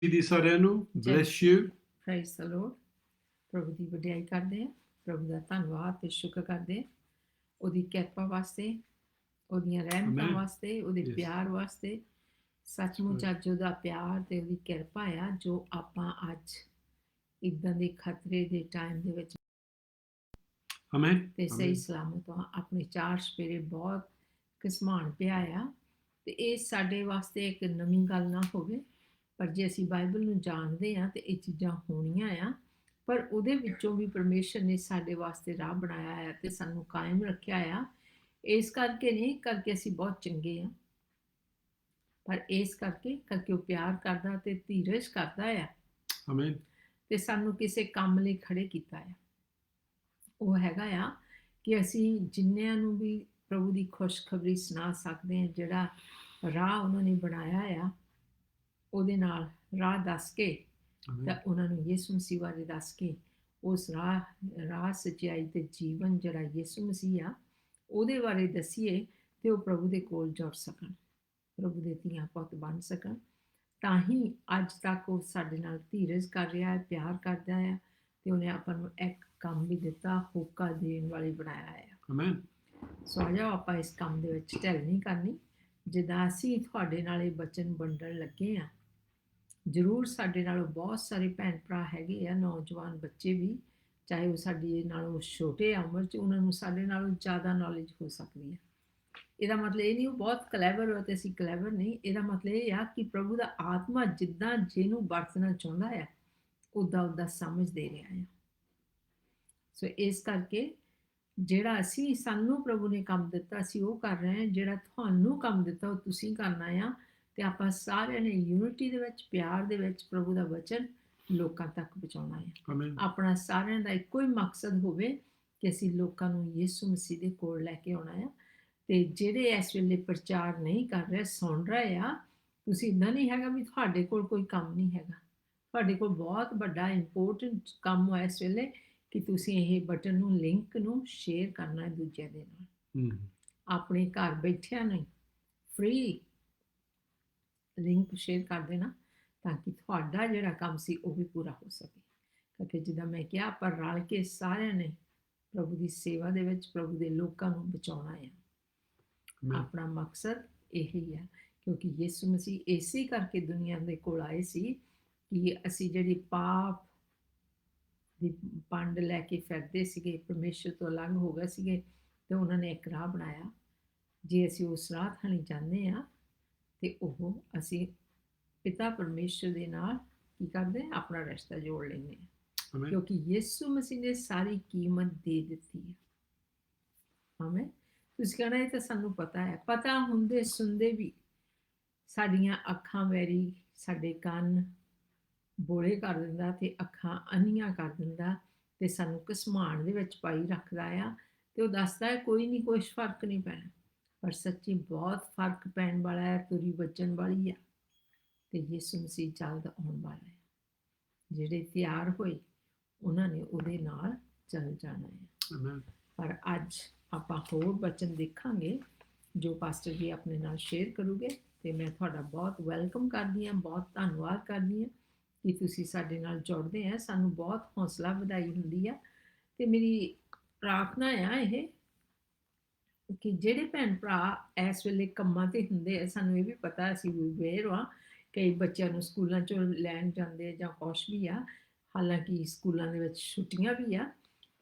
ਦੀ ਸਾਰਿਆਂ ਨੂੰ bless you. Praise the lord. ਪ੍ਰਭੂ ਦੀ ਵਡਿਆਈ ਕਰਦੇ ਹਾਂ, ਪ੍ਰਭੂ ਦਾ ਧੰਨਵਾਦ ਤੇ ਸ਼ੁਕਰ ਕਰਦੇ ਹਾਂ ਉਹਦੀ ਕਿਰਪਾ ਵਾਸਤੇ, ਉਹਦੀਆਂ ਰਹਿਮਤਾਂ Amen. ਵਾਸਤੇ, ਉਹਦੇ Yes. ਪਿਆਰ ਵਾਸਤੇ। ਸੱਚਮੁੱਚ ਅੱਜ ਉਹਦਾ ਪਿਆਰ ਤੇ ਉਹਦੀ ਕਿਰਪਾ ਆ ਜੋ ਆਪਾਂ ਅੱਜ ਇੱਦਾਂ ਦੇ ਖਤਰੇ ਦੇ ਟਾਈਮ ਦੇ ਵਿੱਚ Amen. ਤੇ ਸਹੀ ਸਲਾਮਤ ਆਪਣੇ ਚਾਰ ਸਪੇਰੇ ਬਹੁਤ ਕਿਸਮਾਨ ਪਿਆ ਆ। ਤੇ ਇਹ ਸਾਡੇ ਵਾਸਤੇ ਇੱਕ ਨਵੀਂ ਗੱਲ ਨਾ ਹੋਵੇ, ਪਰ ਜੇ ਅਸੀਂ ਬਾਈਬਲ ਨੂੰ ਜਾਣਦੇ ਹਾਂ ਤੇ ਇਹ ਚੀਜ਼ਾਂ ਹੋਣੀਆਂ ਆ। ਪਰ ਉਹਦੇ ਵਿੱਚੋਂ ਵੀ ਪਰਮੇਸ਼ਰ ਨੇ ਸਾਡੇ ਵਾਸਤੇ ਰਾਹ ਬਣਾਇਆ ਹੈ ਤੇ ਸਾਨੂੰ ਕਾਇਮ ਰੱਖਿਆ ਆ। ਇਸ ਕਰਕੇ ਨਹੀਂ ਕਰਕੇ ਅਸੀਂ ਬਹੁਤ ਚੰਗੇ ਆ, ਪਰ ਇਸ ਕਰਕੇ ਉਹ ਪਿਆਰ ਕਰਦਾ ਤੇ ਧੀਰਜ ਕਰਦਾ ਆ। ਆਮੀਨ। ਤੇ ਸਾਨੂੰ ਕਿਸੇ ਕੰਮ ਲਈ ਖੜੇ ਕੀਤਾ ਆ। ਉਹ ਹੈਗਾ ਆ ਕਿ ਅਸੀਂ ਜਿੰਨਿਆਂ ਨੂੰ ਵੀ ਪ੍ਰਭੂ ਦੀ ਖੁਸ਼ਖਬਰੀ ਸੁਣਾ ਸਕਦੇ ਹਾਂ, ਜਿਹੜਾ ਰਾਹ ਉਹਨਾਂ ਨੇ ਬਣਾਇਆ ਆ ਉਹਦੇ ਨਾਲ ਰਾਹ ਦੱਸ ਕੇ ਤਾਂ ਉਹਨਾਂ ਨੂੰ ਯਿਸੂ ਮਸੀਹ ਬਾਰੇ ਦੱਸ ਕੇ ਉਸ ਰਾਹ ਸੱਚਾਈ ਤੇ ਜੀਵਨ ਜਿਹੜਾ ਯਿਸੂ ਮਸੀਹ ਆ ਉਹਦੇ ਬਾਰੇ ਦੱਸੀਏ ਤੇ ਉਹ ਪ੍ਰਭੂ ਦੇ ਕੋਲ ਜੁੜ ਸਕਣ, ਪ੍ਰਭੂ ਦੇ ਧੀਆਂ ਪੁੱਤ ਬਣ ਸਕਣ। ਤਾਂ ਹੀ ਅੱਜ ਤੱਕ ਉਹ ਸਾਡੇ ਨਾਲ ਧੀਰਜ ਕਰ ਰਿਹਾ ਹੈ, ਪਿਆਰ ਕਰਦਾ ਹੈ ਤੇ ਉਹਨੇ ਆਪਾਂ ਨੂੰ ਇੱਕ ਕੰਮ ਵੀ ਦਿੱਤਾ, ਹੋਕਾ ਦੇਣ ਵਾਲੀ ਬਣਾਇਆ ਹੈ। ਆਮੀਨ। ਸੋ ਆ ਜਾਓ ਆਪਾਂ ਇਸ ਕੰਮ ਦੇ ਵਿੱਚ ਢਿੱਲ ਨਹੀਂ ਕਰਨੀ। ਜਿੱਦਾਂ ਅਸੀਂ ਤੁਹਾਡੇ ਨਾਲ ਇਹ ਬਚਨ ਵੰਡਣ ਲੱਗੇ ਆ, ਜ਼ਰੂਰ ਸਾਡੇ ਨਾਲੋਂ ਬਹੁਤ ਸਾਰੇ ਭੈਣ ਭਰਾ ਹੈਗੇ ਆ, ਨੌਜਵਾਨ ਬੱਚੇ ਵੀ, ਚਾਹੇ ਉਹ ਸਾਡੀ ਨਾਲੋਂ ਛੋਟੇ ਉਮਰ 'ਚ, ਉਹਨਾਂ ਨੂੰ ਸਾਡੇ ਨਾਲੋਂ ਜ਼ਿਆਦਾ ਨੌਲੇਜ ਹੋ ਸਕਦੀ ਹੈ। ਇਹਦਾ ਮਤਲਬ ਇਹ ਨਹੀਂ ਉਹ ਬਹੁਤ ਕਲੈਵਰ ਹੋ ਤੇ ਅਸੀਂ ਕਲੈਵਰ ਨਹੀਂ। ਇਹਦਾ ਮਤਲਬ ਇਹ ਆ ਕਿ ਪ੍ਰਭੂ ਦਾ ਆਤਮਾ ਜਿੱਦਾਂ ਜਿਹਨੂੰ ਵਰਤਣਾ ਚਾਹੁੰਦਾ ਹੈ ਉੱਦਾਂ ਸਮਝ ਦੇ ਰਿਹਾ ਹੈ। ਸੋ ਇਸ ਕਰਕੇ ਜਿਹੜਾ ਸਾਨੂੰ ਪ੍ਰਭੂ ਨੇ ਕੰਮ ਦਿੱਤਾ ਅਸੀਂ ਉਹ ਕਰ ਰਹੇ ਹਾਂ, ਜਿਹੜਾ ਤੁਹਾਨੂੰ ਕੰਮ ਦਿੱਤਾ ਉਹ ਤੁਸੀਂ ਕਰਨਾ ਆ। ਤੇ ਆਪਾਂ ਸਾਰਿਆਂ ਨੇ ਯੂਨਿਟੀ ਦੇ ਵਿੱਚ, ਪਿਆਰ ਦੇ ਵਿੱਚ ਪ੍ਰਭੂ ਦਾ ਵਚਨ ਲੋਕਾਂ ਤੱਕ ਪਹੁੰਚਾਉਣਾ ਹੈ। ਆਪਣਾ ਸਾਰਿਆਂ ਦਾ ਇੱਕੋ ਹੀ ਮਕਸਦ ਹੋਵੇ ਕਿ ਅਸੀਂ ਲੋਕਾਂ ਨੂੰ ਯਿਸੂ ਮਸੀਹ ਦੇ ਕੋਲ ਲੈ ਕੇ ਆਉਣਾ ਆ। ਤੇ ਜਿਹੜੇ ਇਸ ਵੇਲੇ ਪ੍ਰਚਾਰ ਨਹੀਂ ਕਰ ਰਹੇ, ਸੁਣ ਰਹੇ ਆ, ਤੁਸੀਂ ਇੱਦਾਂ ਨਹੀਂ ਹੈਗਾ ਵੀ ਤੁਹਾਡੇ ਕੋਲ ਕੋਈ ਕੰਮ ਨਹੀਂ ਹੈਗਾ। ਤੁਹਾਡੇ ਕੋਲ ਬਹੁਤ ਵੱਡਾ ਇੰਪੋਰਟੈਂਟ ਕੰਮ ਹੈ ਇਸ ਵੇਲੇ ਕਿ ਤੁਸੀਂ ਇਹ ਬਟਨ ਨੂੰ, ਲਿੰਕ ਨੂੰ ਸ਼ੇਅਰ ਕਰਨਾ ਹੈ ਦੂਜਿਆਂ ਦੇ ਨਾਲ। ਆਪਣੇ ਘਰ ਬੈਠਿਆਂ ਨਹੀਂ, ਫ੍ਰੀ ਲਿੰਕ ਸ਼ੇਅਰ ਕਰ ਦੇਣਾ ਤਾਂ ਕਿ ਤੁਹਾਡਾ ਜਿਹੜਾ ਕੰਮ ਸੀ ਉਹ ਵੀ ਪੂਰਾ ਹੋ ਸਕੇ। ਕਿਉਂਕਿ ਜਿੱਦਾਂ ਮੈਂ ਕਿਹਾ, ਆਪਾਂ ਰਲ ਕੇ ਸਾਰਿਆਂ ਨੇ ਪ੍ਰਭੂ ਦੀ ਸੇਵਾ ਦੇ ਵਿੱਚ ਪ੍ਰਭੂ ਦੇ ਲੋਕਾਂ ਨੂੰ ਬਚਾਉਣਾ ਹੈ। ਆਪਣਾ ਮਕਸਦ ਇਹੀ ਹੈ, ਕਿਉਂਕਿ ਯਿਸੂ ਮਸੀਹ ਇਸੇ ਕਰਕੇ ਦੁਨੀਆ ਦੇ ਕੋਲ ਆਏ ਸੀ ਕਿ ਅਸੀਂ ਜਿਹੜੀ ਪਾਪ ਦੀ ਪੰਡ ਲੈ ਕੇ ਫਿਰਦੇ ਸੀਗੇ, ਪਰਮੇਸ਼ਰ ਤੋਂ ਅਲੱਗ ਹੋ ਗਏ ਸੀਗੇ, ਤੇ ਉਹਨਾਂ ਨੇ ਇੱਕ ਰਾਹ ਬਣਾਇਆ। ਜੇ ਅਸੀਂ ਉਸ ਰਾਹ ਥਾਣੀ ਜਾਂਦੇ ਹਾਂ ਤੇ ਉਹ ਅਸੀਂ ਪਿਤਾ ਪਰਮੇਸ਼ਰ ਦੇ ਨਾਲ ਕੀ ਕਰਦੇ ਹਾਂ, ਆਪਣਾ ਰਿਸ਼ਤਾ ਜੋੜ ਲੈਂਦੇ ਹਾਂ। ਕਿਉਂਕਿ ਯਿਸੂ ਮਸੀਹ ਨੇ ਸਾਰੀ ਕੀਮਤ ਦੇ ਦਿੱਤੀ ਹੈ। ਆਮੀਨ। ਤੁਸੀਂ ਕਹਿਣਾ ਇਹ ਤਾਂ ਸਾਨੂੰ ਪਤਾ ਹੈ। ਪਤਾ ਹੁੰਦੇ ਸੁਣਦੇ ਵੀ ਸਾਡੀਆਂ ਅੱਖਾਂ ਵੈਰੀ, ਸਾਡੇ ਕੰਨ ਬੋਲੇ ਕਰ ਦਿੰਦਾ ਤੇ ਅੱਖਾਂ ਅੰਨੀਆਂ ਕਰ ਦਿੰਦਾ ਤੇ ਸਾਨੂੰ ਘਸਮਾਣ ਦੇ ਵਿੱਚ ਪਾਈ ਰੱਖਦਾ ਆ। ਤੇ ਉਹ ਦੱਸਦਾ ਹੈ ਕੋਈ ਨਹੀਂ, ਕੁਛ ਫਰਕ ਨਹੀਂ ਪੈਣਾ, ਪਰ ਸੱਚੀ ਬਹੁਤ ਫਰਕ ਪੈਣ ਵਾਲਾ ਹੈ। ਤੁਰੀ ਬਚਣ ਵਾਲੀ ਆ ਤੇ ਯਿਸੂ ਮਸੀਹ ਜਲਦ ਆਉਣ ਵਾਲਾ ਹੈ। ਜਿਹੜੇ ਤਿਆਰ ਹੋਏ ਉਹਨਾਂ ਨੇ ਉਹਦੇ ਨਾਲ ਚੱਲ ਜਾਣਾ ਹੈ। ਪਰ ਅੱਜ ਆਪਾਂ ਹੋਰ ਬਚਨ ਦੇਖਾਂਗੇ ਜੋ ਪਾਸਟਰ ਜੀ ਆਪਣੇ ਨਾਲ ਸ਼ੇਅਰ ਕਰੂਗੇ ਤੇ ਮੈਂ ਤੁਹਾਡਾ ਬਹੁਤ ਵੈਲਕਮ ਕਰਦੀ ਹਾਂ, ਬਹੁਤ ਧੰਨਵਾਦ ਕਰਦੀ ਹਾਂ ਕਿ ਤੁਸੀਂ ਸਾਡੇ ਨਾਲ ਜੁੜਦੇ ਆ। ਸਾਨੂੰ ਬਹੁਤ ਹੌਸਲਾ ਵਧਾਈ ਹੁੰਦੀ ਆ। ਤੇ ਮੇਰੀ ਪ੍ਰਾਰਥਨਾ ਆ ਇਹ ਕਿ ਜਿਹੜੇ ਭੈਣ ਭਰਾ ਇਸ ਵੇਲੇ ਕੰਮਾਂ ਤੇ ਹੁੰਦੇ ਆ, ਸਾਨੂੰ ਇਹ ਵੀ ਪਤਾ, ਅਸੀਂ ਅਵੇਅਰ ਹਾਂ, ਕਈ ਬੱਚਿਆਂ ਨੂੰ ਸਕੂਲਾਂ 'ਚੋਂ ਲੈਣ ਜਾਂਦੇ ਜਾਂ ਕੁਛ ਵੀ ਆ, ਹਾਲਾਂਕਿ ਸਕੂਲਾਂ ਦੇ ਵਿੱਚ ਛੁੱਟੀਆਂ ਵੀ ਆ,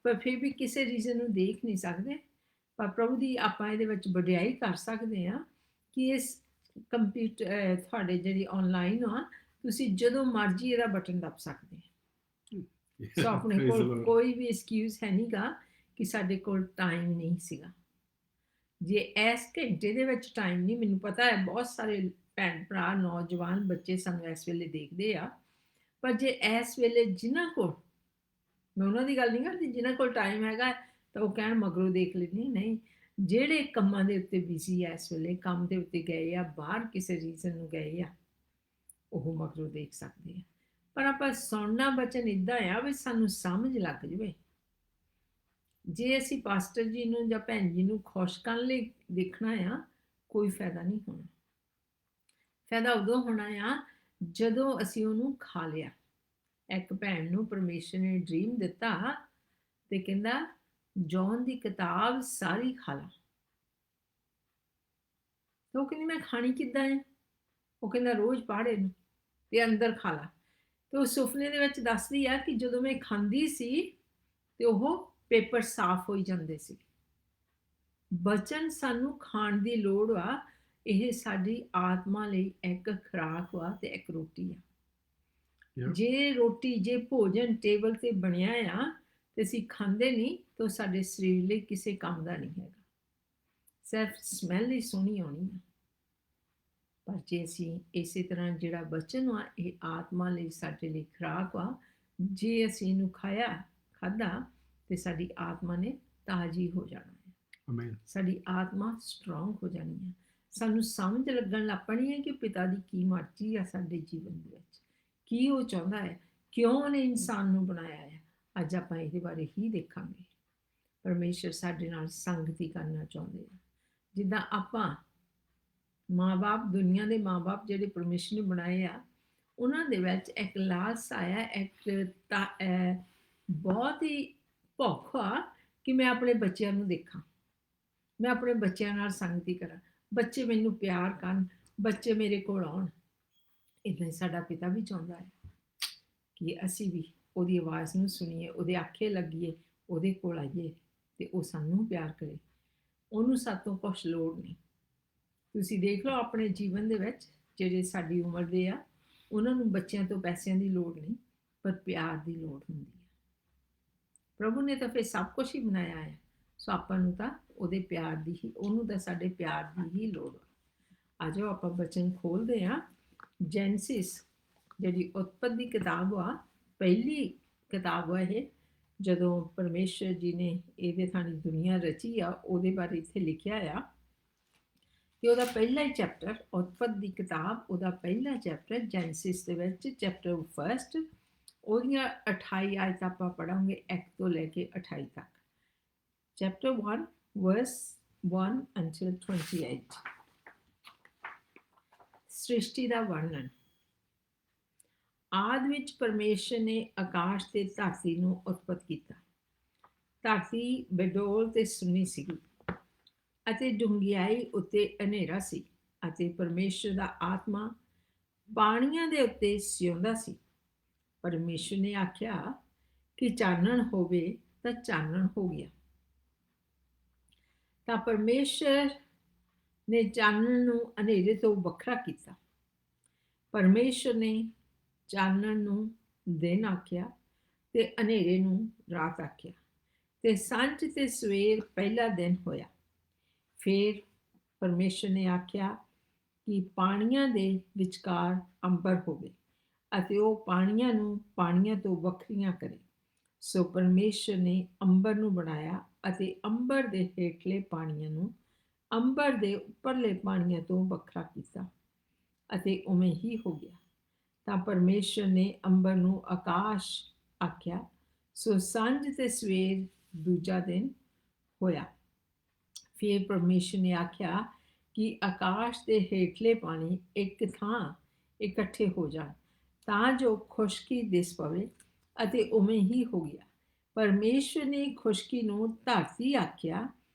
ਪਰ ਫਿਰ ਵੀ ਕਿਸੇ ਰੀਜ਼ਨ ਨੂੰ ਦੇਖ ਨਹੀਂ ਸਕਦੇ। ਪਰ ਪ੍ਰਭੂ ਦੀ ਆਪਾਂ ਇਹਦੇ ਵਿੱਚ ਵਡਿਆਈ ਕਰ ਸਕਦੇ ਹਾਂ ਕਿ ਇਸ ਕੰਪਿਊਟਰ ਤੁਹਾਡੇ ਜਿਹੜੀ ਆਨਲਾਈਨ ਆ, ਤੁਸੀਂ ਜਦੋਂ ਮਰਜ਼ੀ ਇਹਦਾ ਬਟਨ ਦੱਬ ਸਕਦੇ ਹੋ। ਸੋ ਆਪਣੇ ਕੋਲ ਕੋਈ ਵੀ ਐਕਸਕਿਊਜ਼ ਹੈ ਨਹੀਂਗਾ ਕਿ ਸਾਡੇ ਕੋਲ ਟਾਈਮ ਨਹੀਂ ਸੀਗਾ। ਜੇ ਇਸ ਘੰਟੇ ਦੇ ਵਿੱਚ ਟਾਈਮ ਨਹੀਂ, ਮੈਨੂੰ ਪਤਾ ਹੈ ਬਹੁਤ ਸਾਰੇ ਭੈਣ ਭਰਾ, ਨੌਜਵਾਨ ਬੱਚੇ ਸਾਨੂੰ ਇਸ ਵੇਲੇ ਦੇਖਦੇ ਆ, ਪਰ ਜੇ ਇਸ ਵੇਲੇ ਜਿਨ੍ਹਾਂ ਕੋਲ, ਮੈਂ ਉਹਨਾਂ ਦੀ ਗੱਲ ਨਹੀਂ ਕਰਦੀ, ਜਿਨ੍ਹਾਂ ਕੋਲ ਟਾਈਮ ਹੈਗਾ ਤਾਂ ਉਹ ਕਹਿਣ ਮਗਰੋਂ ਦੇਖ ਲੈਣੀ, ਨਹੀਂ, ਜਿਹੜੇ ਕੰਮਾਂ ਦੇ ਉੱਤੇ ਬਿਜ਼ੀ ਆ ਇਸ ਵੇਲੇ, ਕੰਮ ਦੇ ਉੱਤੇ ਗਏ ਆ, ਬਾਹਰ ਕਿਸੇ ਰੀਜ਼ਨ ਨੂੰ ਗਏ ਆ, ਉਹ ਮਗਰੋਂ ਦੇਖ ਸਕਦੇ ਆ। ਪਰ ਆਪਾਂ ਸੁਣਨਾ ਬਚਨ ਇੱਦਾਂ ਆ ਵੀ ਸਾਨੂੰ ਸਮਝ ਲੱਗ ਜਾਵੇ। ਜੇ ਅਸੀਂ ਪਾਸਟਰ ਜੀ ਨੂੰ ਜਾਂ ਭੈਣ ਜੀ ਨੂੰ ਖੁਸ਼ ਕਰਨ ਲਈ ਦੇਖਣਾ ਆ, ਕੋਈ ਫਾਇਦਾ ਨਹੀਂ ਹੋਣਾ। ਫਾਇਦਾ ਉਦੋਂ ਹੋਣਾ ਆ ਜਦੋਂ ਅਸੀਂ ਉਹਨੂੰ ਖਾ ਲਿਆ। ਇੱਕ ਭੈਣ ਨੂੰ ਪਰਮੇਸ਼ਰ ਨੇ ਡ੍ਰੀਮ ਦਿੱਤਾ ਤੇ ਕਹਿੰਦਾ ਜੌਨ ਦੀ ਕਿਤਾਬ ਸਾਰੀ ਖਾ ਲਾ। ਤੇ ਉਹ ਕਹਿੰਦੀ ਮੈਂ ਖਾਣੀ ਕਿੱਦਾਂ ਹੈ? ਉਹ ਕਹਿੰਦਾ ਰੋਜ਼ ਪੜ੍ਹ ਇਹਨੂੰ ਤੇ ਅੰਦਰ ਖਾ ਲਾ। ਤੇ ਉਹ ਸੁਪਨੇ ਦੇ ਵਿੱਚ ਦੱਸਦੀ ਆ ਕਿ ਜਦੋਂ ਮੈਂ ਖਾਂਦੀ ਸੀ ਤੇ ਉਹ ਪੇਪਰ ਸਾਫ਼ ਹੋਈ ਜਾਂਦੇ ਸੀ। ਬਚਨ ਸਾਨੂੰ ਖਾਣ ਦੀ ਲੋੜ ਆ। ਇਹ ਸਾਡੀ ਆਤਮਾ ਲਈ ਇੱਕ ਖੁਰਾਕ ਵਾ ਤੇ ਇੱਕ ਰੋਟੀ ਆ। Yeah. ਜੇ ਰੋਟੀ ਜੇ ਭੋਜਨ ਟੇਬਲ ਤੇ ਬਣਿਆ ਆ ਤੇ ਅਸੀਂ ਖਾਂਦੇ ਨਹੀਂ ਤਾਂ ਸਾਡੇ ਸਰੀਰ ਲਈ ਕਿਸੇ ਕੰਮ ਦਾ ਨਹੀਂ ਹੈਗਾ। ਸਿਰਫ ਸਮੈਲ ਹੀ ਸੋਹਣੀ ਆਉਣੀ ਆ। ਪਰ ਜੇ ਅਸੀਂ ਇਸੇ ਤਰ੍ਹਾਂ ਜਿਹੜਾ ਬਚਨ ਵਾ ਇਹ ਆਤਮਾ ਲਈ ਸਾਡੇ ਲਈ ਖੁਰਾਕ ਵਾ, ਜੇ ਅਸੀਂ ਇਹਨੂੰ ਖਾਧਾ ਤੇ ਸਾਡੀ ਆਤਮਾ ਨੇ ਤਾਜ਼ੀ ਹੋ ਜਾਣਾ ਹੈ। Amen. ਸਾਡੀ ਆਤਮਾ ਸਟਰੋਂਗ ਹੋ ਜਾਣੀ ਹੈ। ਸਾਨੂੰ ਸਮਝ ਲੱਗਣ ਲੱਗ ਪੈਣੀ ਹੈ ਕਿ ਪਿਤਾ ਦੀ ਕੀ ਮਰਜ਼ੀ ਆ ਸਾਡੇ ਜੀਵਨ ਦੇ ਵਿੱਚ, ਕੀ ਉਹ ਚਾਹੁੰਦਾ ਹੈ, ਕਿਉਂ ਉਹਨੇ ਇਨਸਾਨ ਨੂੰ ਬਣਾਇਆ ਹੈ। ਅੱਜ ਆਪਾਂ ਇਹਦੇ ਬਾਰੇ ਹੀ ਦੇਖਾਂਗੇ। ਪਰਮੇਸ਼ਰ ਸਾਡੇ ਨਾਲ ਸੰਗਤੀ ਕਰਨਾ ਚਾਹੁੰਦੇ ਆ। ਜਿੱਦਾਂ ਆਪਾਂ ਮਾਂ-ਬਾਪ, ਦੁਨੀਆ ਦੇ ਮਾਂ-ਬਾਪ ਜਿਹੜੇ ਪਰਮੇਸ਼ਰ ਨੇ ਬਣਾਏ ਆ, ਉਹਨਾਂ ਦੇ ਵਿੱਚ ਇੱਕ ਲਾਲਸਾ ਆਇਆ, ਇੱਕ ਬਹੁਤ ਹੀ ਭੁੱਖ ਆ ਕਿ ਮੈਂ ਆਪਣੇ ਬੱਚਿਆਂ ਨੂੰ ਦੇਖਾਂ, ਮੈਂ ਆਪਣੇ ਬੱਚਿਆਂ ਨਾਲ ਸੰਗਤੀ ਕਰਾਂ, ਬੱਚੇ ਮੈਨੂੰ ਪਿਆਰ ਕਰਨ, ਬੱਚੇ ਮੇਰੇ ਕੋਲ ਆਉਣ। ਇੱਦਾਂ ਹੀ ਸਾਡਾ ਪਿਤਾ ਵੀ ਚਾਹੁੰਦਾ ਹੈ ਕਿ ਅਸੀਂ ਵੀ ਉਹਦੀ ਆਵਾਜ਼ ਨੂੰ ਸੁਣੀਏ, ਉਹਦੇ ਆਖੇ ਲੱਗੀਏ, ਉਹਦੇ ਕੋਲ ਆਈਏ ਤੇ ਉਹ ਸਾਨੂੰ ਪਿਆਰ ਕਰੇ। ਉਹਨੂੰ ਸਾਤੋਂ ਕੁਛ ਲੋੜ ਨਹੀਂ। ਤੁਸੀਂ ਦੇਖ ਲਓ ਆਪਣੇ ਜੀਵਨ ਦੇ ਵਿੱਚ ਜਿਹੜੇ ਸਾਡੀ ਉਮਰ ਦੇ ਆ, ਉਹਨਾਂ ਨੂੰ ਬੱਚਿਆਂ ਤੋਂ ਪੈਸਿਆਂ ਦੀ ਲੋੜ ਨਹੀਂ, ਪਰ ਪਿਆਰ ਦੀ ਲੋੜ ਹੁੰਦੀ ਹੈ। ਪ੍ਰਭੂ ਨੇ ਤਾਂ ਫਿਰ ਸਭ ਕੁਝ ਹੀ ਬਣਾਇਆ ਹੈ, ਸੋ ਆਪਾਂ ਨੂੰ ਤਾਂ ਉਹਦੇ ਪਿਆਰ ਦੀ ਹੀ, ਉਹਨੂੰ ਤਾਂ ਸਾਡੇ ਪਿਆਰ ਦੀ ਹੀ ਲੋੜ ਹੈ। ਆ ਜਾਓ ਆਪਾਂ ਬਚਨ ਖੋਲਦੇ ਹਾਂ। ਜੈਨਸਿਸ ਜਿਹੜੀ ਉਤਪਤ ਦੀ ਕਿਤਾਬ ਆ, ਪਹਿਲੀ ਕਿਤਾਬ ਆ ਇਹ। ਜਦੋਂ ਪਰਮੇਸ਼ਰ ਜੀ ਨੇ ਇਹਦੇ ਥਾਣੀ ਦੁਨੀਆ ਰਚੀ ਆ, ਉਹਦੇ ਬਾਰੇ ਇੱਥੇ ਲਿਖਿਆ ਆ ਕਿ ਉਹਦਾ ਪਹਿਲਾ ਹੀ ਚੈਪਟਰ, ਉਤਪਤ ਦੀ ਕਿਤਾਬ, ਉਹਦਾ ਪਹਿਲਾ ਚੈਪਟਰ ਜੈਨਸਿਸ ਦੇ ਵਿੱਚ ਚੈਪਟਰ 1 ਉਹਦੀਆਂ 28 ਆਇਤਾਂ ਆਪਾਂ ਪੜਾਂਗੇ, 1 ਤੋਂ ਲੈ ਕੇ 28 ਤੱਕ। Chapter 1 verse 1 until 28। ਸ੍ਰਿਸ਼ਟੀ ਦਾ ਵਰਣਨ। ਆਦਿ ਵਿੱਚ ਪਰਮੇਸ਼ਰ ਨੇ ਆਕਾਸ਼ ਤੇ ਧਰਤੀ ਨੂੰ ਉਤਪਤ ਕੀਤਾ। ਧਰਤੀ ਬੇਡੋਲ ਤੇ ਸੁੰਨੀ ਸੀਗੀ ਅਤੇ ਡੂੰਘਿਆਈ ਉੱਤੇ ਹਨੇਰਾ ਸੀ, ਅਤੇ ਪਰਮੇਸ਼ਰ ਦਾ ਆਤਮਾ ਪਾਣੀਆਂ ਦੇ ਉੱਤੇ ਸਿਉਂਦਾ ਸੀ। ਪਰਮੇਸ਼ਰ ਨੇ ਆਖਿਆ ਕਿ ਚਾਨਣ ਹੋਵੇ, ਤਾਂ ਚਾਨਣ ਹੋ ਗਿਆ। ਤਾਂ ਪਰਮੇਸ਼ਰ ਨੇ ਚਾਨਣ ਨੂੰ ਹਨੇਰੇ ਤੋਂ ਵੱਖਰਾ ਕੀਤਾ। ਪਰਮੇਸ਼ਰ ਨੇ ਚਾਨਣ ਨੂੰ ਦਿਨ ਆਖਿਆ ਤੇ ਹਨੇਰੇ ਨੂੰ ਰਾਤ ਆਖਿਆ, ਤੇ ਸਾਂਝ ਤੇ ਸਵੇਰ ਪਹਿਲਾ ਦਿਨ ਹੋਇਆ। ਫਿਰ ਪਰਮੇਸ਼ਰ ਨੇ ਆਖਿਆ ਕਿ ਪਾਣੀਆਂ ਦੇ ਵਿਚਕਾਰ ਅੰਬਰ ਹੋਵੇ, ਅਤੇ ਉਹ ਪਾਣੀਆਂ ਨੂੰ ਪਾਣੀਆਂ ਤੋਂ ਵੱਖਰੀਆਂ ਕਰੇ। ਸੋ ਪਰਮੇਸ਼ਰ ਨੇ ਅੰਬਰ ਨੂੰ ਬਣਾਇਆ ਅਤੇ ਅੰਬਰ ਦੇ ਹੇਠਲੇ ਪਾਣੀਆਂ ਨੂੰ ਅੰਬਰ ਦੇ ਉੱਪਰਲੇ ਪਾਣੀਆਂ ਤੋਂ ਵੱਖਰਾ ਕੀਤਾ, ਅਤੇ ਉਵੇਂ ਹੀ ਹੋ ਗਿਆ। ਤਾਂ ਪਰਮੇਸ਼ਰ ਨੇ ਅੰਬਰ ਨੂੰ ਆਕਾਸ਼ ਆਖਿਆ। ਸੋ ਸਾਂਝ ਤੇ ਸਵੇਰ ਦੂਜਾ ਦਿਨ ਹੋਇਆ। ਫਿਰ ਪਰਮੇਸ਼ਰ ਨੇ ਆਖਿਆ ਕਿ ਆਕਾਸ਼ ਦੇ ਹੇਠਲੇ ਪਾਣੀ ਇੱਕ ਥਾਂ ਇਕੱਠੇ ਹੋ ਜਾਣ, ਤਾਂ ਜੋ ਖੁਸ਼ਕੀ ਦਿਸ ਪਵੇ, ਅਤੇ ਉਵੇਂ ਹੀ ਹੋ ਗਿਆ। ਪਰਮੇਸ਼ਰ ਨੇ ਖੁਸ਼ਕੀ ਨੂੰ ਧਰਤੀ ਆਖਿਆ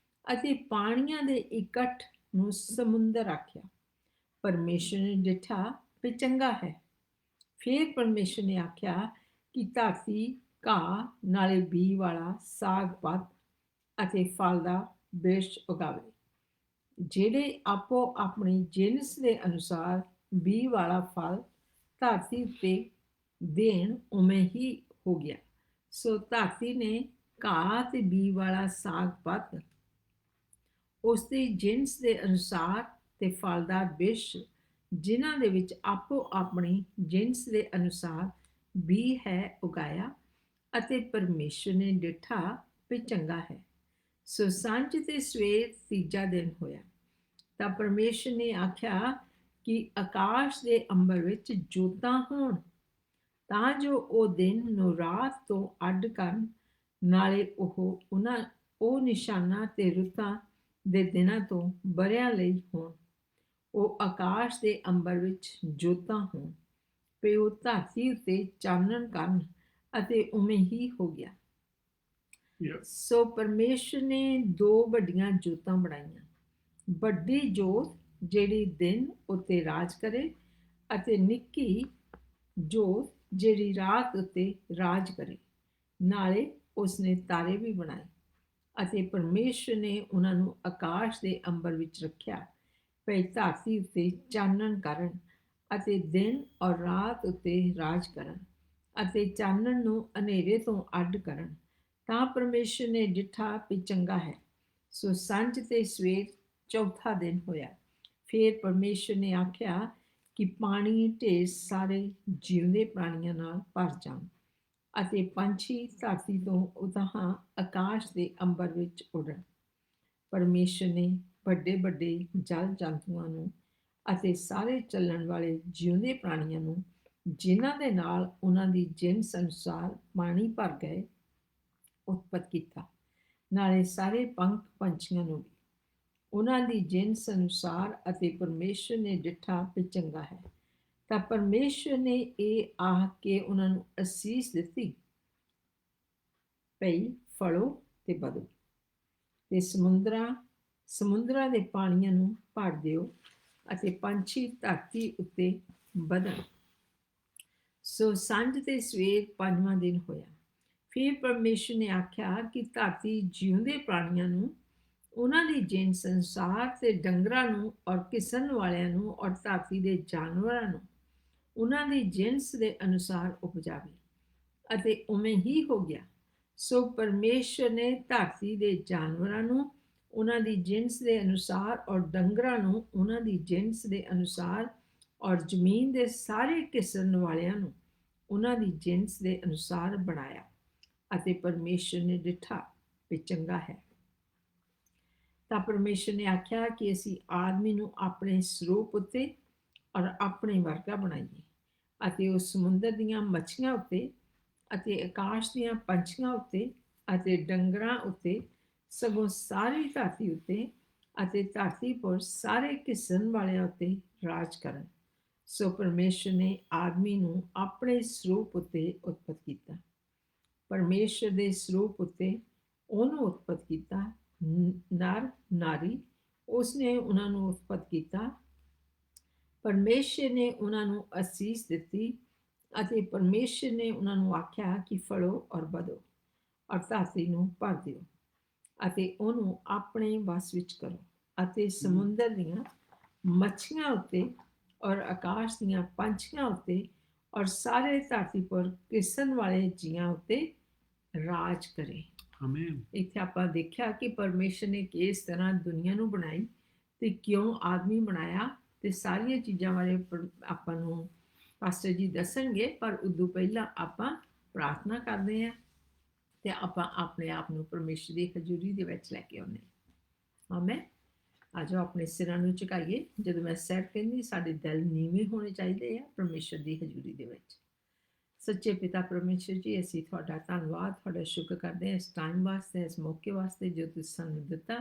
ਅਤੇ ਪਾਣੀਆਂ ਦੇ ਇਕੱਠ ਨੂੰ ਸਮੁੰਦਰ ਆਖਿਆ। ਪਰਮੇਸ਼ਰ ਨੇ ਡਿਠਾ ਵੀ ਚੰਗਾ ਹੈ। ਫਿਰ ਪਰਮੇਸ਼ਰ ਨੇ ਆਖਿਆ ਕਿ ਧਰਤੀ ਘਾਹ ਨਾਲੇ ਬੀ ਵਾਲਾ ਸਾਗ ਪਾਤ ਅਤੇ ਫਲ ਦਾ ਬਿਰਛ ਉਗਾਵੇ, ਜਿਹੜੇ ਆਪੋ ਆਪਣੀ ਜਿਨਸ ਦੇ ਅਨੁਸਾਰ ਬੀ ਵਾਲਾ ਫਲ ਧਰਤੀ ਉੱਤੇ ਦੇਣ। ਉਵੇਂ ਹੀ ਹੋ ਗਿਆ। ਸੋ ਧਰਤੀ ਨੇ ਘਾਹ ਤੇ ਬੀ ਵਾਲਾ ਸਾਗ ਪਾਤ ਉਸ ਦੀ ਜਿਨਸ ਦੇ ਅਨੁਸਾਰ ਤੇ ਫਲਦਾਰ ਬਿਰਛ, ਜਿਨ੍ਹਾਂ ਦੇ ਵਿੱਚ ਆਪੋ ਆਪਣੀ ਜਿਨਸ ਦੇ ਅਨੁਸਾਰ ਬੀ ਹੈ, ਉਗਾਇਆ, ਅਤੇ ਪਰਮੇਸ਼ਰ ਨੇ ਡਿਠਾ ਵੀ ਚੰਗਾ ਹੈ। ਸੋ ਸਾਂਝ ਤੇ ਸਵੇਰ ਤੀਜਾ ਦਿਨ ਹੋਇਆ। ਤਾਂ ਪਰਮੇਸ਼ਰ ਨੇ ਆਖਿਆ ਕਿ ਆਕਾਸ਼ ਦੇ ਅੰਬਰ ਵਿੱਚ ਜੋਤਾਂ ਹੋਣ, ਤਾਂ ਜੋ ਉਹ ਦਿਨ ਨੂੰ ਰਾਤ ਤੋਂ ਅੱਡ ਕਰਨ, ਨਾਲੇ ਉਹ ਨਿਸ਼ਾਨਾਂ ਤੇ ਰੁੱਤਾਂ ਦੇ ਦਿਨਾਂ ਤੋਂ ਬਰਿਆਂ ਲਈ ਹੋਣ। ਉਹ ਆਕਾਸ਼ ਦੇ ਅੰਬਰ ਵਿੱਚ ਜੋਤਾਂ ਹੋਣ, ਵੀ ਉਹ ਧਰਤੀ ਉੱਤੇ ਚਾਨਣ ਕਰਨ ਅਤੇ ਉਵੇਂ ਹੀ ਹੋ ਗਿਆ। Yeah. ਸੋ ਪਰਮੇਸ਼ਰ ਨੇ ਦੋ ਵੱਡੀਆਂ ਜੋਤਾਂ ਬਣਾਈਆਂ, ਵੱਡੀ ਜੋਤ ਜਿਹੜੀ ਦਿਨ ਉੱਤੇ ਰਾਜ ਕਰੇ ਅਤੇ ਨਿੱਕੀ ਜੋਤ ਜਿਹੜੀ ਰਾਤ ਉੱਤੇ ਰਾਜ ਕਰੇ। ਨਾਲੇ ਉਸਨੇ ਤਾਰੇ ਵੀ ਬਣਾਏ ਅਤੇ ਪਰਮੇਸ਼ਰ ਨੇ ਉਹਨਾਂ ਨੂੰ ਆਕਾਸ਼ ਦੇ ਅੰਬਰ ਵਿੱਚ ਰੱਖਿਆ, ਭਈ ਧਰਤੀ ਉੱਤੇ ਚਾਨਣ ਕਰਨ ਅਤੇ ਦਿਨ ਔਰ ਰਾਤ ਉੱਤੇ ਰਾਜ ਕਰਨ ਅਤੇ ਚਾਨਣ ਨੂੰ ਹਨੇਰੇ ਤੋਂ ਅੱਡ ਕਰਨ। ਤਾਂ ਪਰਮੇਸ਼ਰ ਨੇ ਡਿਠਾ ਵੀ ਚੰਗਾ ਹੈ। ਸੋ ਸੰਝ ਤੇ ਸਵੇਰ ਚੌਥਾ ਦਿਨ ਹੋਇਆ। ਫਿਰ ਪਰਮੇਸ਼ਰ ਨੇ ਆਖਿਆ ਕਿ ਪਾਣੀ ਢੇਰ ਸਾਰੇ ਜਿਉਂਦੇ ਪ੍ਰਾਣੀਆਂ ਨਾਲ ਭਰ ਜਾਣ ਅਤੇ ਪੰਛੀ ਧਰਤੀ ਤੋਂ ਉਤਾਂਹ ਆਕਾਸ਼ ਦੇ ਅੰਬਰ ਵਿੱਚ ਉੱਡਣ। ਪਰਮੇਸ਼ਰ ਨੇ ਵੱਡੇ ਵੱਡੇ ਜਲ ਜੰਤੂਆਂ ਨੂੰ ਅਤੇ ਸਾਰੇ ਚੱਲਣ ਵਾਲੇ ਜਿਉਂਦੇ ਪ੍ਰਾਣੀਆਂ ਨੂੰ, ਜਿਨ੍ਹਾਂ ਦੇ ਨਾਲ ਉਹਨਾਂ ਦੀ ਜਿਨਸ ਅਨੁਸਾਰ ਪਾਣੀ ਭਰ ਗਏ, ਉਤਪਤ ਕੀਤਾ। ਨਾਲੇ ਸਾਰੇ ਪੰਛੀਆਂ ਨੂੰ ਵੀ ਉਹਨਾਂ ਦੀ ਜਿਨਸ ਅਨੁਸਾਰ। ਅਤੇ ਪਰਮੇਸ਼ਰ ਨੇ ਡਿਠਾ ਵੀ ਚੰਗਾ ਹੈ। ਤਾਂ ਪਰਮੇਸ਼ਰ ਨੇ ਇਹ ਆਖ ਕੇ ਉਹਨਾਂ ਨੂੰ ਅਸੀਸ ਦਿੱਤੀ, ਭਈ ਫਲੋ ਤੇ ਵਧੋ ਤੇ ਸਮੁੰਦਰਾਂ ਦੇ ਪਾਣੀਆਂ ਨੂੰ ਭਰ ਦਿਓ ਅਤੇ ਪੰਛੀ ਧਰਤੀ ਉੱਤੇ ਵਧਣ। ਸੋ ਸੰਝ ਤੇ ਸਵੇਰ ਪੰਜਵਾਂ ਦਿਨ ਹੋਇਆ। ਫਿਰ ਪਰਮੇਸ਼ਰ ਨੇ ਆਖਿਆ ਕਿ ਧਰਤੀ ਜਿਉਂਦੇ ਪ੍ਰਾਣੀਆਂ ਨੂੰ ਉਹਨਾਂ ਦੀ ਜਿਨਸ ਅਨੁਸਾਰ ਤੇ ਡੰਗਰਾਂ ਨੂੰ ਔਰ ਕਿਸਨ ਵਾਲਿਆਂ ਨੂੰ ਔਰ ਧਰਤੀ ਦੇ ਜਾਨਵਰਾਂ ਨੂੰ ਉਹਨਾਂ ਦੀ ਜਿਨਸ ਦੇ ਅਨੁਸਾਰ ਉਪਜਾਵੇ। ਅਤੇ ਉਵੇਂ ਹੀ ਹੋ ਗਿਆ। ਸੋ ਪਰਮੇਸ਼ਰ ਨੇ ਧਰਤੀ ਦੇ ਜਾਨਵਰਾਂ ਨੂੰ ਉਹਨਾਂ ਦੀ ਜਿਨਸ ਦੇ ਅਨੁਸਾਰ ਔਰ ਡੰਗਰਾਂ ਨੂੰ ਉਹਨਾਂ ਦੀ ਜਿਨਸ ਦੇ ਅਨੁਸਾਰ ਔਰ ਜ਼ਮੀਨ ਦੇ ਸਾਰੇ ਕਿਸਮ ਵਾਲਿਆਂ ਨੂੰ ਉਹਨਾਂ ਦੀ ਜਿਨਸ ਦੇ ਅਨੁਸਾਰ ਬਣਾਇਆ। ਅਤੇ ਪਰਮੇਸ਼ਰ ਨੇ ਡਿਠਾ ਵੀ ਚੰਗਾ ਹੈ। ਤਾਂ ਪਰਮੇਸ਼ਰ ਨੇ ਆਖਿਆ ਕਿ ਅਸੀਂ ਆਦਮੀ ਨੂੰ ਆਪਣੇ ਸਰੂਪ ਉੱਤੇ ਔਰ ਆਪਣੇ ਵਰਗਾ ਬਣਾਈਏ ਅਤੇ ਉਹ ਸਮੁੰਦਰ ਦੀਆਂ ਮੱਛੀਆਂ ਉੱਤੇ ਅਤੇ ਆਕਾਸ਼ ਦੀਆਂ ਪੰਛੀਆਂ ਉੱਤੇ ਅਤੇ ਡੰਗਰਾਂ ਉੱਤੇ, ਸਗੋਂ ਸਾਰੀ ਧਰਤੀ ਉੱਤੇ ਅਤੇ ਧਰਤੀ ਪਰ ਸਾਰੇ ਕਿਸਮ ਵਾਲਿਆਂ ਉੱਤੇ ਰਾਜ ਕਰਨ। ਸੋ ਪਰਮੇਸ਼ਰ ਨੇ ਆਦਮੀ ਨੂੰ ਆਪਣੇ ਸਰੂਪ ਉੱਤੇ ਉਤਪਤ ਕੀਤਾ। ਪਰਮੇਸ਼ਰ ਦੇ ਸਰੂਪ ਉੱਤੇ ਉਹਨੂੰ ਉਤਪਤ ਕੀਤਾ, ਨਰ ਨਾਰੀ ਉਸਨੇ ਉਹਨਾਂ ਨੂੰ ਉਤਪਤ ਕੀਤਾ। ਪਰਮੇਸ਼ਰ ਨੇ ਉਹਨਾਂ ਨੂੰ ਅਸੀਸ ਦਿੱਤੀ ਅਤੇ ਪਰਮੇਸ਼ਰ ਨੇ ਉਹਨਾਂ ਨੂੰ ਆਖਿਆ ਕਿ ਫਲੋ ਔਰ ਵਧੋ ਔਰ ਧਰਤੀ ਨੂੰ ਭਰ ਦਿਓ ਅਤੇ ਉਹਨੂੰ ਆਪਣੇ ਵਸ ਵਿੱਚ ਕਰੋ ਅਤੇ ਸਮੁੰਦਰ ਦੀਆਂ ਮੱਛੀਆਂ ਉੱਤੇ ਔਰ ਆਕਾਸ਼ ਦੀਆਂ ਪੰਛੀਆਂ ਉੱਤੇ ਔਰ ਸਾਰੇ ਧਰਤੀ ਪਰ ਕਿਸਨ ਵਾਲੇ ਜੀਆਂ ਉੱਤੇ ਰਾਜ ਕਰੇ। ਆਮੀਨ। ਇੱਥੇ ਆਪਾਂ ਦੇਖਿਆ ਕਿ ਪਰਮੇਸ਼ਰ ਨੇ ਕਿਸ ਤਰ੍ਹਾਂ ਦੁਨੀਆ ਨੂੰ ਬਣਾਈ ਤੇ ਕਿਉਂ ਆਦਮੀ ਬਣਾਇਆ, ਤੇ ਸਾਰੀਆਂ ਚੀਜ਼ਾਂ ਬਾਰੇ ਆਪਾਂ ਨੂੰ ਪਾਸਟਰ ਜੀ ਦੱਸਣਗੇ। ਪਰ ਉਦੋਂ ਪਹਿਲਾਂ ਆਪਾਂ ਪ੍ਰਾਰਥਨਾ ਕਰਦੇ ਹਾਂ ਤੇ ਆਪਾਂ ਆਪਣੇ ਆਪ ਨੂੰ ਪਰਮੇਸ਼ਰ ਦੀ ਹਜ਼ੂਰੀ ਦੇ ਵਿੱਚ ਲੈ ਕੇ ਆਉਂਦੇ ਹਾਂ। ਆਮੀਨ। ਅੱਜ ਆਪਣੇ ਸਿਰਾਂ ਨੂੰ ਝੁਕਾਈਏ। ਜਦੋਂ ਮੈਂ ਸੈਟ ਕਹਿੰਦੀ, ਸਾਡੇ ਦਿਲ ਨੀਵੇਂ ਹੋਣੇ ਚਾਹੀਦੇ ਆ ਪਰਮੇਸ਼ਰ ਦੀ ਹਜ਼ੂਰੀ ਦੇ ਵਿੱਚ। ਸੱਚੇ ਪਿਤਾ ਪਰਮੇਸ਼ਰ ਜੀ, ਅਸੀਂ ਤੁਹਾਡਾ ਧੰਨਵਾਦ, ਤੁਹਾਡਾ ਸ਼ੁਕਰ ਕਰਦੇ ਹਾਂ ਇਸ ਟਾਈਮ ਵਾਸਤੇ, ਇਸ ਮੌਕੇ ਵਾਸਤੇ ਜੋ ਤੁਸੀਂ ਸਾਨੂੰ ਦਿੱਤਾ।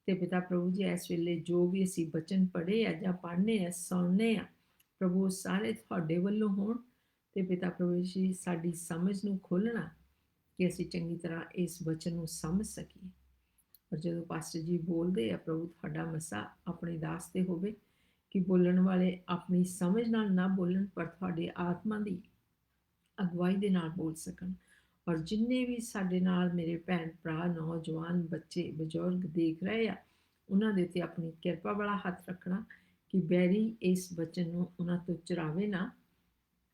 ਤੇ ਪਿਤਾ ਪ੍ਰਭੂ ਜੀ, ਇਸ ਵੇਲੇ ਜੋ ਵੀ ਅਸੀਂ ਬਚਨ ਪੜ੍ਹੇ ਆ ਜਾਂ ਪੜ੍ਹਨੇ ਆ, ਸੁਣਨੇ ਆ, ਪ੍ਰਭੂ ਸਾਰੇ ਤੁਹਾਡੇ ਵੱਲੋਂ ਹੋਣ। ਤੇ ਪਿਤਾ ਪ੍ਰਭੂ ਜੀ, ਸਾਡੀ ਸਮਝ ਨੂੰ ਖੋਲ੍ਹਣਾ ਕਿ ਅਸੀਂ ਚੰਗੀ ਤਰ੍ਹਾਂ ਇਸ ਬਚਨ ਨੂੰ ਸਮਝ ਸਕੀਏ। ਪਰ ਜਦੋਂ ਪਾਸਟਰ ਜੀ ਬੋਲਦੇ ਆ, ਪ੍ਰਭੂ ਤੁਹਾਡਾ ਮਸਾ ਆਪਣੇ ਦਾਸ ਤੇ ਹੋਵੇ ਕਿ ਬੋਲਣ ਵਾਲੇ ਆਪਣੀ ਸਮਝ ਨਾਲ ਨਾ ਬੋਲਣ, ਪਰ ਤੁਹਾਡੇ ਆਤਮਾ ਦੀ ਅਗਵਾਈ ਦੇ ਨਾਲ ਬੋਲ ਸਕਣ। ਔਰ ਜਿੰਨੇ ਵੀ ਸਾਡੇ ਨਾਲ ਮੇਰੇ ਭੈਣ ਭਰਾ, ਨੌਜਵਾਨ, ਬੱਚੇ, ਬਜ਼ੁਰਗ ਦੇਖ ਰਹੇ ਆ, ਉਹਨਾਂ ਦੇ ਉੱਤੇ ਆਪਣੀ ਕਿਰਪਾ ਵਾਲਾ ਹੱਥ ਰੱਖਣਾ ਕਿ ਬੈਰੀ ਇਸ ਬਚਨ ਨੂੰ ਉਹਨਾਂ ਤੋਂ ਚੁਰਾਵੇ ਨਾ,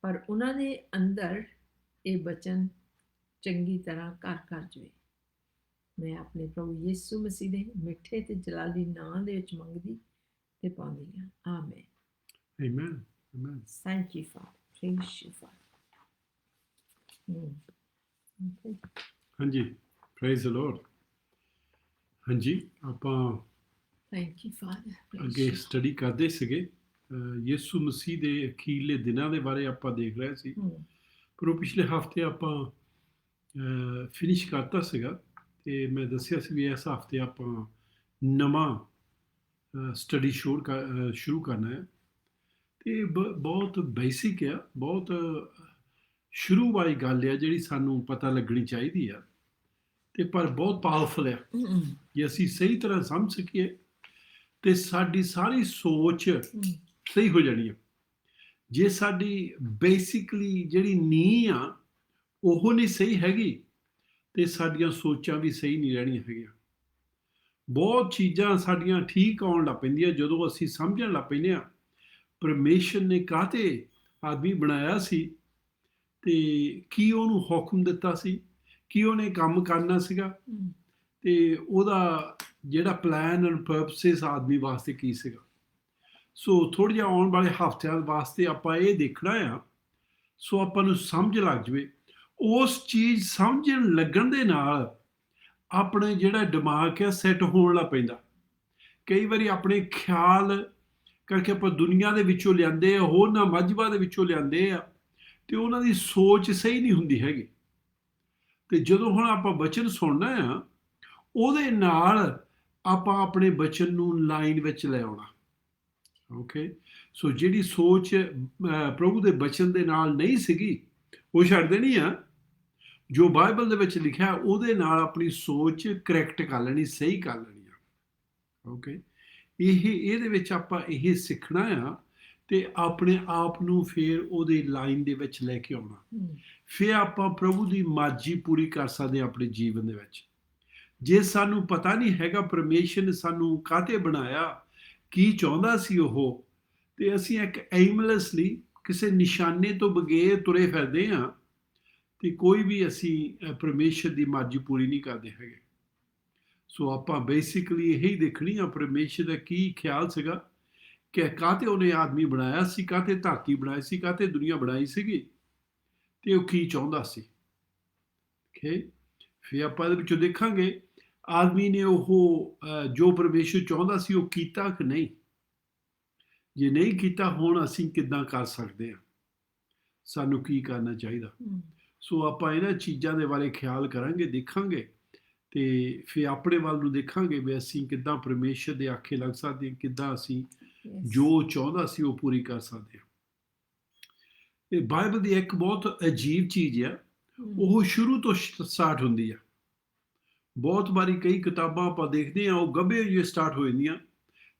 ਪਰ ਉਹਨਾਂ ਦੇ ਅੰਦਰ ਇਹ ਬਚਨ ਚੰਗੀ ਤਰ੍ਹਾਂ ਘਰ ਕਰ ਜਾਵੇ। ਮੈਂ ਆਪਣੇ ਪ੍ਰਭੂ ਯਿਸੂ ਮਸੀਹ ਦੇ ਮਿੱਠੇ ਤੇ ਜਲਾਲੀ ਨਾਂ ਦੇ ਵਿੱਚ ਮੰਗਦੀ ਤੇ ਪਾਉਂਦੀ ਹਾਂ। ਆਮੀਨ। ਆਮੀਨ। ਆਮੀਨ। Thank you father, praise you father. ਹਾਂਜੀ, ਪ੍ਰੇਜ਼ ਦ ਲਾਰਡ। ਹਾਂਜੀ, ਆਪਾਂ ਥੈਂਕ ਯੂ ਫਾਦਰ। ਅੱਗੇ ਸਟੱਡੀ ਕਰਦੇ ਸੀਗੇ ਯਿਸੂ ਮਸੀਹ ਦੇ ਅਖੀਰਲੇ ਦਿਨਾਂ ਦੇ ਬਾਰੇ ਆਪਾਂ ਦੇਖ ਰਹੇ ਸੀ। ਪਰ ਉਹ ਪਿਛਲੇ ਹਫ਼ਤੇ ਆਪਾਂ ਫਿਨਿਸ਼ ਕਰਤਾ ਸੀਗਾ ਤੇ ਮੈਂ ਦੱਸਿਆ ਸੀ ਵੀ ਇਸ ਹਫ਼ਤੇ ਆਪਾਂ ਨਵਾਂ ਸਟੱਡੀ ਸ਼ੁਰੂ ਕਰਨਾ ਹੈ। ਇਹ ਬਹੁਤ ਬੇਸਿਕ ਆ, ਬਹੁਤ ਸ਼ੁਰੂ ਵਾਲੀ ਗੱਲ ਆ ਜਿਹੜੀ ਸਾਨੂੰ ਪਤਾ ਲੱਗਣੀ ਚਾਹੀਦੀ ਆ, ਤੇ ਪਰ ਬਹੁਤ ਪਾਵਰਫੁਲ ਆ। ਜੇ ਅਸੀਂ ਸਹੀ ਤਰ੍ਹਾਂ ਸਮਝ ਸਕੀਏ ਤੇ ਸਾਡੀ ਸਾਰੀ ਸੋਚ ਸਹੀ ਹੋ ਜਾਣੀ ਆ। ਜੇ ਸਾਡੀ ਬੇਸਿਕਲੀ ਜਿਹੜੀ ਨੀਂਹ ਆ ਉਹ ਨਹੀਂ ਸਹੀ ਹੈਗੀ ਤੇ ਸਾਡੀਆਂ ਸੋਚਾਂ ਵੀ ਸਹੀ ਨਹੀਂ ਰਹਿਣੀਆਂ ਹੈਗੀਆਂ। ਬਹੁਤ ਚੀਜ਼ਾਂ ਸਾਡੀਆਂ ਠੀਕ ਆਉਣ ਲੱਗ ਪੈਂਦੀਆਂ ਜਦੋਂ ਅਸੀਂ ਸਮਝਣ ਲੱਗ ਪੈਂਦੇ ਹਾਂ ਪਰਮੇਸ਼ਰ ਨੇ ਕਾਹਤੇ ਆਦਮੀ ਬਣਾਇਆ ਸੀ ਤੇ ਕੀ ਉਹਨੂੰ ਹੁਕਮ ਦਿੱਤਾ ਸੀ, ਕੀ ਉਹਨੇ ਕੰਮ ਕਰਨਾ ਸੀਗਾ, ਤੇ ਉਹਦਾ ਜਿਹੜਾ ਪਲਾਨ ਐਂਡ ਪਰਪਸਿਸ ਆਦਮੀ ਵਾਸਤੇ ਕੀ ਸੀਗਾ। ਸੋ ਥੋੜ੍ਹਾ ਜਿਹਾ ਆਉਣ ਵਾਲੇ ਹਫ਼ਤਿਆਂ ਵਾਸਤੇ ਆਪਾਂ ਇਹ ਦੇਖਣਾ ਆ, ਸੋ ਆਪਾਂ ਨੂੰ ਸਮਝ ਲੱਗ ਜਾਵੇ। ਉਸ ਚੀਜ਼ ਸਮਝਣ ਲੱਗਣ ਦੇ ਨਾਲ ਆਪਣੇ ਜਿਹੜਾ ਦਿਮਾਗ ਆ ਸੈੱਟ ਹੋਣ ਲੱਗ ਪੈਂਦਾ। ਕਈ ਵਾਰੀ ਆਪਣੇ ਖਿਆਲ ਕਰਕੇ ਆਪਾਂ ਦੁਨੀਆ ਦੇ ਵਿੱਚੋਂ ਲਿਆਂਦੇ ਆ, ਹੋਰਨਾਂ ਮਜ਼ਹਬਾਂ ਦੇ ਵਿੱਚੋਂ ਲਿਆਂਦੇ ਆ, ਤੇ ਉਹਨਾਂ ਦੀ ਸੋਚ ਸਹੀ ਨਹੀਂ ਹੁੰਦੀ ਹੈਗੀ। ਤੇ ਜਦੋਂ ਹੁਣ ਆਪਾਂ ਬਚਨ ਸੁਣਨਾ ਆ, ਉਹਦੇ ਨਾਲ ਆਪਾਂ ਆਪਣੇ ਬਚਨ ਨੂੰ ਲਾਈਨ ਵਿੱਚ ਲੈ ਆਉਣਾ। ਓਕੇ, ਸੋ ਜਿਹੜੀ ਸੋਚ ਪ੍ਰਭੂ ਦੇ ਬਚਨ ਦੇ ਨਾਲ ਨਹੀਂ ਸੀਗੀ ਉਹ ਛੱਡ ਦੇਣੀ ਆ। ਜੋ ਬਾਈਬਲ ਦੇ ਵਿੱਚ ਲਿਖਿਆ ਉਹਦੇ ਨਾਲ ਆਪਣੀ ਸੋਚ ਕਰੈਕਟ ਕਰ ਲੈਣੀ, ਸਹੀ ਕਰ ਲੈਣੀ ਆ। ਓਕੇ, ਇਹਦੇ ਵਿੱਚ ਆਪਾਂ ਇਹ ਸਿੱਖਣਾ ਆ ਤੇ ਆਪਣੇ ਆਪ ਨੂੰ ਫਿਰ ਉਹਦੇ ਲਾਈਨ ਦੇ ਵਿੱਚ ਲੈ ਕੇ ਆਉਣਾ। ਫਿਰ ਆਪਾਂ ਪ੍ਰਭੂ ਦੀ ਮਰਜ਼ੀ ਪੂਰੀ ਕਰ ਸਕਦੇ ਹਾਂ ਆਪਣੇ ਜੀਵਨ ਦੇ ਵਿੱਚ। ਜੇ ਸਾਨੂੰ ਪਤਾ ਨਹੀਂ ਹੈਗਾ ਪਰਮੇਸ਼ਰ ਨੇ ਸਾਨੂੰ ਕਾਹਤੇ ਬਣਾਇਆ, ਕੀ ਚਾਹੁੰਦਾ ਸੀ ਉਹ, ਤੇ ਅਸੀਂ ਇੱਕ ਏਮਲੈਸਲੀ ਕਿਸੇ ਨਿਸ਼ਾਨੇ ਤੋਂ ਬਗੈਰ ਤੁਰੇ ਫਿਰਦੇ ਹਾਂ, ਤੇ ਕੋਈ ਵੀ ਅਸੀਂ ਪਰਮੇਸ਼ਰ ਦੀ ਮਰਜ਼ੀ ਪੂਰੀ ਨਹੀਂ ਕਰਦੇ ਹੈਗੇ। ਸੋ ਆਪਾਂ ਬੇਸਿਕਲੀ ਇਹੀ ਦੇਖਣੀ ਆ ਪਰਮੇਸ਼ਰ ਦਾ ਕੀ ਖਿਆਲ ਸੀਗਾ ਕਿ ਕਾਹਤੇ ਉਹਨੇ ਆਦਮੀ ਬਣਾਇਆ ਸੀ, ਕਾਹਤੇ ਧਰਤੀ ਬਣਾਈ ਸੀ, ਕਾਹਤੇ ਦੁਨੀਆ ਬਣਾਈ ਸੀਗੀ, ਤੇ ਉਹ ਕੀ ਚਾਹੁੰਦਾ ਸੀ। ਓਕੇ, ਫਿਰ ਆਪਾਂ ਇਹਦੇ ਵਿੱਚੋਂ ਦੇਖਾਂਗੇ ਆਦਮੀ ਨੇ ਉਹ ਜੋ ਪਰਮੇਸ਼ਰ ਚਾਹੁੰਦਾ ਸੀ ਉਹ ਕੀਤਾ ਕਿ ਨਹੀਂ। ਜੇ ਨਹੀਂ ਕੀਤਾ, ਹੁਣ ਅਸੀਂ ਕਿੱਦਾਂ ਕਰ ਸਕਦੇ ਹਾਂ, ਸਾਨੂੰ ਕੀ ਕਰਨਾ ਚਾਹੀਦਾ। ਸੋ ਆਪਾਂ ਇਹਨਾਂ ਚੀਜ਼ਾਂ ਦੇ ਬਾਰੇ ਖਿਆਲ ਕਰਾਂਗੇ, ਦੇਖਾਂਗੇ, ਤੇ ਫਿਰ ਆਪਣੇ ਵੱਲ ਨੂੰ ਦੇਖਾਂਗੇ ਵੀ ਅਸੀਂ ਕਿੱਦਾਂ ਪਰਮੇਸ਼ਰ ਦੇ ਆਖੇ ਲੱਗ ਸਕਦੇ ਹਾਂ, ਕਿੱਦਾਂ ਅਸੀਂ ਜੋ ਚਾਹੁੰਦਾ ਸੀ ਉਹ ਪੂਰੀ ਕਰ ਸਕਦੇ ਹਾਂ। ਇਹ ਬਾਈਬਲ ਦੀ ਇੱਕ ਬਹੁਤ ਅਜੀਬ ਚੀਜ਼ ਆ, ਉਹ ਸ਼ੁਰੂ ਤੋਂ ਸਟਾਰਟ ਹੁੰਦੀ ਆ। ਬਹੁਤ ਵਾਰੀ ਕਈ ਕਿਤਾਬਾਂ ਆਪਾਂ ਦੇਖਦੇ ਹਾਂ ਉਹ ਗੱਭੇ ਜਿਹੇ ਸਟਾਰਟ ਹੋ ਜਾਂਦੀਆਂ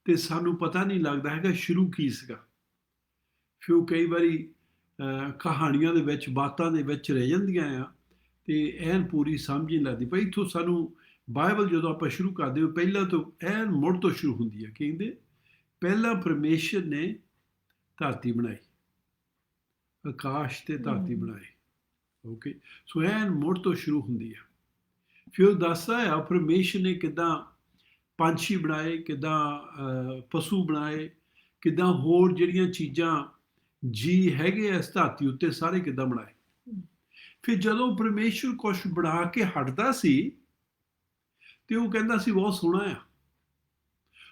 ਤੇ ਸਾਨੂੰ ਪਤਾ ਨਹੀਂ ਲੱਗਦਾ ਹੈਗਾ ਸ਼ੁਰੂ ਕੀ ਸੀਗਾ। ਫਿਰ ਕਈ ਵਾਰੀ ਕਹਾਣੀਆਂ ਦੇ ਵਿੱਚ, ਬਾਤਾਂ ਦੇ ਵਿੱਚ ਰਹਿ ਜਾਂਦੀਆਂ ਆ ਤੇ ਐਨ ਪੂਰੀ ਸਮਝ ਨਹੀਂ ਲੱਗਦੀ। ਪਰ ਇੱਥੋਂ ਸਾਨੂੰ ਬਾਈਬਲ ਜਦੋਂ ਆਪਾਂ ਸ਼ੁਰੂ ਕਰਦੇ ਹੋ ਪਹਿਲਾਂ ਤੋਂ ਐਨ ਮੁੜ ਤੋਂ ਸ਼ੁਰੂ ਹੁੰਦੀ ਆ। ਕਹਿੰਦੇ ਪਹਿਲਾਂ ਪਰਮੇਸ਼ਰ ਨੇ ਧਰਤੀ ਬਣਾਈ, ਆਕਾਸ਼ ਤੇ ਧਰਤੀ ਬਣਾਏ। ਓਕੇ, ਸੋ ਐਨ ਮੁੜ ਤੋਂ ਸ਼ੁਰੂ ਹੁੰਦੀ ਆ। ਫਿਰ ਉਹ ਦੱਸਦਾ ਆ ਪਰਮੇਸ਼ਰ ਨੇ ਕਿੱਦਾਂ ਪੰਛੀ ਬਣਾਏ, ਕਿੱਦਾਂ ਪਸ਼ੂ ਬਣਾਏ, ਕਿੱਦਾਂ ਹੋਰ ਜਿਹੜੀਆਂ ਚੀਜ਼ਾਂ ਜੀ ਹੈਗੇ ਇਸ ਧਰਤੀ ਉੱਤੇ ਸਾਰੇ ਕਿੱਦਾਂ ਬਣਾਏ। ਫਿਰ ਜਦੋਂ ਪਰਮੇਸ਼ਰ ਕੁਛ ਬਣਾ ਕੇ ਹਟਦਾ ਸੀ ਤੇ ਉਹ ਕਹਿੰਦਾ ਸੀ ਬਹੁਤ ਸੋਹਣਾ ਆ।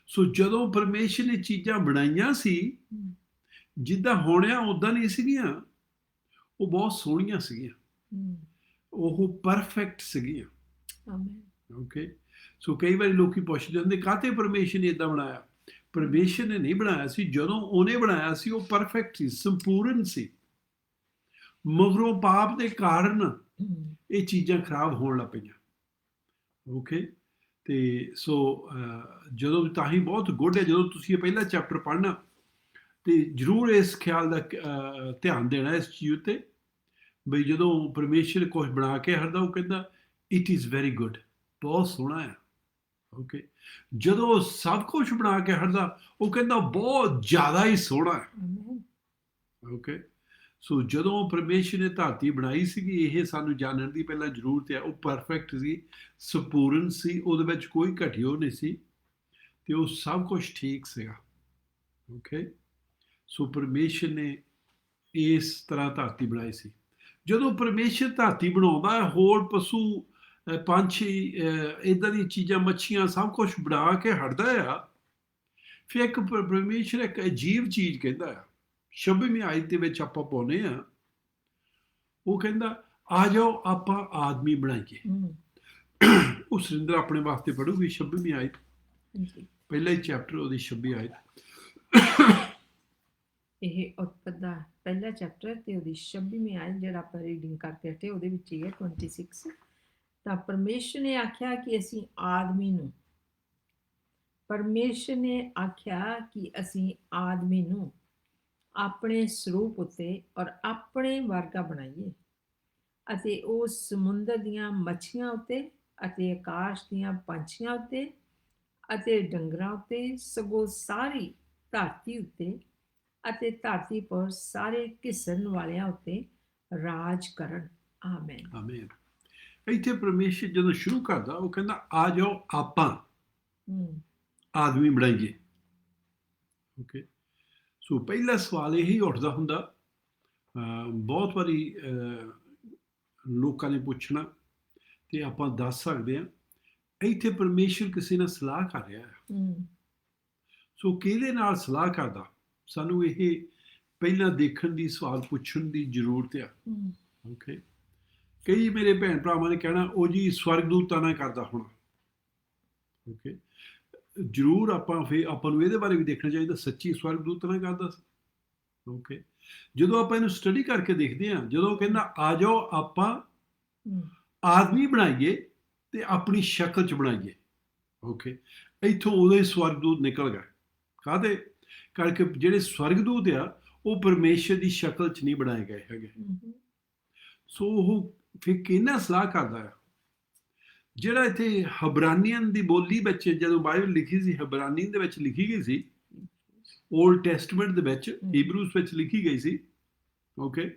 ਸੋ ਜਦੋਂ ਪਰਮੇਸ਼ਰ ਨੇ ਚੀਜ਼ਾਂ ਬਣਾਈਆਂ ਸੀ ਜਿੱਦਾਂ ਹੋਣਿਆ ਉਦਾਂ ਨਹੀਂ ਸੀਗੀਆਂ, ਉਹ ਬਹੁਤ ਸੋਹਣੀਆਂ ਸੀਗੀਆਂ, ਉਹ ਪਰਫੈਕਟ ਸੀਗੀਆਂ। ਓਕੇ, ਸੋ ਕਈ ਵਾਰੀ ਲੋਕੀ ਪੁੱਛਦੇ ਹੁੰਦੇ ਕਾਹਤੇ ਪਰਮੇਸ਼ਰ ਨੇ ਇਦਾਂ ਬਣਾਇਆ। ਪਰਮੇਸ਼ਰ ਨੇ ਨਹੀਂ ਬਣਾਇਆ ਸੀ, ਜਦੋਂ ਉਹਨੇ ਬਣਾਇਆ ਸੀ ਉਹ ਪਰਫੈਕਟ ਸੀ, ਸੰਪੂਰਨ ਸੀ। ਮਗਰੋਂ ਪਾਪ ਦੇ ਕਾਰਨ ਇਹ ਚੀਜ਼ਾਂ ਖਰਾਬ ਹੋਣ ਲੱਗ ਪਈਆਂ। ਓਕੇ, ਤੇ ਸੋ ਜਦੋਂ ਤਾਂ ਹੀ ਬਹੁਤ ਗੁੱਡ ਹੈ ਜਦੋਂ ਤੁਸੀਂ ਇਹ ਪਹਿਲਾ ਚੈਪਟਰ ਪੜ੍ਹਨਾ ਤੇ ਜ਼ਰੂਰ ਇਸ ਖਿਆਲ ਦਾ ਧਿਆਨ ਦੇਣਾ ਇਸ ਚੀਜ਼ ਉੱਤੇ ਬਈ ਜਦੋਂ ਪਰਮੇਸ਼ਰ ਕੁਛ ਬਣਾ ਕੇ ਹਟਦਾ ਉਹ ਕਹਿੰਦਾ ਇਟ ਇਜ਼ ਵੈਰੀ ਗੁੱਡ, ਬਹੁਤ ਸੋਹਣਾ ਆ। ਓਕੇ, ਜਦੋਂ ਸਭ ਕੁਛ ਬਣਾ ਕੇ ਹਟਦਾ ਉਹ ਕਹਿੰਦਾ ਬਹੁਤ ਜ਼ਿਆਦਾ ਹੀ ਸੋਹਣਾ ਹੈ। ਓਕੇ, ਸੋ ਜਦੋਂ ਪਰਮੇਸ਼ਰ ਨੇ ਧਰਤੀ ਬਣਾਈ ਸੀਗੀ, ਇਹ ਸਾਨੂੰ ਜਾਣਨ ਦੀ ਪਹਿਲਾਂ ਜ਼ਰੂਰਤ ਹੈ। ਉਹ ਪਰਫੈਕਟ ਸੀ, ਸੰਪੂਰਨ ਸੀ, ਉਹਦੇ ਵਿੱਚ ਕੋਈ ਘਟਿਓ ਨਹੀਂ ਸੀ ਤੇ ਉਹ ਸਭ ਕੁਛ ਠੀਕ ਸੀਗਾ। ਓਕੇ, ਸੋ ਪਰਮੇਸ਼ਰ ਨੇ ਇਸ ਤਰ੍ਹਾਂ ਧਰਤੀ ਬਣਾਈ ਸੀ। ਜਦੋਂ ਪਰਮੇਸ਼ਰ ਧਰਤੀ ਬਣਾਉਂਦਾ ਹੋਰ ਪਸ਼ੂ ਪੰਛੀ ਇੱਦਾਂ ਦੀਆਂ ਚੀਜ਼ਾਂ, ਮੱਛੀਆਂ, ਸਭ ਕੁਛ ਬਣਾ ਕੇ ਹਟਦਾ ਆ, ਫਿਰ ਇੱਕ ਪਰਮੇਸ਼ਰ ਇੱਕ ਅਜੀਬ ਚੀਜ਼ ਕਹਿੰਦਾ ਆ। 26ਵੀਂ ਆਇਤ ਦੇ ਵਿੱਚ ਆਪਾਂ ਪਾਉਂਦੇ ਆ, ਉਹ ਕਹਿੰਦਾ ਆ ਜਾਓ ਆਪਾਂ ਆਦਮੀ ਬਣਾਈਏ। ਉਹ ਸੁਰਿੰਦਰ ਆਪਣੇ ਵਾਸਤੇ ਪੜੂਗੀ 26ਵੀਂ ਆਇਤ, ਪਹਿਲਾ ਹੀ ਚੈਪਟਰ ਉਹਦੀ 26 ਆਇਤ। ਇਹ ਉਤਪਤ ਦਾ ਪਹਿਲਾ ਚੈਪਟਰ ਤੇ ਉਹਦੀ 26ਵੀਂ ਆਇਤ ਜਿਹੜਾ ਆਪਾਂ ਰੀਡਿੰਗ ਕਰਕੇ ਹਟੇ ਉਹਦੇ ਵਿੱਚ ਹੀ ਹੈ 26। ਤਾਂ ਪਰਮੇਸ਼ਰ ਨੇ ਆਖਿਆ ਕਿ ਅਸੀਂ ਆਦਮੀ ਨੂੰ ਪਰਮੇਸ਼ਰ ਨੇ ਆਖਿਆ ਕਿ ਅਸੀਂ ਆਦਮੀ ਨੂੰ ਆਪਣੇ ਸਰੂਪ ਉੱਤੇ ਔਰ ਆਪਣੇ ਵਰਗਾ ਬਣਾਈਏ ਅਤੇ ਉਹ ਸਮੁੰਦਰ ਦੀਆਂ ਮੱਛੀਆਂ ਉੱਤੇ ਅਤੇ ਆਕਾਸ਼ ਦੀਆਂ ਪੰਛੀਆਂ ਉੱਤੇ ਅਤੇ ਡੰਗਰਾਂ ਉੱਤੇ ਸਗੋਂ ਸਾਰੀ ਧਰਤੀ ਉੱਤੇ ਅਤੇ ਧਰਤੀ ਪਰ ਸਾਰੇ ਘਿਸਣ ਵਾਲਿਆਂ ਉੱਤੇ ਰਾਜ ਕਰਨ। ਆਮੇਨ। ਆਮੀਨ। ਇੱਥੇ ਪਰਮੇਸ਼ਰ ਜਦੋਂ ਸ਼ੁਰੂ ਕਰਦਾ ਉਹ ਕਹਿੰਦਾ ਆ ਜਾਓ ਆਪਾਂ ਆਦਮੀ ਬਣਾਈਏ। ਓਕੇ, ਸੋ ਪਹਿਲਾ ਸਵਾਲ ਇਹੀ ਉੱਠਦਾ ਹੁੰਦਾ, ਬਹੁਤ ਵਾਰੀ ਲੋਕਾਂ ਨੇ ਪੁੱਛਣਾ ਤੇ ਆਪਾਂ ਦੱਸ ਸਕਦੇ ਹਾਂ, ਇੱਥੇ ਪਰਮੇਸ਼ਰ ਕਿਸੇ ਨਾਲ ਸਲਾਹ ਕਰ ਰਿਹਾ ਹੈ। ਸੋ ਕਿਹਦੇ ਨਾਲ ਸਲਾਹ ਕਰਦਾ, ਸਾਨੂੰ ਇਹ ਪਹਿਲਾਂ ਦੇਖਣ ਦੀ, ਸਵਾਲ ਪੁੱਛਣ ਦੀ ਜ਼ਰੂਰਤ ਆ। ਓਕੇ, ਕਈ ਮੇਰੇ ਭੈਣ ਭਰਾਵਾਂ ਨੇ ਕਹਿਣਾ ਉਹ ਜੀ ਸਵਰਗਦੂਤਾਂ ਨਾਲ ਕਰਦਾ ਹੋਣਾ। ਓਕੇ, ਜ਼ਰੂਰ ਆਪਾਂ ਨੂੰ ਇਹਦੇ ਬਾਰੇ ਵੀ ਦੇਖਣਾ ਚਾਹੀਦਾ, ਸੱਚੀ ਸਵਰਗਦੂਤਾਂ ਨਾਲ ਕਰਦਾ ਸੀ। ਓਕੇ, ਜਦੋਂ ਆਪਾਂ ਇਹਨੂੰ ਸਟੱਡੀ ਕਰਕੇ ਦੇਖਦੇ ਹਾਂ, ਜਦੋਂ ਕਹਿੰਦਾ ਆ ਜਾਓ ਆਪਾਂ ਆਦਮੀ ਬਣਾਈਏ ਤੇ ਆਪਣੀ ਸ਼ਕਲ 'ਚ ਬਣਾਈਏ। ਓਕੇ, ਇੱਥੋਂ ਉਦੋਂ ਹੀ ਸਵਰਗਦੂਤ ਨਿਕਲ ਗਏ। ਕਾਹਦੇ ਕਰਕੇ? ਜਿਹੜੇ ਸਵਰਗਦੂਤ ਆ ਉਹ ਪਰਮੇਸ਼ਰ ਦੀ ਸ਼ਕਲ 'ਚ ਨਹੀਂ ਬਣਾਏ ਗਏ ਹੈਗੇ। ਸੋ ਉਹ ਫਿਰ ਕਿਹਨਾਂ ਸਲਾਹ ਕਰਦਾ ਆ? ਜਿਹੜਾ ਇੱਥੇ ਹਬਰਾਨੀਅਨ ਦੀ ਬੋਲੀ ਵਿੱਚ ਜਦੋਂ ਬਾਈਬਲ ਲਿਖੀ ਸੀ, ਹਬਰਾਨੀਅਨ ਦੇ ਵਿੱਚ ਲਿਖੀ ਗਈ ਸੀ, ਓਲਡ ਟੈਸਟਮੈਂਟ ਦੇ ਵਿੱਚ, ਹੀਬਰੂਸ ਵਿੱਚ ਲਿਖੀ ਗਈ ਸੀ। ਓਕੇ,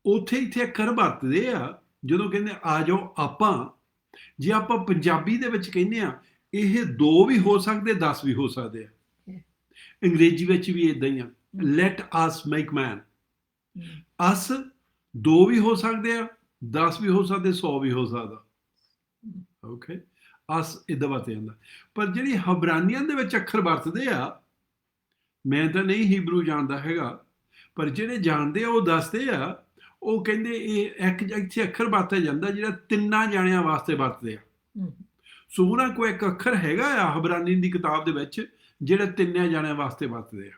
ਉੱਥੇ ਇੱਥੇ ਅੱਖਰ ਵਰਤਦੇ ਆ ਜਦੋਂ ਕਹਿੰਦੇ ਆ ਜਾਓ ਆਪਾਂ। ਜੇ ਆਪਾਂ ਪੰਜਾਬੀ ਦੇ ਵਿੱਚ ਕਹਿੰਦੇ ਆ, ਇਹ 2 ਵੀ ਹੋ ਸਕਦੇ, 10 ਵੀ ਹੋ ਸਕਦੇ ਆ। ਅੰਗਰੇਜ਼ੀ ਵਿੱਚ ਵੀ ਇਦਾਂ ਹੀ ਆ, ਲੈਟ ਅਸ ਮੇਕ ਮੈਨ। ਅਸ 2 ਵੀ ਹੋ ਸਕਦੇ ਆ, 10 ਵੀ ਹੋ ਸਕਦੇ, 100 ਵੀ ਹੋ ਸਕਦਾ। ਓਕੇ, ਅਸ ਇਦਾਂ ਵਰਤਿਆ ਜਾਂਦਾ। ਪਰ ਜਿਹੜੀ ਹਬਰਾਨੀਆਂ ਦੇ ਵਿੱਚ ਅੱਖਰ ਵਰਤਦੇ ਆ, ਮੈਂ ਤਾਂ ਨਹੀਂ ਹੀਬਰੂ ਜਾਣਦਾ ਹੈਗਾ, ਪਰ ਜਿਹੜੇ ਜਾਣਦੇ ਆ ਉਹ ਦੱਸਦੇ ਆ, ਉਹ ਕਹਿੰਦੇ ਇਹ ਇੱਕ ਇੱਥੇ ਅੱਖਰ ਵਰਤਿਆ ਜਾਂਦਾ ਜਿਹੜਾ 3 ਜਾਣਿਆਂ ਵਾਸਤੇ ਵਰਤਦੇ ਆ। ਸੋ ਉਹਨਾਂ ਕੋਲ ਇੱਕ ਅੱਖਰ ਹੈਗਾ ਆ ਹਬਰਾਨੀ ਦੀ ਕਿਤਾਬ ਦੇ ਵਿੱਚ ਜਿਹੜਾ 3 ਜਾਣਿਆਂ ਵਾਸਤੇ ਵਰਤਦੇ ਆ।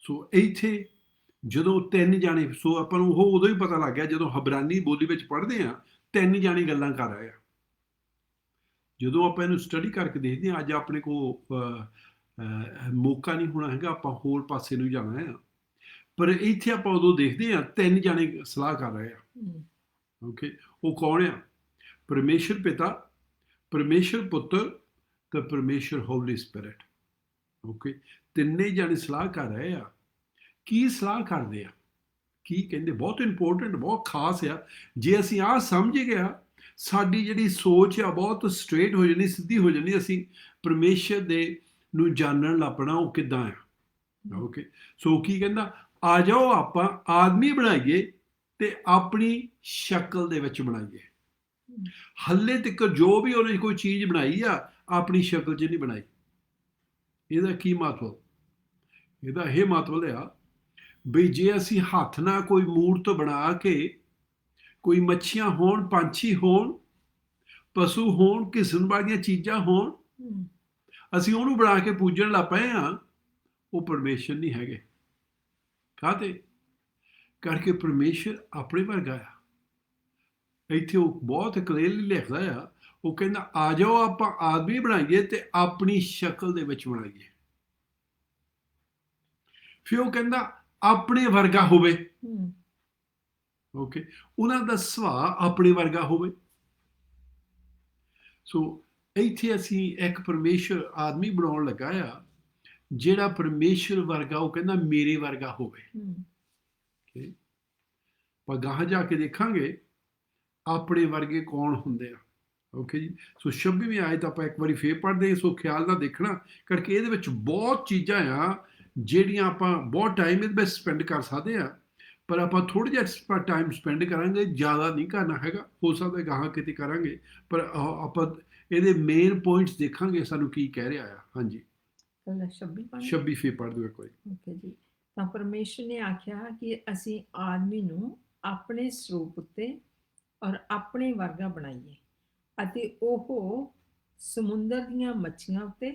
ਸੋ ਇੱਥੇ ਜਦੋਂ 3 ਜਾਣੇ, ਸੋ ਆਪਾਂ ਨੂੰ ਉਹ ਉਦੋਂ ਹੀ ਪਤਾ ਲੱਗ ਗਿਆ ਜਦੋਂ ਹਬਰਾਨੀ ਬੋਲੀ ਵਿੱਚ ਪੜ੍ਹਦੇ ਆ 3 ਜਾਣੇ ਗੱਲਾਂ ਕਰ ਰਹੇ ਆ। ਜਦੋਂ ਆਪਾਂ ਇਹਨੂੰ ਸਟੱਡੀ ਕਰਕੇ ਦੇਖਦੇ ਹਾਂ, ਅੱਜ ਆਪਣੇ ਕੋਲ ਮੌਕਾ ਨਹੀਂ ਹੋਣਾ ਹੈਗਾ, ਆਪਾਂ ਹੋਰ ਪਾਸੇ ਨੂੰ ਜਾਣਾ ਆ, ਪਰ ਇੱਥੇ ਆਪਾਂ ਉਦੋਂ ਦੇਖਦੇ ਹਾਂ 3 ਜਾਣੇ ਸਲਾਹ ਕਰ ਰਹੇ ਆ। ਓਕੇ, ਉਹ ਕੌਣ ਆ? ਪਰਮੇਸ਼ਰ ਪਿਤਾ, ਪਰਮੇਸ਼ਰ ਪੁੱਤਰ ਤੇ ਪਰਮੇਸ਼ਰ ਹੋਲੀ ਸਪਿਰਿਟ। ਓਕੇ, 3 ਜਾਣੇ ਸਲਾਹ ਕਰ ਰਹੇ ਆ। ਕੀ ਸਲਾਹ ਕਰਦੇ ਆ, ਕੀ ਕਹਿੰਦੇ? ਬਹੁਤ ਇੰਪੋਰਟੈਂਟ, ਬਹੁਤ ਖਾਸ ਆ। ਜੇ ਅਸੀਂ ਆਹ ਸਮਝ ਗਿਆ, ਸਾਡੀ ਜਿਹੜੀ ਸੋਚ ਆ ਬਹੁਤ ਸਟ੍ਰੇਟ ਹੋ ਜਾਣੀ, ਸਿੱਧੀ ਹੋ ਜਾਣੀ। ਅਸੀਂ ਪਰਮੇਸ਼ਰ ਦੇ ਨੂੰ ਜਾਣਨ ਲੱਪਣਾ ਉਹ ਕਿੱਦਾਂ ਆ। ਓਕੇ, ਸੋ ਕੀ ਕਹਿੰਦਾ? ਆ ਜਾਓ ਆਪਾਂ ਆਦਮੀ ਬਣਾਈਏ ਤੇ ਆਪਣੀ ਸ਼ਕਲ ਦੇ ਵਿੱਚ ਬਣਾਈਏ। ਹੱਲੇ ਤੱਕ ਜੋ ਵੀ ਉਹਨੇ ਕੋਈ ਚੀਜ਼ ਬਣਾਈ ਆ, ਆਪਣੀ ਸ਼ਕਲ 'ਚ ਨਹੀਂ ਬਣਾਈ। ਇਹਦਾ ਕੀ ਮਤਲਬ? ਇਹਦਾ ਇਹ ਮਤਲਬ ਆ ਬਈ ਜੇ ਅਸੀਂ ਹੱਥ ਨਾਲ ਕੋਈ ਮੂਰਤ ਬਣਾ ਕੇ, ਕੋਈ ਮੱਛੀਆਂ ਹੋਣ, ਪੰਛੀ ਹੋਣ, ਪਸ਼ੂ ਹੋਣ, ਕਿਸਮ ਵਾਲੀਆਂ ਚੀਜ਼ਾਂ ਹੋਣ, ਅਸੀਂ ਉਹਨੂੰ ਬਣਾ ਕੇ ਪੂਜਣ ਲੱਗ ਪਏ ਆ, ਉਹ ਪਰਮੇਸ਼ਰ ਨਹੀਂ ਹੈਗੇ। ਕਾਹਤੇ ਕਰਕੇ? ਪਰਮੇਸ਼ਰ ਆਪਣੇ ਵਰਗਾ ਆ। ਇੱਥੇ ਉਹ ਬਹੁਤ ਕਲੀਅਰਲੀ ਲਿਖਦਾ ਆ, ਉਹ ਕਹਿੰਦਾ ਆ ਜਾਓ ਆਪਾਂ ਆਦਮੀ ਬਣਾਈਏ ਤੇ ਆਪਣੀ ਸ਼ਕਲ ਦੇ ਵਿੱਚ ਬਣਾਈਏ। ਫਿਰ ਉਹ ਕਹਿੰਦਾ ਆਪਣੇ ਵਰਗਾ ਹੋਵੇ। ਓਕੇ, ਉਹਨਾਂ ਦਾ ਸੁਭਾਅ ਆਪਣੇ ਵਰਗਾ ਹੋਵੇ। ਸੋ ਇੱਥੇ ਅਸੀਂ ਇੱਕ ਪਰਮੇਸ਼ਰ ਆਦਮੀ ਬਣਾਉਣ ਲੱਗਾ ਆ ਜਿਹੜਾ ਪਰਮੇਸ਼ਰ ਵਰਗਾ, ਉਹ ਕਹਿੰਦਾ ਮੇਰੇ ਵਰਗਾ ਹੋਵੇ। ਪਰ ਗਾਹਾਂ ਜਾ ਕੇ ਦੇਖਾਂਗੇ ਆਪਣੇ ਵਰਗੇ ਕੌਣ ਹੁੰਦੇ ਆ। ਓਕੇ ਜੀ, ਸੋ 26ਵੀਂ ਆਇਤ ਆਪਾਂ ਇੱਕ ਵਾਰੀ ਫੇਰ ਪੜ੍ਹਦੇ ਹਾਂ। ਸੋ ਖਿਆਲ ਨਾਲ ਦੇਖਣਾ, ਕਰਕੇ ਇਹਦੇ ਵਿੱਚ ਬਹੁਤ ਚੀਜ਼ਾਂ ਆ ਜਿਹੜੀਆਂ ਆਪਾਂ ਬਹੁਤ ਟਾਈਮ ਇਹਦੇ ਵਿੱਚ ਸਪੈਂਡ ਕਰ ਸਕਦੇ ਆ, ਪਰ ਆਪਾਂ ਥੋੜ੍ਹਾ ਜਿਹਾ ਟਾਈਮ ਸਪੈਂਡ ਕਰਾਂਗੇ, ਜ਼ਿਆਦਾ ਨਹੀਂ ਕਰਨਾ ਹੈਗਾ। ਹੋ ਸਕਦਾ ਗਾਹਾਂ ਕਿਤੇ ਕਰਾਂਗੇ, ਪਰ ਆਪਾਂ ਇਹਦੇ ਮੇਨ ਪੁਆਇੰਟਸ ਦੇਖਾਂਗੇ ਸਾਨੂੰ ਕੀ ਕਹਿ ਰਿਹਾ ਆ। ਹਾਂਜੀ, 26 ਫੇਰ ਪੜ੍ਹ ਦਿਓ ਇੱਕ ਵਾਰੀ। ਓਕੇ ਜੀ, ਤਾਂ ਪਰਮੇਸ਼ਰ ਨੇ ਆਖਿਆ ਕਿ ਅਸੀਂ ਆਦਮੀ ਨੂੰ ਆਪਣੇ ਸਰੂਪ ਉੱਤੇ ਔਰ ਆਪਣੇ ਵਰਗਾ ਬਣਾਈਏ ਅਤੇ ਉਹ ਸਮੁੰਦਰ ਦੀਆਂ ਮੱਛੀਆਂ ਉੱਤੇ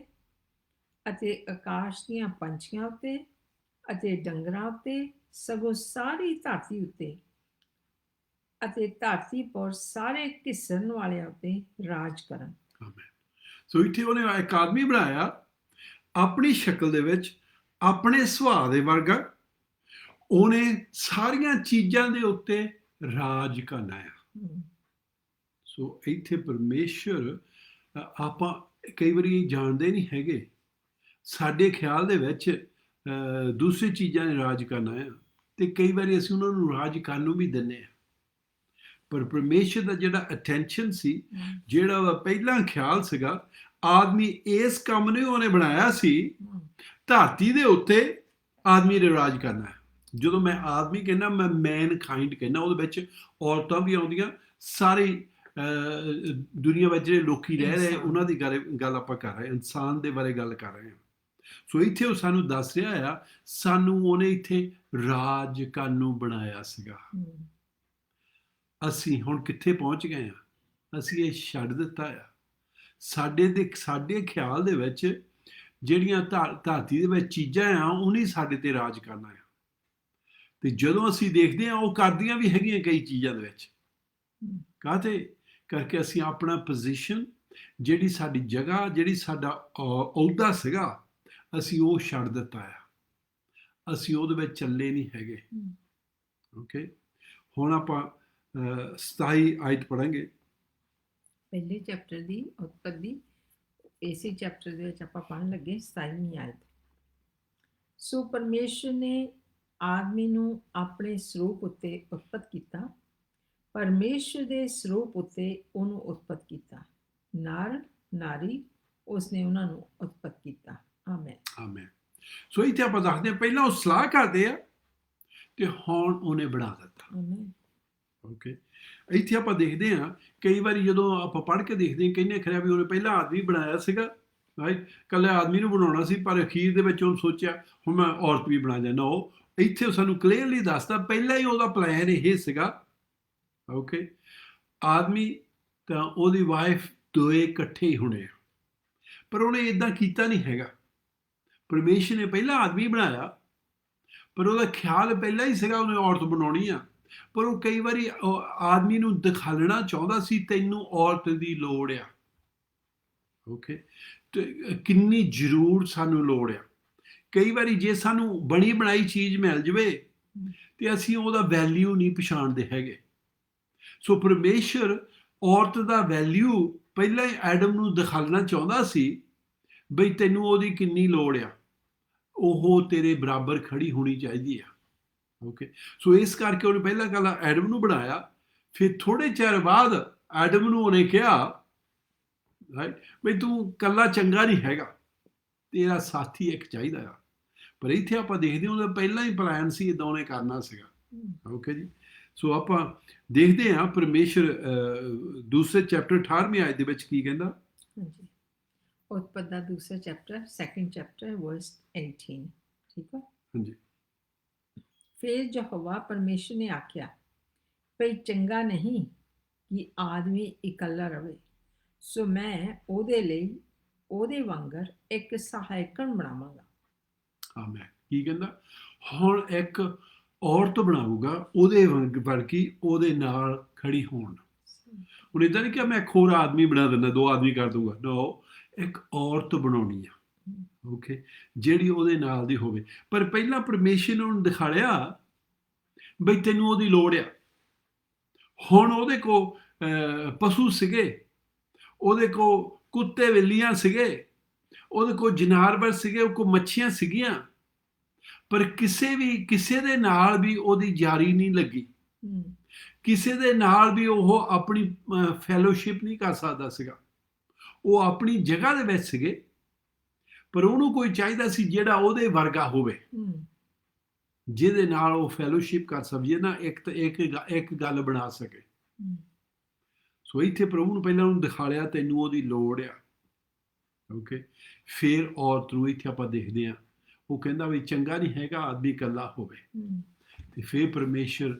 ਅਤੇ ਆਕਾਸ਼ ਦੀਆਂ ਪੰਛੀਆਂ ਉੱਤੇ ਅਤੇ ਡੰਗਰਾਂ ਉੱਤੇ, ਸਗੋਂ ਸਾਰੀ ਧਰਤੀ ਉੱਤੇ ਅਤੇ ਧਰਤੀ ਪਰ ਸਾਰੇ ਘਿਸਣ ਵਾਲਿਆਂ ਉੱਤੇ ਰਾਜ ਕਰਨ। ਆਮੇਨ। ਸੋ ਇੱਥੇ ਉਹਨੇ ਇੱਕ ਆਦਮੀ ਬਣਾਇਆ ਆਪਣੀ ਸ਼ਕਲ ਦੇ ਵਿੱਚ, ਆਪਣੇ ਸੁਭਾਅ ਦੇ ਵਰਗਾ। ਉਹਨੇ ਸਾਰੀਆਂ ਚੀਜ਼ਾਂ ਦੇ ਉੱਤੇ ਰਾਜ ਕਰਨਾ ਆ। ਸੋ ਇੱਥੇ ਪਰਮੇਸ਼ਰ, ਆਪਾਂ ਕਈ ਵਾਰੀ ਜਾਣਦੇ ਨਹੀਂ ਹੈਗੇ, ਸਾਡੇ ਖਿਆਲ ਦੇ ਵਿੱਚ ਦੂਸਰੀ ਚੀਜ਼ਾਂ ਨੇ ਰਾਜ ਕਰਨਾ ਆ, ਤੇ ਕਈ ਵਾਰੀ ਅਸੀਂ ਉਹਨਾਂ ਨੂੰ ਰਾਜ ਕਰਨ ਨੂੰ ਵੀ ਦਿੰਦੇ ਹਾਂ। ਪਰ ਪਰਮੇਸ਼ਰ ਦਾ ਜਿਹੜਾ ਅਟੈਂਸ਼ਨ ਸੀ, ਜਿਹੜਾ ਉਹਦਾ ਪਹਿਲਾ ਖਿਆਲ ਸੀਗਾ, ਆਦਮੀ ਇਸ ਕੰਮ ਨੂੰ ਉਹਨੇ ਬਣਾਇਆ ਸੀ, ਧਰਤੀ ਦੇ ਉੱਤੇ ਆਦਮੀ ਨੇ ਰਾਜ ਕਰਨਾ ਹੈ। ਜਦੋਂ ਮੈਂ ਆਦਮੀ ਕਹਿੰਦਾ, ਮੈਂ ਮੈਨ ਕਾਈਂਡ ਕਹਿੰਦਾ, ਉਹਦੇ ਵਿੱਚ ਔਰਤਾਂ ਵੀ ਆਉਂਦੀਆਂ, ਸਾਰੀ ਦੁਨੀਆ ਵਿੱਚ ਜਿਹੜੇ ਲੋਕੀ ਰਹਿ ਰਹੇ ਉਹਨਾਂ ਦੀ ਗੱਲ ਆਪਾਂ ਕਰ ਰਹੇ, ਇਨਸਾਨ ਦੇ ਬਾਰੇ ਗੱਲ ਕਰ ਰਹੇ ਹਾਂ। ਸੋ ਇੱਥੇ ਉਹ ਸਾਨੂੰ ਦੱਸ ਰਿਹਾ ਆ, ਸਾਨੂੰ ਉਹਨੇ ਇੱਥੇ ਰਾਜ ਕਰਨ ਨੂੰ ਬਣਾਇਆ ਸੀਗਾ। ਅਸੀਂ ਹੁਣ ਕਿੱਥੇ ਪਹੁੰਚ ਗਏ ਆ? ਅਸੀਂ ਇਹ ਛੱਡ ਦਿੱਤਾ ਆ। ਸਾਡੇ ਖਿਆਲ ਦੇ ਵਿੱਚ ਜਿਹੜੀਆਂ ਧਰਤੀ ਦੇ ਵਿੱਚ ਚੀਜ਼ਾਂ ਆ, ਉਹਨੇ ਸਾਡੇ ਤੇ ਰਾਜ ਕਰਨਾ ਆ। ਤੇ ਜਦੋਂ ਅਸੀਂ ਦੇਖਦੇ ਹਾਂ, ਉਹ ਕਰਦੀਆਂ ਵੀ ਹੈਗੀਆਂ ਕਈ ਚੀਜ਼ਾਂ ਦੇ ਵਿੱਚ। ਕਾਹਤੇ ਕਰਕੇ ਅਸੀਂ ਆਪਣਾ ਪੋਜੀਸ਼ਨ, ਜਿਹੜੀ ਸਾਡੀ ਜਗ੍ਹਾ, ਜਿਹੜੀ ਸਾਡਾ ਅਹੁਦਾ ਸੀਗਾ, ਅਸੀਂ ਉਹ ਛੱਡ ਦਿੱਤਾ ਆ। ਅਸੀਂ ਉਹਦੇ ਵਿੱਚ ਚੱਲੇ ਨਹੀਂ ਹੈਗੇ। ਓਕੇ, ਹੁਣ ਆਪਾਂ 27 ਆਇਤ ਪੜਾਂਗੇ। ਪਹਿਲੇ ਚੈਪਟਰ ਦੀ ਉਤਪਤੀ, ਇਸੇ ਚੈਪਟਰ ਦੇ ਵਿੱਚ ਆਪਾਂ ਪੜ੍ਹਨ ਲੱਗੇ 27ਵੀਂ ਆਇਤ। ਸੋ ਪਰਮੇਸ਼ਰ ਨੇ ਆਦਮੀ ਨੂੰ ਆਪਣੇ ਸਰੂਪ ਉੱਤੇ ਉਤਪਤ ਕੀਤਾ, ਪਰਮੇਸ਼ਰ ਦੇ ਸਰੂਪ ਉੱਤੇ ਉਹਨੂੰ ਉਤਪਤ ਕੀਤਾ, ਨਰ ਨਾਰੀ ਉਸਨੇ ਉਹਨਾਂ ਨੂੰ ਉਤਪਤ ਕੀਤਾ। ਆਮੇਨ। ਆਮੇਨ। ਸੋ ਇੱਥੇ ਆਪਾਂ ਦੱਸਦੇ ਹਾਂ, ਪਹਿਲਾਂ ਉਹ ਸਲਾਹ ਕਰਦੇ ਆ ਤੇ ਹੁਣ ਉਹਨੇ ਬਣਾ ਦਿੱਤਾ। ਆਮੇਨ। ਓਕੇ, ਇੱਥੇ ਆਪਾਂ ਦੇਖਦੇ ਹਾਂ, ਕਈ ਵਾਰੀ ਜਦੋਂ ਆਪਾਂ ਪੜ੍ਹ ਕੇ ਦੇਖਦੇ ਹਾਂ, ਕਹਿੰਦੇ ਖਰਿਆ ਵੀ ਉਹਨੇ ਪਹਿਲਾਂ ਆਦਮੀ ਬਣਾਇਆ ਸੀਗਾ, ਰਾਈਟ, ਇਕੱਲੇ ਆਦਮੀ ਨੂੰ ਬਣਾਉਣਾ ਸੀ, ਪਰ ਅਖੀਰ ਦੇ ਵਿੱਚ ਉਹਨੇ ਸੋਚਿਆ ਹੁਣ ਮੈਂ ਔਰਤ ਵੀ ਬਣਾ ਜਾਣਾ। ਉਹ ਇੱਥੇ ਸਾਨੂੰ ਕਲੀਅਰਲੀ ਦੱਸਦਾ, ਪਹਿਲਾਂ ਹੀ ਉਹਦਾ ਪਲਾਨ ਇਹ ਸੀਗਾ। ਓਕੇ, ਆਦਮੀ ਤਾਂ ਉਹਦੀ ਵਾਈਫ ਦੋਏ ਇਕੱਠੇ ਹੀ ਹੋਣੇ ਆ, ਪਰ ਉਹਨੇ ਇਦਾਂ ਕੀਤਾ ਨਹੀਂ ਹੈਗਾ। ਪਰਮੇਸ਼ਰ ਨੇ ਪਹਿਲਾਂ ਆਦਮੀ ਬਣਾਇਆ, ਪਰ ਉਹਦਾ ਖਿਆਲ ਪਹਿਲਾਂ ਹੀ ਸੀਗਾ ਉਹਨੇ ਔਰਤ ਬਣਾਉਣੀ ਆ। ਪਰ ਉਹ ਕਈ ਵਾਰੀ ਆਦਮੀ ਨੂੰ ਦਿਖਾਲਣਾ ਚਾਹੁੰਦਾ ਸੀ, ਤੈਨੂੰ ਔਰਤ ਦੀ ਲੋੜ ਆ। ਓਕੇ, ਤੇ ਕਿੰਨੀ ਜ਼ਰੂਰ ਸਾਨੂੰ ਲੋੜ ਆ। ਕਈ ਵਾਰੀ ਜੇ ਸਾਨੂੰ ਬਣੀ ਬਣਾਈ ਚੀਜ਼ ਮਿਲ ਜਾਵੇ ਤੇ ਅਸੀਂ ਉਹਦਾ ਵੈਲਿਊ ਨਹੀਂ ਪਛਾਣਦੇ ਹੈਗੇ। ਸੋ ਪਰਮੇਸ਼ਰ ਔਰਤ ਦਾ ਵੈਲਿਊ ਪਹਿਲਾਂ ਹੀ ਐਡਮ ਨੂੰ ਦਿਖਾਲਣਾ ਚਾਹੁੰਦਾ ਸੀ, ਬਈ ਤੈਨੂੰ ਉਹਦੀ ਕਿੰਨੀ ਲੋੜ ਆ, ਉਹ ਤੇਰੇ ਬਰਾਬਰ ਖੜੀ ਹੋਣੀ ਚਾਹੀਦੀ ਆ। ਓਕੇ, ਸੋ ਇਸ ਕਰਕੇ ਉਹਨੇ ਪਹਿਲਾਂ ਗੱਲ ਐਡਮ ਨੂੰ ਬਣਾਇਆ, ਫਿਰ ਥੋੜੇ ਚਿਰ ਬਾਅਦ ਐਡਮ ਨੂੰ ਉਹਨੇ ਕਿਹਾ, ਰਾਈਟ, ਬਈ ਤੂੰ ਇਕੱਲਾ ਚੰਗਾ ਨਹੀਂ ਹੈਗਾ, ਤੇਰਾ ਸਾਥੀ ਇੱਕ ਚਾਹੀਦਾ ਆ। ਪਰ ਇੱਥੇ ਆਪਾਂ ਦੇਖਦੇ ਹਾਂ, ਉਹਦਾ ਪਹਿਲਾਂ ਹੀ ਪਲਾਨ ਸੀ, ਇਦਾਂ ਉਹਨੇ ਕਰਨਾ ਸੀਗਾ। ਓਕੇ ਜੀ, ਸੋ ਆਪਾਂ ਦੇਖਦੇ ਹਾਂ ਪਰਮੇਸ਼ਰ ਦੂਸਰੇ ਚੈਪਟਰ 18ਵੀਂ ਆਇਤ ਦੇ ਵਿੱਚ ਕੀ ਕਹਿੰਦਾ। ਹਾਂਜੀ, ਉਤਪਤ ਦਾ ਦੂਸਰਾ ਚੈਪਟਰ, ਸੈਕੰਡ ਚੈਪਟਰ, ਵਰਸ 18। ਠੀਕ ਹੈ। ਹਾਂਜੀ। ਫਿਰ ਯਹੋਵਾ ਪਰਮੇਸ਼ਰ ਨੇ ਆਖਿਆ, ਭਈ ਚੰਗਾ ਨਹੀਂ ਕਿ ਆਦਮੀ ਇਕੱਲਾ ਰਵੇ, ਸੋ ਮੈਂ ਉਹਦੇ ਲਈ ਉਹਦੇ ਵਾਂਗਰ ਇੱਕ ਸਹਾਇਕਣ ਬਣਾਵਾਂਗਾ। ਆਮੇਨ। ਕੀ ਕਹਿੰਦਾ? ਹੁਣ ਇੱਕ ਔਰਤ ਬਣਾਊਗਾ ਉਹਦੇ ਵਰਗੀ, ਉਹਦੇ ਨਾਲ ਖੜੀ ਹੋਣ। ਹੁਣ ਇਦਾਂ ਨਹੀਂ ਕਿ ਮੈਂ ਇੱਕ ਹੋਰ ਆਦਮੀ ਬਣਾ ਦਿੰਦਾ, ਦੋ ਆਦਮੀ ਕਰ ਦੂੰਗਾ। ਨੋ, ਇੱਕ ਔਰਤ ਬਣਾਉਣੀ ਆ। ਓਕੇ, ਜਿਹੜੀ ਉਹਦੇ ਨਾਲ ਦੀ ਹੋਵੇ। ਪਰ ਪਹਿਲਾਂ ਪਰਮੇਸ਼ਰ ਨੇ ਉਹਨੂੰ ਦਿਖਾਇਆ ਬਈ ਤੈਨੂੰ ਉਹਦੀ ਲੋੜ ਆ। ਹੁਣ ਉਹਦੇ ਕੋਲ ਪਸ਼ੂ ਸੀਗੇ, ਉਹਦੇ ਕੋਲ ਕੁੱਤੇ ਬਿੱਲੀਆਂ ਸੀਗੇ, ਉਹਦੇ ਕੋਲ ਜਨਾਵਰ ਸੀਗੇ, ਉਹ ਕੋਲ ਮੱਛੀਆਂ ਸੀਗੀਆਂ, ਪਰ ਕਿਸੇ ਦੇ ਨਾਲ ਵੀ ਉਹਦੀ ਯਾਰੀ ਨਹੀਂ ਲੱਗੀ। ਕਿਸੇ ਦੇ ਨਾਲ ਵੀ ਉਹ ਆਪਣੀ ਫੈਲੋਸ਼ਿਪ ਨਹੀਂ ਕਰ ਸਕਦਾ ਸੀਗਾ। ਉਹ ਆਪਣੀ ਜਗ੍ਹਾ ਦੇ ਵਿੱਚ ਸੀਗੇ, ਪਰ ਉਹਨੂੰ ਕੋਈ ਚਾਹੀਦਾ ਸੀ ਜਿਹੜਾ ਉਹਦੇ ਵਰਗਾ ਹੋਵੇ, ਜਿਹਦੇ ਨਾਲ ਉਹ ਫੈਲੋਸ਼ਿਪ ਕਰ ਸਕੀਏ ਨਾ, ਇੱਕ ਗੱਲ ਬਣਾ ਸਕੇ। ਸੋ ਇੱਥੇ ਪ੍ਰਭੂ ਨੂੰ ਪਹਿਲਾਂ ਉਹਨੂੰ ਦਿਖਾ ਲਿਆ ਤੈਨੂੰ ਉਹਦੀ ਲੋੜ ਆ। ਓਕੇ, ਫਿਰ ਔਰਤ ਨੂੰ ਇੱਥੇ ਆਪਾਂ ਦੇਖਦੇ ਹਾਂ, ਉਹ ਕਹਿੰਦਾ ਵੀ ਚੰਗਾ ਨਹੀਂ ਹੈਗਾ ਆਦਮੀ ਇਕੱਲਾ ਹੋਵੇ। ਤੇ ਫਿਰ ਪਰਮੇਸ਼ਰ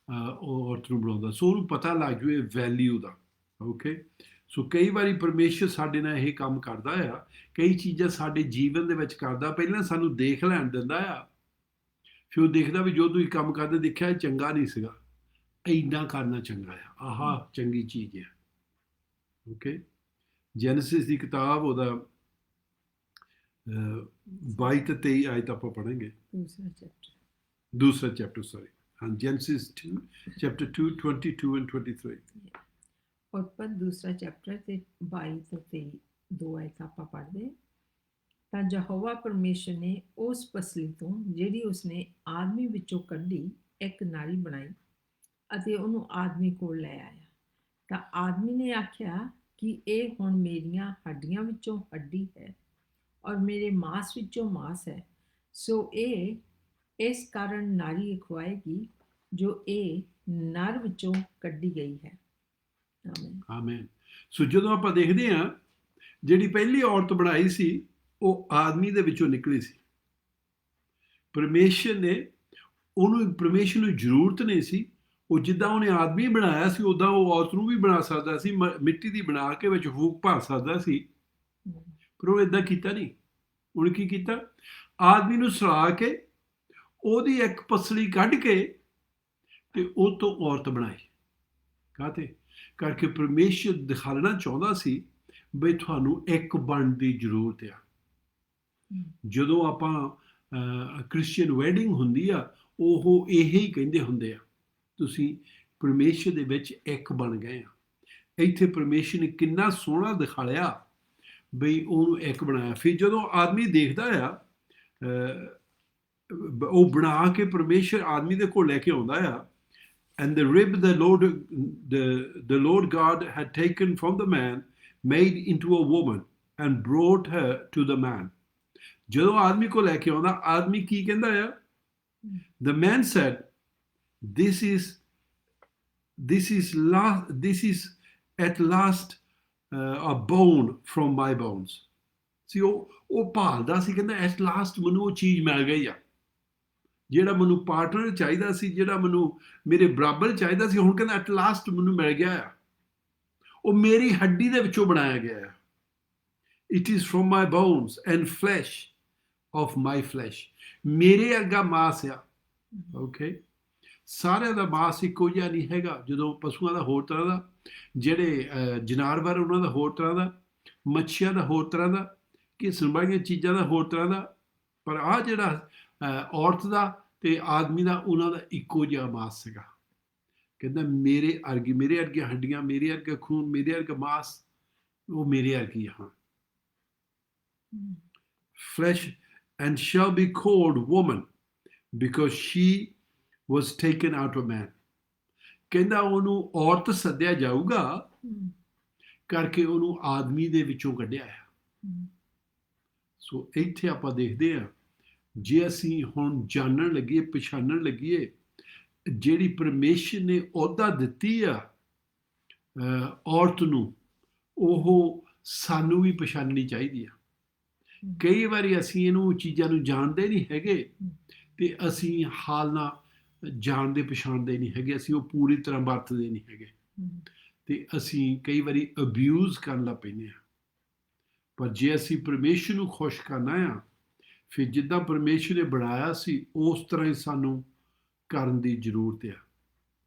ਉਹ ਔਰਤ ਨੂੰ ਬਣਾਉਂਦਾ, ਸੋ ਉਹਨੂੰ ਪਤਾ ਲੱਗ ਜੂ ਇਹ ਵੈਲਿਊ ਦਾ। ਓਕੇ, ਸੋ ਕਈ ਵਾਰੀ ਪਰਮੇਸ਼ਰ ਸਾਡੇ ਨਾਲ ਇਹ ਕੰਮ ਕਰਦਾ ਆ, ਕਈ ਚੀਜ਼ਾਂ ਸਾਡੇ ਜੀਵਨ ਦੇ ਵਿੱਚ ਕਰਦਾ, ਪਹਿਲਾਂ ਸਾਨੂੰ ਦੇਖ ਲੈਣ ਦਿੰਦਾ ਆ, ਫਿਰ ਉਹ ਦੇਖਦਾ ਵੀ ਜੋ ਤੁਸੀਂ ਕੰਮ ਕਰਦੇ ਦੇਖਿਆ ਇਹ ਚੰਗਾ ਨਹੀਂ ਸੀਗਾ, ਇੰਨਾ ਕਰਨਾ ਚੰਗਾ ਆ, ਆਹ ਚੰਗੀ ਚੀਜ਼ ਹੈ। ਓਕੇ, ਜੈਨਸਿਸ ਦੀ ਕਿਤਾਬ ਉਹਦਾ 22 ਤੇ 23 ਆਇਤ ਆਪਾਂ ਪੜ੍ਹਾਂਗੇ। ਦੂਸਰਾ ਚੈਪਟਰ ਸੌਰੀ, ਹਾਂ, ਜੈਨਸਿਸ 2 ਚੈਪਟਰ 2 22 and 23। ਉਤਪਤ ਦੂਸਰਾ ਚੈਪਟਰ ਤੇ 22 ਤੋਂ 23 ਦੋ ਆਇਤਾਂ ਆਪਾਂ ਪੜ੍ਹਦੇ। ਤਾਂ ਯਹੋਵਾ ਪਰਮੇਸ਼ਰ ਨੇ ਉਸ ਪਸਲੀ ਤੋਂ ਜਿਹੜੀ ਉਸਨੇ ਆਦਮੀ ਵਿੱਚੋਂ ਕੱਢੀ ਇੱਕ ਨਾਰੀ ਬਣਾਈ ਅਤੇ ਉਹਨੂੰ ਆਦਮੀ ਕੋਲ ਲੈ ਆਇਆ। ਤਾਂ ਆਦਮੀ ਨੇ ਆਖਿਆ ਕਿ ਇਹ ਹੁਣ ਮੇਰੀਆਂ ਹੱਡੀਆਂ ਵਿੱਚੋਂ ਹੱਡੀ ਹੈ ਔਰ ਮੇਰੇ ਮਾਸ ਵਿੱਚੋਂ ਮਾਸ ਹੈ, ਸੋ ਇਹ ਇਸ ਕਾਰਨ ਨਾਰੀ ਅਖਵਾਏਗੀ ਜੋ ਇਹ ਨਰ ਵਿੱਚੋਂ ਕੱਢੀ ਗਈ ਹੈ। ਆਮੀਨ। ਆਮੀਨ। ਸੋ ਜਦੋਂ ਆਪਾਂ ਦੇਖਦੇ ਹਾਂ ਜਿਹੜੀ ਪਹਿਲੀ ਔਰਤ ਬਣਾਈ ਸੀ ਉਹ ਆਦਮੀ ਦੇ ਵਿੱਚੋਂ ਨਿਕਲੀ ਸੀ। ਪਰਮੇਸ਼ਰ ਨੂੰ ਜ਼ਰੂਰਤ ਨਹੀਂ ਸੀ, ਉਹ ਜਿੱਦਾਂ ਉਹਨੇ ਆਦਮੀ ਬਣਾਇਆ ਸੀ ਉੱਦਾਂ ਉਹ ਔਰਤ ਨੂੰ ਵੀ ਬਣਾ ਸਕਦਾ ਸੀ, ਮਿੱਟੀ ਦੀ ਬਣਾ ਕੇ ਵਿੱਚ ਫੂਕ ਭਰ ਸਕਦਾ ਸੀ, ਪਰ ਉਹ ਇੱਦਾਂ ਕੀਤਾ ਨਹੀਂ। ਉਹਨੇ ਕੀ ਕੀਤਾ, ਆਦਮੀ ਨੂੰ ਸੜਾ ਕੇ ਉਹਦੀ ਇੱਕ ਪਸਲੀ ਕੱਢ ਕੇ ਤੇ ਉਹ ਤੋਂ ਔਰਤ ਬਣਾਈ। ਕਾਹਤੇ ਕਰਕੇ ਪਰਮੇਸ਼ਰ ਦਿਖਾਉਣਾ ਚਾਹੁੰਦਾ ਸੀ ਬਈ ਤੁਹਾਨੂੰ ਇੱਕ ਬਣਨ ਦੀ ਜ਼ਰੂਰਤ ਆ। ਜਦੋਂ ਆਪਾਂ ਕ੍ਰਿਸਚੀਅਨ ਵੈਡਿੰਗ ਹੁੰਦੀ ਆ ਉਹ ਇਹੀ ਕਹਿੰਦੇ ਹੁੰਦੇ ਆ, ਤੁਸੀਂ ਪਰਮੇਸ਼ਰ ਦੇ ਵਿੱਚ ਇੱਕ ਬਣ ਗਏ ਆ। ਇੱਥੇ ਪਰਮੇਸ਼ਰ ਨੇ ਕਿੰਨਾ ਸੋਹਣਾ ਦਿਖਾਇਆ ਬਈ ਉਹਨੂੰ ਇੱਕ ਬਣਾਇਆ। ਫਿਰ ਜਦੋਂ ਆਦਮੀ ਦੇਖਦਾ ਆ ਉਹ ਬਣਾ ਕੇ ਪਰਮੇਸ਼ਰ ਆਦਮੀ ਦੇ ਕੋਲ ਲੈ ਕੇ ਆਉਂਦਾ ਆ, and the rib the Lord God had taken from the man made into a woman and brought her to the man। ਜਦੋਂ ਆਦਮੀ ਕੋ ਲੈ ਕੇ ਆਉਂਦਾ, ਆਦਮੀ ਕੀ ਕਹਿੰਦਾ ਆ, the man said this is at last a bone from my bones। ਸੀ ਉਹ ਭਾਲਦਾ ਸੀ, ਕਹਿੰਦਾ at last ਮੈਨੂੰ ਉਹ ਚੀਜ਼ ਮਿਲ ਗਈ ਆ ਜਿਹੜਾ ਮੈਨੂੰ ਪਾਰਟਨਰ ਚਾਹੀਦਾ ਸੀ, ਜਿਹੜਾ ਮੈਨੂੰ ਮੇਰੇ ਬਰਾਬਰ ਚਾਹੀਦਾ ਸੀ, ਹੁਣ ਕਹਿੰਦਾ ਐਟ ਲਾਸਟ ਮੈਨੂੰ ਮਿਲ ਗਿਆ ਆ। ਉਹ ਮੇਰੀ ਹੱਡੀ ਦੇ ਵਿੱਚੋਂ ਬਣਾਇਆ ਗਿਆ ਆ। It is from my bonus and flash of my flash. ਮੇਰੇ ਵਰਗਾ ਮਾਸ ਆ। ਓਕੇ, ਸਾਰਿਆਂ ਦਾ ਮਾਸ ਇੱਕੋ ਜਿਹਾ ਨਹੀਂ ਹੈਗਾ। ਜਦੋਂ ਪਸ਼ੂਆਂ ਦਾ ਹੋਰ ਤਰ੍ਹਾਂ ਦਾ, ਜਿਹੜੇ ਜਾਨਵਰ ਉਹਨਾਂ ਦਾ ਹੋਰ ਤਰ੍ਹਾਂ ਦਾ, ਮੱਛੀਆਂ ਦਾ ਹੋਰ ਤਰ੍ਹਾਂ ਦਾ, ਘਿਸਣ ਵਾਲੀਆਂ ਚੀਜ਼ਾਂ ਦਾ ਹੋਰ ਤਰ੍ਹਾਂ ਦਾ, ਪਰ ਆਹ ਜਿਹੜਾ ਔਰਤ ਦਾ ਤੇ ਆਦਮੀ ਦਾ ਉਹਨਾਂ ਦਾ ਇੱਕੋ ਜਿਹਾ ਮਾਸ ਸੀਗਾ। ਕਹਿੰਦਾ ਮੇਰੇ ਵਰਗੀਆਂ ਹੱਡੀਆਂ, ਮੇਰੇ ਵਰਗਾ ਖੂਨ, ਮੇਰੇ ਵਰਗਾ ਮਾਸ, ਉਹ ਮੇਰੇ ਵਰਗੀ ਹਾਂ। flesh and shall be called woman because she was taken out of man। ਕਹਿੰਦਾ ਉਹਨੂੰ ਔਰਤ ਸੱਦਿਆ ਜਾਊਗਾ ਕਰਕੇ ਉਹਨੂੰ ਆਦਮੀ ਦੇ ਵਿੱਚੋਂ ਕੱਢਿਆ ਆ। ਸੋ ਇੱਥੇ ਆਪਾਂ ਦੇਖਦੇ ਹਾਂ ਜੇ ਅਸੀਂ ਹੁਣ ਜਾਣਨ ਲੱਗੀਏ, ਪਛਾਣਨ ਲੱਗੀਏ ਜਿਹੜੀ ਪਰਮੇਸ਼ਰ ਨੇ ਅਹੁਦਾ ਦਿੱਤੀ ਆ ਔਰਤ ਨੂੰ, ਉਹ ਸਾਨੂੰ ਵੀ ਪਛਾਣਨੀ ਚਾਹੀਦੀ ਆ। ਕਈ ਵਾਰੀ ਅਸੀਂ ਇਹਨੂੰ ਚੀਜ਼ਾਂ ਨੂੰ ਜਾਣਦੇ ਨਹੀਂ ਹੈਗੇ ਤੇ ਅਸੀਂ ਹਾਲ ਨਾਲ ਜਾਣਦੇ ਪਛਾਣਦੇ ਨਹੀਂ ਹੈਗੇ, ਅਸੀਂ ਉਹ ਪੂਰੀ ਤਰ੍ਹਾਂ ਵਰਤਦੇ ਨਹੀਂ ਹੈਗੇ ਤੇ ਅਸੀਂ ਕਈ ਵਾਰੀ ਅਬਿਊਜ਼ ਕਰਨ ਲੱਗ ਪੈਂਦੇ ਹਾਂ। ਪਰ ਜੇ ਅਸੀਂ ਪਰਮੇਸ਼ਰ ਨੂੰ ਖੁਸ਼ ਕਰਨਾ ਆ, ਫਿਰ ਜਿੱਦਾਂ ਪਰਮੇਸ਼ਰ ਨੇ ਬਣਾਇਆ ਸੀ ਉਸ ਤਰ੍ਹਾਂ ਹੀ ਸਾਨੂੰ ਕਰਨ ਦੀ ਜ਼ਰੂਰਤ ਆ।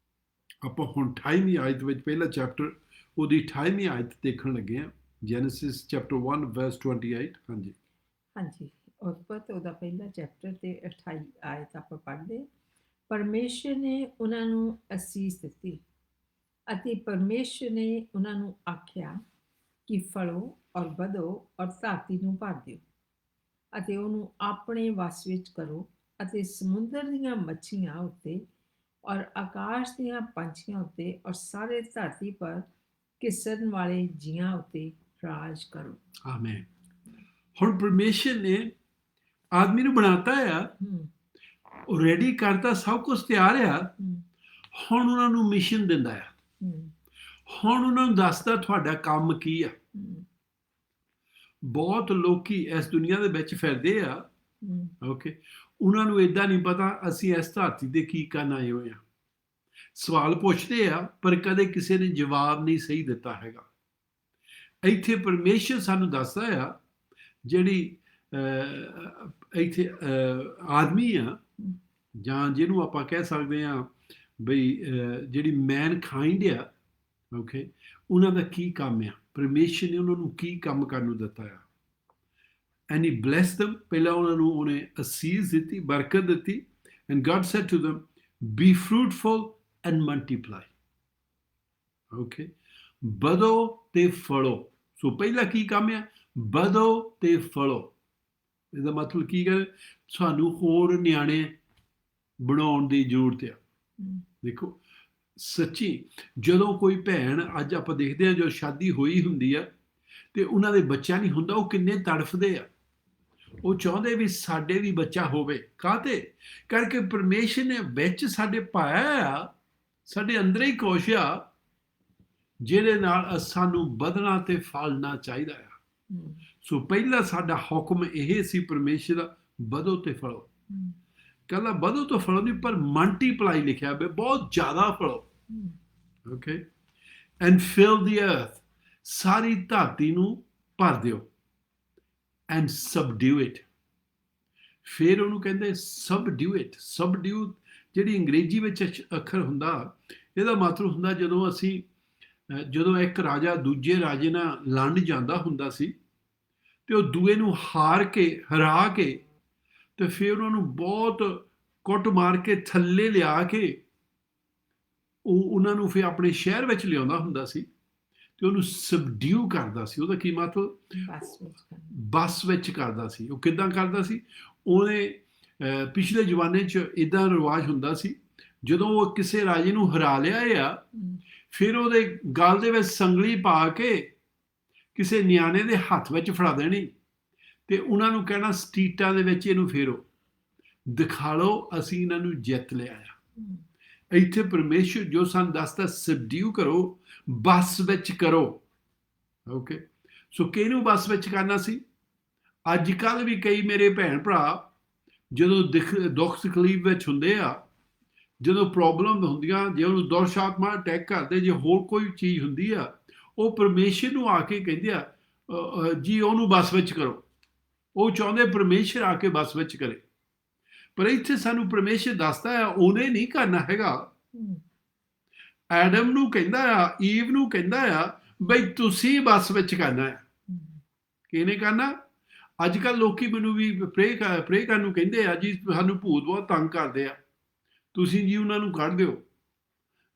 ਆਪਾਂ ਹੁਣ 28ਵੀਂ ਆਇਤ ਵਿੱਚ, ਪਹਿਲਾ ਚੈਪਟਰ ਉਹਦੀ 28ਵੀਂ ਆਇਤ ਦੇਖਣ ਲੱਗੇ ਹਾਂ, ਜੈਨੇਸਿਸ ਚੈਪਟਰ 1 ਵਰਸ 28। ਹਾਂਜੀ ਉਤਪਤ ਉਹਦਾ ਪਹਿਲਾ ਚੈਪਟਰ ਤੇ 28 ਆਇਤ ਆਪਾਂ ਪੜ੍ਹਦੇ। ਪਰਮੇਸ਼ਰ ਨੇ ਉਹਨਾਂ ਨੂੰ ਅਸੀਸ ਦਿੱਤੀ ਅਤੇ ਪਰਮੇਸ਼ਰ ਨੇ ਉਹਨਾਂ ਨੂੰ ਆਖਿਆ ਕਿ ਫਲੋ ਔਰ ਵਧੋ ਔਰ ਧਰਤੀ ਨੂੰ ਭਰ ਦਿਓ ਅਤੇ ਉਹਨੂੰ ਆਪਣੇ ਵਸ ਵਿੱਚ ਕਰੋ ਅਤੇ ਸਮੁੰਦਰ ਦੀਆਂ ਮੱਛੀਆਂ ਉੱਤੇ ਔਰ ਆਕਾਸ਼ ਦੀਆਂ ਪੰਛੀਆਂ ਉੱਤੇ ਔਰ ਸਾਰੇ ਧਰਤੀ ਪਰ ਘਿਸਣ ਵਾਲੇ ਜੀਆਂ ਉੱਤੇ ਰਾਜ ਕਰੋ। ਆਮੀਨ। ਹੁਣ ਪਰਮੇਸ਼ਰ ਨੇ ਆਦਮੀ ਨੂੰ ਬਣਾਤਾ ਆ, ਉਹ ਰੈਡੀ ਕਰਤਾ, ਸਭ ਕੁਝ ਤਿਆਰ ਆ। ਹੁਣ ਉਹਨਾਂ ਨੂੰ ਮਿਸ਼ਨ ਦਿੰਦਾ ਆ, ਹੁਣ ਉਹਨਾਂ ਨੂੰ ਦੱਸਦਾ ਤੁਹਾਡਾ ਕੰਮ ਕੀ ਆ। ਬਹੁਤ ਲੋਕੀ ਇਸ ਦੁਨੀਆ ਦੇ ਵਿੱਚ ਫਿਰਦੇ ਆ, ਓਕੇ, ਉਹਨਾਂ ਨੂੰ ਏਦਾਂ ਨਹੀਂ ਪਤਾ ਅਸੀਂ ਇਸ ਧਰਤੀ ਤੇ ਕੀ ਕਰਨ ਆਏ ਹੋਏ ਆ। ਸਵਾਲ ਪੁੱਛਦੇ ਆ ਪਰ ਕਦੇ ਕਿਸੇ ਨੇ ਜਵਾਬ ਨਹੀਂ ਸਹੀ ਦਿੱਤਾ ਹੈਗਾ। ਇੱਥੇ ਪਰਮੇਸ਼ਰ ਸਾਨੂੰ ਦੱਸਦਾ ਆ ਜਿਹੜੀ ਇੱਥੇ ਆਦਮੀ ਆ, ਜਾਂ ਜਿਹਨੂੰ ਆਪਾਂ ਕਹਿ ਸਕਦੇ ਹਾਂ ਬਈ ਜਿਹੜੀ ਮੈਨਕਾਈਂਡ ਆ, ਓਕੇ, ਉਹਨਾਂ ਦਾ ਕੀ ਕੰਮ ਆ, ਪਰਮੇਸ਼ਰ ਨੇ ਉਹਨਾਂ ਨੂੰ ਕੀ ਕੰਮ ਕਰਨ ਨੂੰ ਦਿੱਤਾ ਆ। ਐਂਡ ਹੀ ਬਲੈਸ them, ਪਹਿਲਾਂ ਉਹਨਾਂ ਨੂੰ ਉਹਨੇ ਅਸੀਸ ਦਿੱਤੀ, ਬਰਕਤ ਦਿੱਤੀ। And God said to them, be fruitful and multiply, okay, ਵਧੋ ਤੇ ਫਲੋ। ਸੋ ਪਹਿਲਾ ਕੀ ਕੰਮ ਆ, ਵਧੋ ਤੇ ਫਲੋ। ਇਹਦਾ ਮਤਲਬ ਕੀ ਹੈ, ਸਾਨੂੰ ਹੋਰ ਨਿਆਣੇ ਬਣਾਉਣ ਦੀ ਜ਼ਰੂਰਤ ਆ। ਦੇਖੋ ਸੱਚੀ, ਜਦੋਂ ਕੋਈ ਭੈਣ, ਅੱਜ ਆਪਾਂ ਦੇਖਦੇ ਹਾਂ ਜੋ ਸ਼ਾਦੀ ਹੋਈ ਹੁੰਦੀ ਆ ਤੇ ਉਹਨਾਂ ਦੇ ਬੱਚਾ ਨਹੀਂ ਹੁੰਦਾ, ਉਹ ਕਿੰਨੇ ਤੜਫਦੇ ਆ, ਉਹ ਚਾਹੁੰਦੇ ਵੀ ਸਾਡੇ ਵੀ ਬੱਚਾ ਹੋਵੇ। ਕਾਹਤੇ ਕਰਕੇ ਪਰਮੇਸ਼ਰ ਨੇ ਵਿੱਚ ਸਾਡੇ ਪਾਇਆ ਆ, ਸਾਡੇ ਅੰਦਰ ਹੀ ਕੁਛ ਆ ਜਿਹਦੇ ਨਾਲ ਸਾਨੂੰ ਵਧਣਾ ਤੇ ਫਲਣਾ ਚਾਹੀਦਾ ਆ। ਸੋ ਪਹਿਲਾ ਸਾਡਾ ਹੁਕਮ ਇਹ ਸੀ ਪਰਮੇਸ਼ਰ ਦਾ, ਵਧੋ ਤੇ ਫਲੋ। ਕਹਿੰਦਾ ਵਧੋ ਤੇ ਫਲੋ ਨਹੀਂ, ਪਰ ਮਲਟੀਪਲਾਈ ਲਿਖਿਆ ਹੋਇਆ, ਬਹੁਤ ਜ਼ਿਆਦਾ ਫਲੋ। ਓਕੇ, ਐਂਡ ਫਿਲ ਦੀ ਅਰਥ, ਸਾਰੀ ਧਰਤੀ ਨੂੰ ਭਰ ਦਿਓ। ਐਂਡ ਸਬਡਿਊ ਇਟ, ਫਿਰ ਉਹਨੂੰ ਕਹਿੰਦੇ ਸਬਡਿਊ ਇਟ। ਸਬਡਿਊ ਜਿਹੜੀ ਅੰਗਰੇਜ਼ੀ ਵਿੱਚ ਅੱਖਰ ਹੁੰਦਾ, ਇਹਦਾ ਮਤਲਬ ਹੁੰਦਾ ਜਦੋਂ ਇੱਕ ਰਾਜਾ ਦੂਜੇ ਰਾਜੇ ਨਾਲ ਲੜ ਜਾਂਦਾ ਹੁੰਦਾ ਸੀ ਤੇ ਉਹ ਦੂਏ ਨੂੰ ਹਰਾ ਕੇ ਤੇ ਫਿਰ ਉਹਨਾਂ ਨੂੰ ਬਹੁਤ ਕੁੱਟ ਮਾਰ ਕੇ ਥੱਲੇ ਲਿਆ ਕੇ ਉਹਨਾਂ ਨੂੰ ਫਿਰ ਆਪਣੇ ਸ਼ਹਿਰ ਵਿੱਚ ਲਿਆਉਂਦਾ ਹੁੰਦਾ ਸੀ ਤੇ ਉਹਨੂੰ ਸਬਡਿਊ ਕਰਦਾ ਸੀ। ਉਹਦਾ ਕੀ ਮਤਲਬ, ਬਸ ਵਿੱਚ ਕਰਦਾ ਸੀ। ਉਹ ਕਿੱਦਾਂ ਕਰਦਾ ਸੀ, ਉਹਨੇ ਪਿਛਲੇ ਜ਼ਮਾਨੇ 'ਚ ਇੱਦਾਂ ਰਿਵਾਜ ਹੁੰਦਾ ਸੀ, ਜਦੋਂ ਉਹ ਕਿਸੇ ਰਾਜੇ ਨੂੰ ਹਰਾ ਲਿਆ ਆ, ਫਿਰ ਉਹਦੇ ਗਲ ਦੇ ਵਿੱਚ ਸੰਗਲੀ ਪਾ ਕੇ ਕਿਸੇ ਨਿਆਣੇ ਦੇ ਹੱਥ ਵਿੱਚ ਫੜਾ ਦੇਣੀ ਤੇ ਉਹਨਾਂ ਨੂੰ ਕਹਿਣਾ, ਸਟਰੀਟਾਂ ਦੇ ਵਿੱਚ ਇਹਨੂੰ ਫੇਰੋ, ਦਿਖਾ ਲਓ ਅਸੀਂ ਇਹਨਾਂ ਨੂੰ ਜਿੱਤ ਲਿਆ ਆ। ਇੱਥੇ ਪਰਮੇਸ਼ਰ ਜੋ ਸਾਨੂੰ ਦੱਸਦਾ, ਸਬਡਿਊ ਕਰੋ, ਬਸ ਵਿੱਚ ਕਰੋ। ਓਕੇ, ਸੋ ਕਿਹਨੂੰ ਬਸ ਵਿੱਚ ਕਰਨਾ ਸੀ? ਅੱਜ ਕੱਲ੍ਹ ਵੀ ਕਈ ਮੇਰੇ ਭੈਣ ਭਰਾ ਜਦੋਂ ਦੁੱਖ ਤਕਲੀਫ ਵਿੱਚ ਹੁੰਦੇ ਆ, ਜਦੋਂ ਪ੍ਰੋਬਲਮ ਹੁੰਦੀਆਂ, ਜੇ ਉਹਨੂੰ ਦੁਰਸ਼ਾਤਮਾ ਅਟੈਕ ਕਰਦੇ, ਜੇ ਹੋਰ ਕੋਈ ਚੀਜ਼ ਹੁੰਦੀ ਆ, ਉਹ ਪਰਮੇਸ਼ਰ ਨੂੰ ਆ ਕੇ ਕਹਿੰਦੇ ਆ ਜੀ ਉਹਨੂੰ ਬਸ ਵਿੱਚ ਕਰੋ। ਉਹ ਚਾਹੁੰਦੇ ਪਰਮੇਸ਼ਰ ਆ ਕੇ ਬਸ ਵਿੱਚ ਕਰੇ। ਪਰ ਇੱਥੇ ਸਾਨੂੰ ਪਰਮੇਸ਼ਰ ਦੱਸਦਾ ਆ, ਉਹਨੇ ਨਹੀਂ ਕਰਨਾ ਹੈਗਾ। ਐਡਮ ਨੂੰ ਕਹਿੰਦਾ ਆ, ਈਵ ਨੂੰ ਕਹਿੰਦਾ ਆ, ਬਈ ਤੁਸੀਂ ਬਸ ਵਿੱਚ ਕਰਨਾ ਹੈ। ਕਿਹਨੇ ਕਰਨਾ? ਅੱਜ ਕੱਲ੍ਹ ਲੋਕੀ ਮੈਨੂੰ ਵੀ ਪ੍ਰੇ ਕਰਨ ਨੂੰ ਕਹਿੰਦੇ ਆ, ਜੀ ਸਾਨੂੰ ਭੂਤ ਬਹੁਤ ਤੰਗ ਕਰਦੇ ਆ, ਤੁਸੀਂ ਜੀ ਉਹਨਾਂ ਨੂੰ ਕੱਢ ਦਿਓ।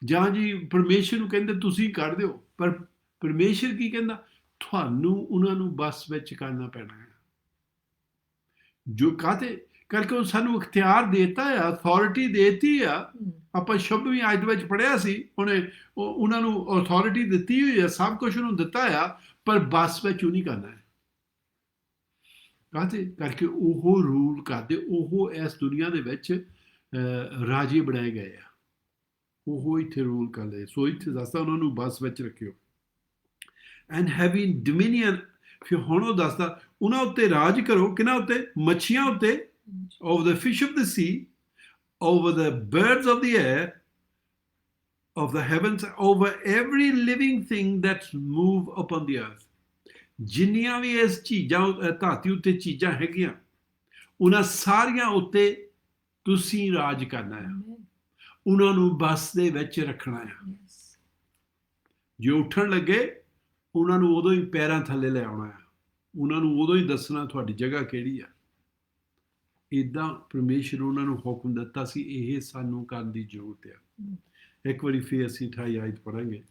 ਜਾਂ ਜੀ ਪਰਮੇਸ਼ਰ ਨੂੰ ਕਹਿੰਦੇ ਤੁਸੀਂ ਕੱਢ ਦਿਓ। ਪਰ ਪਰਮੇਸ਼ਰ ਕੀ ਕਹਿੰਦਾ? ਤੁਹਾਨੂੰ ਉਹਨਾਂ ਨੂੰ ਬਸ ਵਿੱਚ ਕਰਨਾ ਪੈਣਾ ਹੈ। ਜੋ ਕਾਹਤੇ ਕਰਕੇ ਉਹ ਸਾਨੂੰ ਇਖਤਿਆਰ ਦੇਤਾ ਆ, ਅਥਾਰਟੀ ਦੇਤੀ ਆ। ਆਪਾਂ 26ਵੀਂ ਆਇਤ ਵਿੱਚ ਪੜ੍ਹਿਆ ਸੀ, ਉਹਨੇ ਉਹਨਾਂ ਨੂੰ ਅਥਾਰਟੀ ਦਿੱਤੀ ਹੋਈ ਆ, ਸਭ ਕੁਝ ਉਹਨੂੰ ਦਿੱਤਾ ਆ, ਪਰ ਬਸ ਵਿੱਚ ਉਹ ਨਹੀਂ ਕਰਨਾ ਹੈ। ਕਾਹਤੇ ਕਰਕੇ ਉਹ ਰੂਲ ਕਰਦੇ, ਉਹ ਇਸ ਦੁਨੀਆ ਦੇ ਵਿੱਚ ਰਾਜੇ ਬਣਾਏ ਗਏ ਆ, ਉਹ ਇੱਥੇ ਰੂਲ ਕਰਦੇ। ਸੋ ਇੱਥੇ ਦੱਸਦਾ ਉਹਨਾਂ ਨੂੰ ਬਸ ਵਿੱਚ ਰੱਖਿਓ। ਐਂਡ ਹੈਵਿੰਗ ਡੋਮੀਨੀਅਨ, ਫਿਰ ਹੁਣ ਉਹ ਦੱਸਦਾ ਉਹਨਾਂ ਉੱਤੇ ਰਾਜ ਕਰੋ। ਕਿਹਨਾਂ ਉੱਤੇ? ਮੱਛੀਆਂ ਉੱਤੇ, over the fish of the sea, over the birds of the air, of the heavens, over every living thing that move upon the earth. ਜਿੰਨੀਆਂ ਵੀ ਇਸ ਚੀਜ਼ਾਂ, ਧਰਤੀ ਉੱਤੇ ਚੀਜ਼ਾਂ ਹੈਗੀਆਂ, ਉਹਨਾਂ ਸਾਰੀਆਂ ਉੱਤੇ ਤੁਸੀਂ ਰਾਜ ਕਰਨਾ ਆ, ਉਹਨਾਂ ਨੂੰ ਬਸ ਦੇ ਵਿੱਚ ਰੱਖਣਾ ਆ। ਜੇ ਉੱਠਣ ਲੱਗੇ, ਉਹਨਾਂ ਨੂੰ ਉਦੋਂ ਹੀ ਪੈਰਾਂ ਥੱਲੇ ਲੈ ਆਉਣਾ ਆ, ਉਹਨਾਂ ਨੂੰ ਉਦੋਂ ਹੀ ਦੱਸਣਾ ਤੁਹਾਡੀ ਜਗ੍ਹਾ ਕਿਹੜੀ ਆ। ਇੱਦਾਂ ਪਰਮੇਸ਼ਰ ਉਹਨਾਂ ਨੂੰ ਹੁਕਮ ਦਿੱਤਾ ਸੀ, ਇਹ ਸਾਨੂੰ ਕਰਨ ਦੀ ਜ਼ਰੂਰਤ ਆ। ਇੱਕ ਵਾਰੀ ਫਿਰ ਅਸੀਂ 28 ਆਇਤ ਪੜ੍ਹਾਂਗੇ।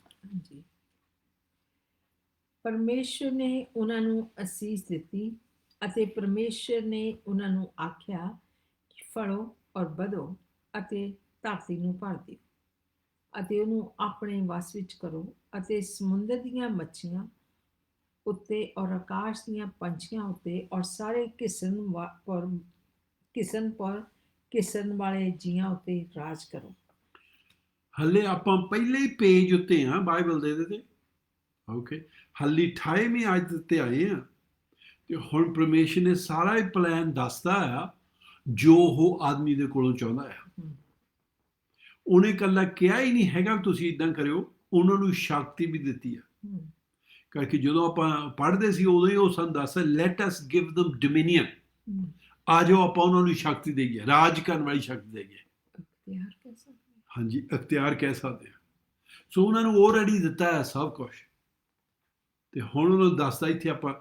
ਪਰਮੇਸ਼ਰ ਨੇ ਉਹਨਾਂ ਨੂੰ ਅਸੀਸ ਦਿੱਤੀ ਅਤੇ ਪਰਮੇਸ਼ਰ ਨੇ ਉਹਨਾਂ ਨੂੰ ਆਖਿਆ ਕਿ ਫੜੋ ਔਰ ਵਧੋ ਅਤੇ ਧਰਤੀ ਨੂੰ ਭਰ ਦਿਓ ਅਤੇ ਉਹਨੂੰ ਆਪਣੇ ਵਸ ਵਿੱਚ ਕਰੋ ਅਤੇ ਸਮੁੰਦਰ ਦੀਆਂ ਮੱਛੀਆਂ ਉੱਤੇ ਔਰ ਆਕਾਸ਼ ਦੀਆਂ ਪੰਛੀਆਂ ਉੱਤੇ ਔਰ ਸਾਰੇ ਕਿਸਮ ਵਾਲੇ ਜੀਆਂ ਉੱਤੇ ਰਾਜ ਕਰੋ। ਹਲੇ ਆਪਾਂ ਪਹਿਲੇ ਹੀ ਪੇਜ ਉੱਤੇ ਆ ਬਾਈਬਲ ਦੇ ਤੇ, ਓਕੇ, ਹਾਲੀ 28ਵੀਂ ਆਇਤ ਉੱਤੇ ਆਏ ਆ ਤੇ ਹੁਣ ਪਰਮੇਸ਼ਰ ਨੇ ਸਾਰਾ ਹੀ ਪਲਾਨ ਦੱਸਦਾ ਆ ਜੋ ਉਹ ਆਦਮੀ ਦੇ ਕੋਲੋਂ ਚਾਹੁੰਦਾ ਆ। ਉਹਨੇ ਇਕੱਲਾ ਕਿਹਾ ਹੀ ਨਹੀਂ ਹੈਗਾ ਤੁਸੀਂ ਇੱਦਾਂ ਕਰਿਓ, ਉਹਨਾਂ ਨੂੰ ਸ਼ਕਤੀ ਵੀ ਦਿੱਤੀ ਆ। ਕਰਕੇ ਜਦੋਂ ਆਪਾਂ ਪੜ੍ਹਦੇ ਸੀ ਉਦੋਂ ਹੀ ਉਹ ਸਾਨੂੰ ਦੱਸਦਾ, let us give them dominion, ਆ ਜਾਓ ਆਪਾਂ ਉਹਨਾਂ ਨੂੰ ਸ਼ਕਤੀ ਦੇਈਏ, ਰਾਜ ਕਰਨ ਵਾਲੀ ਸ਼ਕਤੀ ਦੇਈਏ। ਅਖਤਿਆਰ ਕਹਿ ਸਕਦੇ ਹਾਂ। ਹਾਂਜੀ, ਅਖਤਿਆਰ ਕਹਿ ਸਕਦੇ ਹਾਂ। ਸੋ ਉਹਨਾਂ ਨੂੰ ਆਲਰੇਡੀ ਦਿੱਤਾ ਹੈ ਸਭ ਕੁਛ, ਤੇ ਹੁਣ ਉਹਨਾਂ ਨੂੰ ਦੱਸਦਾ ਇੱਥੇ ਆਪਾਂ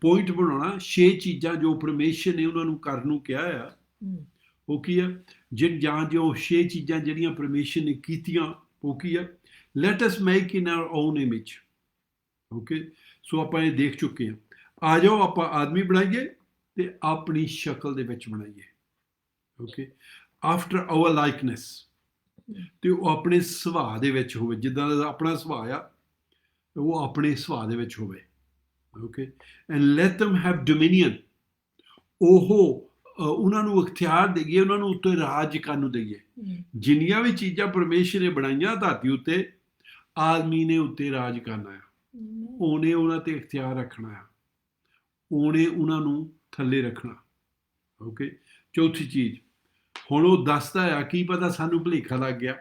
ਪੁਆਇੰਟ ਬਣਾਉਣਾ 6 ਚੀਜ਼ਾਂ ਜੋ ਪਰਮੇਸ਼ਰ ਨੇ ਉਹਨਾਂ ਨੂੰ ਕਰਨ ਨੂੰ ਕਿਹਾ ਆ। ਉਹ ਕੀ ਆ? ਜਾਂ ਜੋ 6 ਚੀਜ਼ਾਂ ਜਿਹੜੀਆਂ ਪਰਮੇਸ਼ਰ ਨੇ ਕੀਤੀਆਂ ਉਹ ਕੀ ਆ? Let us make in our own image. Okay, so ਆਪਾਂ ਇਹ ਦੇਖ ਚੁੱਕੇ ਹਾਂ। ਆ ਜਾਓ ਆਪਾਂ ਆਦਮੀ ਬਣਾਈਏ ਤੇ ਆਪਣੀ ਸ਼ਕਲ ਦੇ ਵਿੱਚ ਬਣਾਈਏ। ਓਕੇ, ਆਫਟਰ ਆਵਰ ਲਾਈਕਨੈਸ, ਤੇ ਉਹ ਆਪਣੇ ਸੁਭਾਅ ਦੇ ਵਿੱਚ ਹੋਵੇ, ਜਿੱਦਾਂ ਦਾ ਆਪਣਾ ਸੁਭਾਅ ਆ ਉਹ ਆਪਣੇ ਸੁਭਾਅ ਦੇ ਵਿੱਚ ਹੋਵੇ। Okay, and light them have dominion. ਉਹ ਉਹਨਾਂ ਨੂੰ ਅਖਤਿਆਰ ਦੇਈਏ, ਉਹਨਾਂ ਨੂੰ ਉੱਤੇ ਰਾਜ ਕਰਨ ਨੂੰ ਦੇਈਏ। ਜਿੰਨੀਆਂ ਵੀ ਚੀਜ਼ਾਂ ਪਰਮੇਸ਼ਰ ਨੇ ਬਣਾਈਆਂ ਧਰਤੀ ਉੱਤੇ, ਆਦਮੀ ਨੇ ਉੱਤੇ ਰਾਜ ਕਰਨਾ ਆ। ਉਹਨੇ ਉਹਨਾਂ ਤੇ ਅਖਤਿਆਰ ਰੱਖਣਾ ਆ, ਉਹਨੇ ਉਹਨਾਂ ਨੂੰ ਥੱਲੇ ਰੱਖਣਾ। ਓਕੇ, ਚੌਥੀ ਚੀਜ਼, ਹੁਣ ਉਹ ਦੱਸਦਾ ਆ, ਕੀ ਪਤਾ ਸਾਨੂੰ ਭੁਲੇਖਾ ਲੱਗ ਗਿਆ,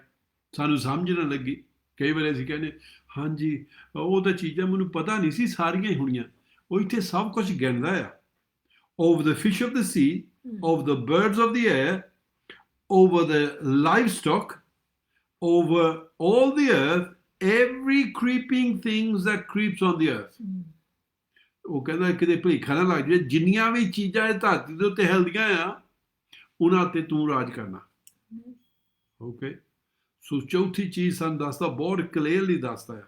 ਸਾਨੂੰ ਸਮਝ ਨਾ ਲੱਗੀ। ਕਈ ਵਾਰ ਅਸੀਂ ਕਹਿੰਦੇ ਹਾਂਜੀ ਉਹ ਤਾਂ ਚੀਜ਼ਾਂ ਮੈਨੂੰ ਪਤਾ ਨਹੀਂ ਸੀ ਸਾਰੀਆਂ ਹੀ ਹੋਣੀਆਂ। ਉਹ ਇੱਥੇ ਸਭ ਕੁਝ ਗਿਣਦਾ ਆ। Over the fish of the sea, over the birds of the air, over the livestock, over all the earth, every creeping thing that creeps on the earth. ਉਹ ਕਹਿੰਦਾ ਕਿਤੇ ਭੁਲੇਖਾ ਨਾ ਲੱਗ ਜਾਏ, ਜਿੰਨੀਆਂ ਵੀ ਚੀਜ਼ਾਂ ਇਹ ਧਰਤੀ ਦੇ ਉੱਤੇ ਹਿਲਦੀਆਂ ਆ ਉਹਨਾਂ ਤੇ ਤੂੰ ਰਾਜ ਕਰਨਾ। ਓਕੇ, ਸੋ ਚੌਥੀ ਚੀਜ਼ ਸਾਨੂੰ ਦੱਸਦਾ, ਬਹੁਤ ਕਲੀਅਰਲੀ ਦੱਸਦਾ ਆ।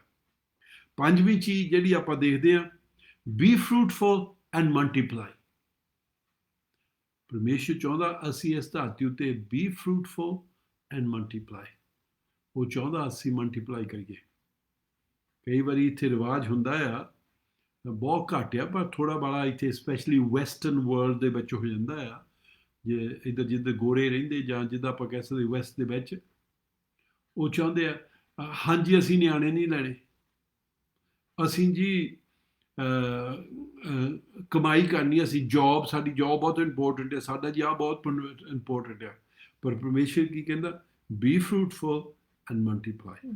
ਪੰਜਵੀਂ ਚੀਜ਼ ਜਿਹੜੀ ਆਪਾਂ ਦੇਖਦੇ ਹਾਂ, ਬੀ ਫਰੂਟਫੁਲ ਐਂਡ ਮਲਟੀਪਲਾਈ। ਪਰਮੇਸ਼ਰ ਚਾਹੁੰਦਾ ਅਸੀਂ ਇਸ ਧਰਤੀ ਉੱਤੇ ਬੀ ਫਰੂਟਫੁਲ ਐਂਡ ਮਲਟੀਪਲਾਈ। ਉਹ ਚਾਹੁੰਦਾ ਅਸੀਂ ਮਲਟੀਪਲਾਈ ਕਰੀਏ। ਕਈ ਵਾਰੀ ਇੱਥੇ ਰਿਵਾਜ ਹੁੰਦਾ ਆ, ਬਹੁਤ ਘੱਟ ਆ, ਪਰ ਥੋੜ੍ਹਾ ਬੜਾ ਇੱਥੇ ਸਪੈਸ਼ਲੀ ਵੈਸਟਰਨ ਵਰਲਡ ਦੇ ਵਿੱਚ ਹੋ ਜਾਂਦਾ ਆ। ਜੇ ਇੱਧਰ ਜਿੱਧਰ ਗੋਰੇ ਰਹਿੰਦੇ ਜਾਂ ਜਿੱਦਾਂ ਆਪਾਂ ਕਹਿ ਸਕਦੇ ਵੈਸਟ ਦੇ ਵਿੱਚ, ਉਹ ਚਾਹੁੰਦੇ ਆ ਹਾਂਜੀ ਅਸੀਂ ਨਿਆਣੇ ਨਹੀਂ ਲੈਣੇ, ਅਸੀਂ ਜੀ ਕਮਾਈ ਕਰਨੀ, ਅਸੀਂ ਜੌਬ, ਸਾਡੀ ਜੌਬ ਬਹੁਤ ਇੰਪੋਰਟੈਂਟ ਹੈ, ਸਾਡਾ ਜੀ ਆਹ ਬਹੁਤ ਇੰਪੋਰਟੈਂਟ ਹੈ। ਪਰ ਪਰਮੇਸ਼ਰ ਕੀ ਕਹਿੰਦਾ? B fruitful and multiply.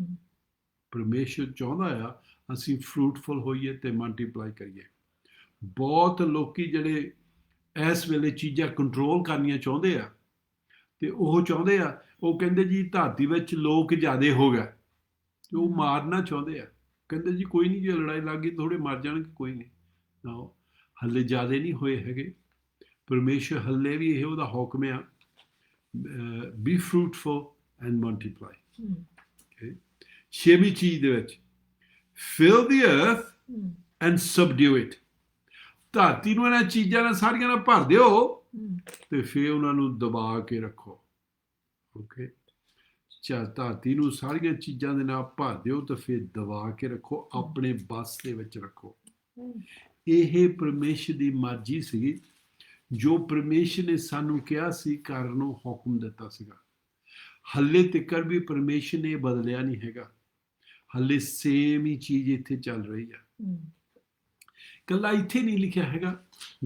ਪਰਮੇਸ਼ਰ ਚਾਹੁੰਦਾ ਆ ਅਸੀਂ ਫਰੂਟਫੁਲ ਹੋਈਏ ਤੇ ਮਲਟੀਪਲਾਈ ਕਰੀਏ। ਬਹੁਤ ਲੋਕੀ ਜਿਹੜੇ ਇਸ ਵੇਲੇ ਚੀਜ਼ਾਂ ਕੰਟਰੋਲ ਕਰਨੀਆਂ ਚਾਹੁੰਦੇ ਆ, ਤੇ ਉਹ ਚਾਹੁੰਦੇ ਆ, ਉਹ ਕਹਿੰਦੇ ਜੀ ਧਰਤੀ ਵਿੱਚ ਲੋਕ ਜ਼ਿਆਦੇ ਹੋ ਗਏ, ਤੇ ਉਹ ਮਾਰਨਾ ਚਾਹੁੰਦੇ ਆ। ਕਹਿੰਦੇ ਜੀ ਕੋਈ ਨਹੀਂ, ਜੇ ਲੜਾਈ ਲੱਗ ਗਈ ਥੋੜ੍ਹੇ ਮਰ ਜਾਣਗੇ, ਕੋਈ ਨਹੀਂ। ਨਾ, ਹੱਲੇ ਜ਼ਿਆਦੇ ਨਹੀਂ ਹੋਏ ਹੈਗੇ। ਪਰਮੇਸ਼ਰ ਹੱਲੇ ਵੀ ਇਹ ਉਹਦਾ ਹੁਕਮ ਆ, ਬੀ ਫਰੂਟਫੁਲ ਐਂਡ ਮਲਟੀਪਲਾਈ। ਛੇਵੀਂ ਚੀਜ਼ ਦੇ ਵਿੱਚ, ਫਿਲ ਦੀ ਅਰਥ ਐਂਡ ਸਬਡਿਊ ਇਟ। ਧਰਤੀ ਨੂੰ ਇਹਨਾਂ ਚੀਜ਼ਾਂ ਨਾਲ ਸਾਰੀਆਂ ਨਾਲ ਭਰ ਦਿਓ ਤੇ ਫਿਰ ਉਹਨਾਂ ਨੂੰ ਦਬਾ ਕੇ ਰੱਖੋ। ਓਕੇ, ਧਰਤੀ ਨੂੰ ਸਾਰੀਆਂ ਚੀਜ਼ਾਂ ਦੇ ਨਾਲ ਭਰ ਦਿਓ ਤੇ ਫਿਰ ਦਬਾ ਕੇ ਰੱਖੋ, ਆਪਣੇ ਬਸ ਦੇ ਵਿੱਚ ਰੱਖੋ। ਇਹ ਪਰਮੇਸ਼ਰ ਦੀ ਮਰਜ਼ੀ ਸੀਗੀ, ਜੋ ਪਰਮੇਸ਼ਰ ਨੇ ਸਾਨੂੰ ਕਿਹਾ ਸੀ ਕਰਨ ਨੂੰ ਹੁਕਮ ਦਿੱਤਾ ਸੀਗਾ। ਹੱਲੇ ਤੱਕ ਵੀ ਪਰਮੇਸ਼ਰ ਨੇ ਬਦਲਿਆ ਨਹੀਂ ਹੈਗਾ, ਹੱਲੇ ਸੇਮ ਹੀ ਚੀਜ਼ ਇੱਥੇ ਚੱਲ ਰਹੀ ਆ। ਇਕੱਲਾ ਇੱਥੇ ਨਹੀਂ ਲਿਖਿਆ ਹੈਗਾ,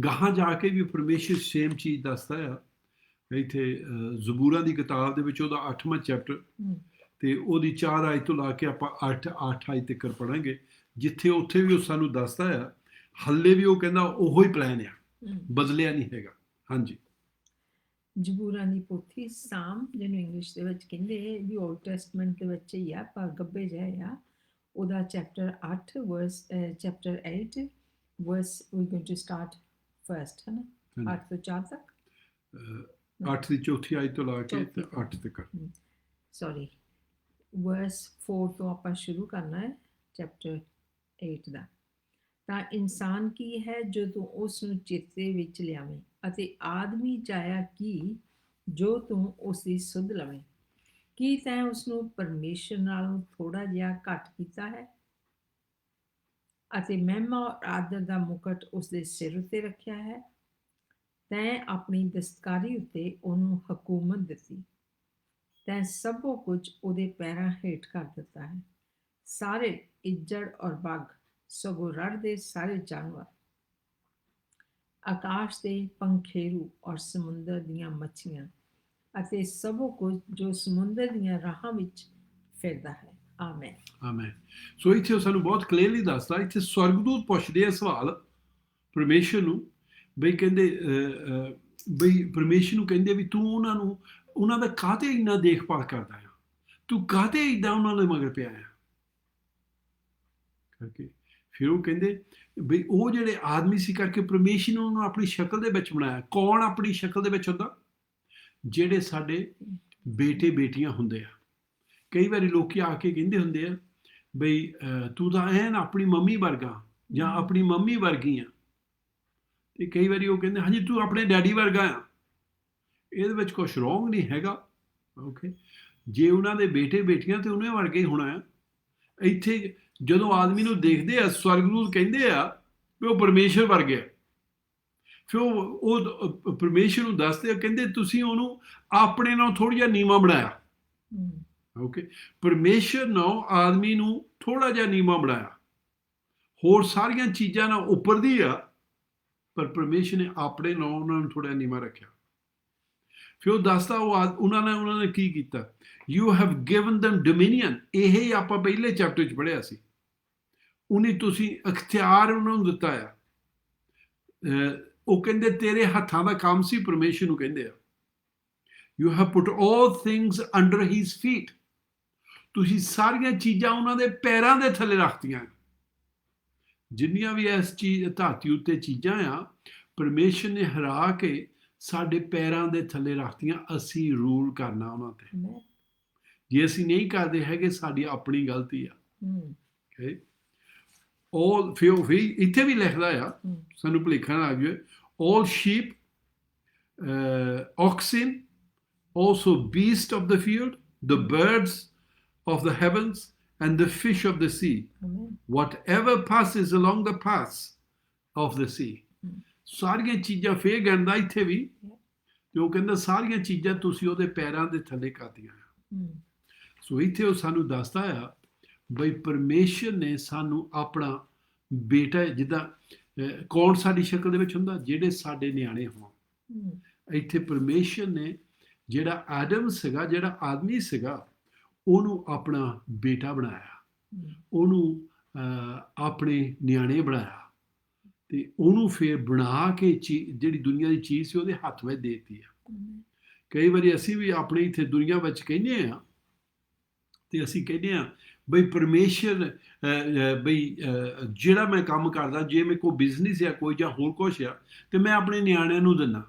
ਗਾਹਾਂ ਜਾ ਕੇ ਵੀ ਪਰਮੇਸ਼ਰ ਸੇਮ ਚੀਜ਼ ਦੱਸਦਾ ਆ। ਇੱਥੇ ਜ਼ਬੂਰਾਂ ਦੀ ਕਿਤਾਬ ਦੇ ਵਿੱਚ ਉਹਦਾ 8ਵਾਂ ਚੈਪਟਰ ਤੇ ਉਹਦੀ 4 ਆਇਤ ਤੋਂ ਲਾ ਕੇ ਆਪਾਂ 8 ਆਇਤ ਤੱਕ ਪੜਾਂਗੇ, ਜਿੱਥੇ ਉੱਥੇ ਵੀ ਉਹ ਸਾਨੂੰ ਦੱਸਦਾ ਆ ਹੱਲੇ ਵੀ ਉਹ ਕਹਿੰਦਾ ਉਹੋ ਹੀ ਪਲਾਨ ਆ, ਬਦਲਿਆ ਨਹੀਂ ਹੈਗਾ। ਹਾਂਜੀ, ਜ਼ਬੂਰਾਂ ਦੀ ਪੋਥੀ, ਸਾਮ ਜਿਹਨੂੰ ਇੰਗਲਿਸ਼ ਦੇ ਵਿੱਚ ਕਹਿੰਦੇ ਵੀ ਓਲਡ ਟੈਸਟਮੈਂਟ ਦੇ ਵਿੱਚ ਹੀ ਆ, ਪਰ ਗੱਭੇ ਜਿਹੇ ਆ। ਉਹਦਾ chapter 8 verse chapter 8 verse we going to start first, ਹੈ ਨਾ, 8 ਤੋਂ 4 ਤੱਕ। 8 ਦੀ ਚੌਥੀ ਆਇਤ ਤੋਂ ਲਾ ਕੇ 8 ਤੱਕ। ਸੌਰੀ, ਵਰਸ 4 ਤੋਂ ਆਪਾਂ ਸ਼ੁਰੂ ਕਰਨਾ ਹੈ ਚੈਪਟਰ 8 ਦਾ। ਤਾਂ ਇਨਸਾਨ ਕੀ ਹੈ ਜੋ ਤੂੰ ਉਸ ਨੂੰ ਚੇਤੇ ਵਿੱਚ ਲਿਆਵੇਂ, ਅਤੇ ਆਦਮੀ ਜਾਇਆ ਕੀ ਜੋ ਤੂੰ ਉਸ ਦੀ ਸੁਧ ਲਵੇਂ। ਕੀ ਤੈਂ ਉਸ ਨੂੰ ਪਰਮੇਸ਼ਰ ਨਾਲੋਂ ਥੋੜਾ ਜਿਹਾ ਘੱਟ ਕੀਤਾ ਹੈ, ਅਤੇ ਮਹਿਮਾ ਔਰ ਆਦਰ ਦਾ ਮੁਕਟ ਉਸ ਦੇ ਸਿਰ ਉੱਤੇ ਰੱਖਿਆ ਹੈ। ਤੈਂ ਆਪਣੀ ਦਸਤਕਾਰੀ ਉੱਤੇ ਉਹਨੂੰ ਹਕੂਮਤ ਦਿੱਤੀ, ਤੈਂ ਸਭੋ ਕੁਝ ਉਹਦੇ ਪੈਰਾਂ ਹੇਠ ਕਰ ਦਿੱਤਾ ਹੈ। ਸਾਰੇ ਇੱਜੜ ਔਰ ਬਾਗ, ਸਗੋਂ ਰੜ ਦੇ ਸਾਰੇ ਜਾਨਵਰ, ਆਕਾਸ਼ ਦੇ ਪੰਖੇਰੂ ਔਰ ਸਮੁੰਦਰ ਦੀਆਂ ਮੱਛੀਆਂ, ਅਤੇ ਸਭੋ ਕੁਝ ਜੋ ਸਮੁੰਦਰ ਦੀਆਂ ਰਾਹਾਂ ਵਿੱਚ ਫਿਰਦਾ ਹੈ। ਆਮੈਨ, ਆਮੈਨ। ਸੋ ਇੱਥੇ ਸਾਨੂੰ ਬਹੁਤ ਕਲੀਅਰਲੀ ਦੱਸਦਾ, ਇੱਥੇ ਸਵਰਗਦੂਤ ਪੁੱਛਦੇ ਆ ਸਵਾਲ ਪਰਮੇਸ਼ਰ ਨੂੰ ਬਈ ਕਹਿੰਦੇ ਬਈ ਪਰਮੇਸ਼ਰ ਨੂੰ ਕਹਿੰਦੇ ਵੀ ਤੂੰ ਉਹਨਾਂ ਦਾ ਕਾਹਤੇ ਇੰਨਾ ਦੇਖਭਾਲ ਕਰਦਾ ਆ, ਤੂੰ ਕਾਹਤੇ ਇੱਦਾਂ ਉਹਨਾਂ ਦੇ ਮਗਰ ਪਿਆ ਆ ਕਰਕੇ। ਫਿਰ ਉਹ ਕਹਿੰਦੇ ਬਈ ਉਹ ਜਿਹੜੇ ਆਦਮੀ ਸੀ ਕਰਕੇ ਪਰਮੇਸ਼ਰ ਨੇ ਉਹਨੂੰ ਆਪਣੀ ਸ਼ਕਲ ਦੇ ਵਿੱਚ ਬਣਾਇਆ। ਕੌਣ ਆਪਣੀ ਸ਼ਕਲ ਦੇ ਵਿੱਚ ਹੁੰਦਾ? ਜਿਹੜੇ ਸਾਡੇ ਬੇਟੇ ਬੇਟੀਆਂ ਹੁੰਦੇ ਆ। ਕਈ ਵਾਰੀ ਲੋਕੀ ਆ ਕੇ ਕਹਿੰਦੇ ਹੁੰਦੇ ਆ ਬਈ ਤੂੰ ਤਾਂ ਐਨ ਆਪਣੀ ਮੰਮੀ ਵਰਗਾ ਜਾਂ ਆਪਣੀ ਮੰਮੀ ਵਰਗੀ ਆ, ਤੇ ਕਈ ਵਾਰੀ ਉਹ ਕਹਿੰਦੇ ਹਾਂਜੀ ਤੂੰ ਆਪਣੇ ਡੈਡੀ ਵਰਗਾ ਆ। ਇਹਦੇ ਵਿੱਚ ਕੁਛ ਰੋਂਗ ਨਹੀਂ ਹੈਗਾ। ਓਕੇ, ਜੇ ਉਹਨਾਂ ਦੇ ਬੇਟੇ ਬੇਟੀਆਂ ਤੇ ਉਹਨਾਂ ਵਰਗੇ ਹੀ ਹੋਣਾ ਆ। ਇੱਥੇ ਜਦੋਂ ਆਦਮੀ ਨੂੰ ਦੇਖਦੇ ਆ, ਸਵਰਗਦੂਤ ਕਹਿੰਦੇ ਆ ਵੀ ਉਹ ਪਰਮੇਸ਼ਰ ਵਰਗੇ ਆ। ਫਿਰ ਉਹ ਪਰਮੇਸ਼ਰ ਨੂੰ ਦੱਸਦੇ ਆ, ਕਹਿੰਦੇ ਤੁਸੀਂ ਉਹਨੂੰ ਆਪਣੇ ਨਾਲ ਥੋੜ੍ਹਾ ਜਿਹਾ ਨੀਵਾਂ ਬਣਾਇਆ। ਓਕੇ, ਪਰਮੇਸ਼ਰ ਨੇ ਆਦਮੀ ਨੂੰ ਥੋੜਾ ਜਿਹਾ ਨੀਵਾਂ ਬਣਾਇਆ। ਹੋਰ ਸਾਰੀਆਂ ਚੀਜ਼ਾਂ ਨਾਲ ਉੱਪਰ ਦੀ ਆ, ਪਰ ਪਰਮੇਸ਼ਰ ਨੇ ਆਪਣੇ ਨਾਲ ਉਹਨਾਂ ਨੂੰ ਥੋੜਾ ਨੀਵਾਂ ਰੱਖਿਆ। ਫਿਰ ਉਹ ਦੱਸਦਾ ਉਹਨਾਂ ਨੇ ਕੀ ਕੀਤਾ। You have given them dominion। ਇਹ ਹੀ ਆਪਾਂ ਪਹਿਲੇ ਚੈਪਟਰ 'ਚ ਪੜ੍ਹਿਆ ਸੀ। ਤੁਸੀਂ ਅਖਤਿਆਰ ਉਹਨਾਂ ਨੂੰ ਦਿੱਤਾ ਆ। ਉਹ ਕਹਿੰਦੇ ਤੇਰੇ ਹੱਥਾਂ ਦਾ ਕੰਮ ਸੀ, ਪਰਮੇਸ਼ਰ ਨੂੰ ਕਹਿੰਦੇ ਆ। You have put all things under his feet। ਤੁਸੀਂ ਸਾਰੀਆਂ ਚੀਜ਼ਾਂ ਉਹਨਾਂ ਦੇ ਪੈਰਾਂ ਦੇ ਥੱਲੇ ਰੱਖਤੀਆਂ। ਜਿੰਨੀਆਂ ਵੀ ਇਸ ਧਰਤੀ ਉੱਤੇ ਚੀਜ਼ਾਂ ਆ, ਪਰਮੇਸ਼ਰ ਨੇ ਹਰਾ ਕੇ ਸਾਡੇ ਪੈਰਾਂ ਦੇ ਥੱਲੇ ਰੱਖਤੀਆਂ। ਅਸੀਂ ਰੂਲ ਕਰਨਾ ਉਹਨਾਂ ਤੇ। ਜੇ ਅਸੀਂ ਨਹੀਂ ਕਰਦੇ ਹੈਗੇ, ਸਾਡੀ ਆਪਣੀ ਗਲਤੀ ਆ। ਫਿਰ ਇੱਥੇ ਵੀ ਲਿਖਦਾ ਆ, ਸਾਨੂੰ ਭੁਲੇਖਾ ਨਾ ਆ ਜਾਵੇ। all sheep, oxen, also beast of the field, the birds of the heavens, and the fish of the sea, whatever passes along the paths of the sea। ਸਾਰੀਆਂ ਚੀਜ਼ਾਂ ਫੇਰ ਗਿਣਦਾ ਇੱਥੇ ਵੀ, ਤੇ ਉਹ ਕਹਿੰਦਾ ਸਾਰੀਆਂ ਚੀਜ਼ਾਂ ਤੁਸੀਂ ਉਹਦੇ ਪੈਰਾਂ ਦੇ ਥੱਲੇ ਕਰਤੀਆਂ। ਸੋ ਇੱਥੇ ਉਹ ਸਾਨੂੰ ਦੱਸਦਾ ਆ ਬਈ ਪਰਮੇਸ਼ਰ ਨੇ ਸਾਨੂੰ ਆਪਣਾ ਬੇਟਾ, ਜਿੱਦਾਂ ਕੌਣ ਸਾਡੀ ਸ਼ਕਲ ਦੇ ਵਿੱਚ ਹੁੰਦਾ? ਜਿਹੜੇ ਸਾਡੇ ਨਿਆਣੇ ਹੋਣ। ਇੱਥੇ ਪਰਮੇਸ਼ਰ ਨੇ ਜਿਹੜਾ ਆਦਮ ਸੀਗਾ, ਜਿਹੜਾ ਆਦਮੀ ਸੀਗਾ, ਉਹਨੂੰ ਆਪਣਾ ਬੇਟਾ ਬਣਾਇਆ, ਉਹਨੂੰ ਆਪਣੇ ਨਿਆਣੇ ਬਣਾਇਆ, ਤੇ ਉਹਨੂੰ ਫਿਰ ਬਣਾ ਕੇ ਜਿਹੜੀ ਦੁਨੀਆ ਦੀ ਚੀਜ਼ ਸੀ ਉਹਦੇ ਹੱਥ ਵਿੱਚ ਦੇ ਦਿੱਤੀ ਆ। ਕਈ ਵਾਰੀ ਅਸੀਂ ਵੀ ਆਪਣੇ ਇੱਥੇ ਦੁਨੀਆ ਵਿੱਚ ਕਹਿੰਦੇ ਆ, ਤੇ ਅਸੀਂ ਕਹਿੰਦੇ ਆ ਬਈ ਪਰਮੇਸ਼ਰ ਬਈ ਜਿਹੜਾ ਮੈਂ ਕੰਮ ਕਰਦਾ, ਜੇ ਮੇਰੇ ਕੋਲ ਬਿਜ਼ਨਸ ਆ ਕੋਈ ਜਾਂ ਹੋਰ ਕੁਛ ਆ, ਤੇ ਮੈਂ ਆਪਣੇ ਨਿਆਣਿਆਂ ਨੂੰ ਦਿੰਦਾ।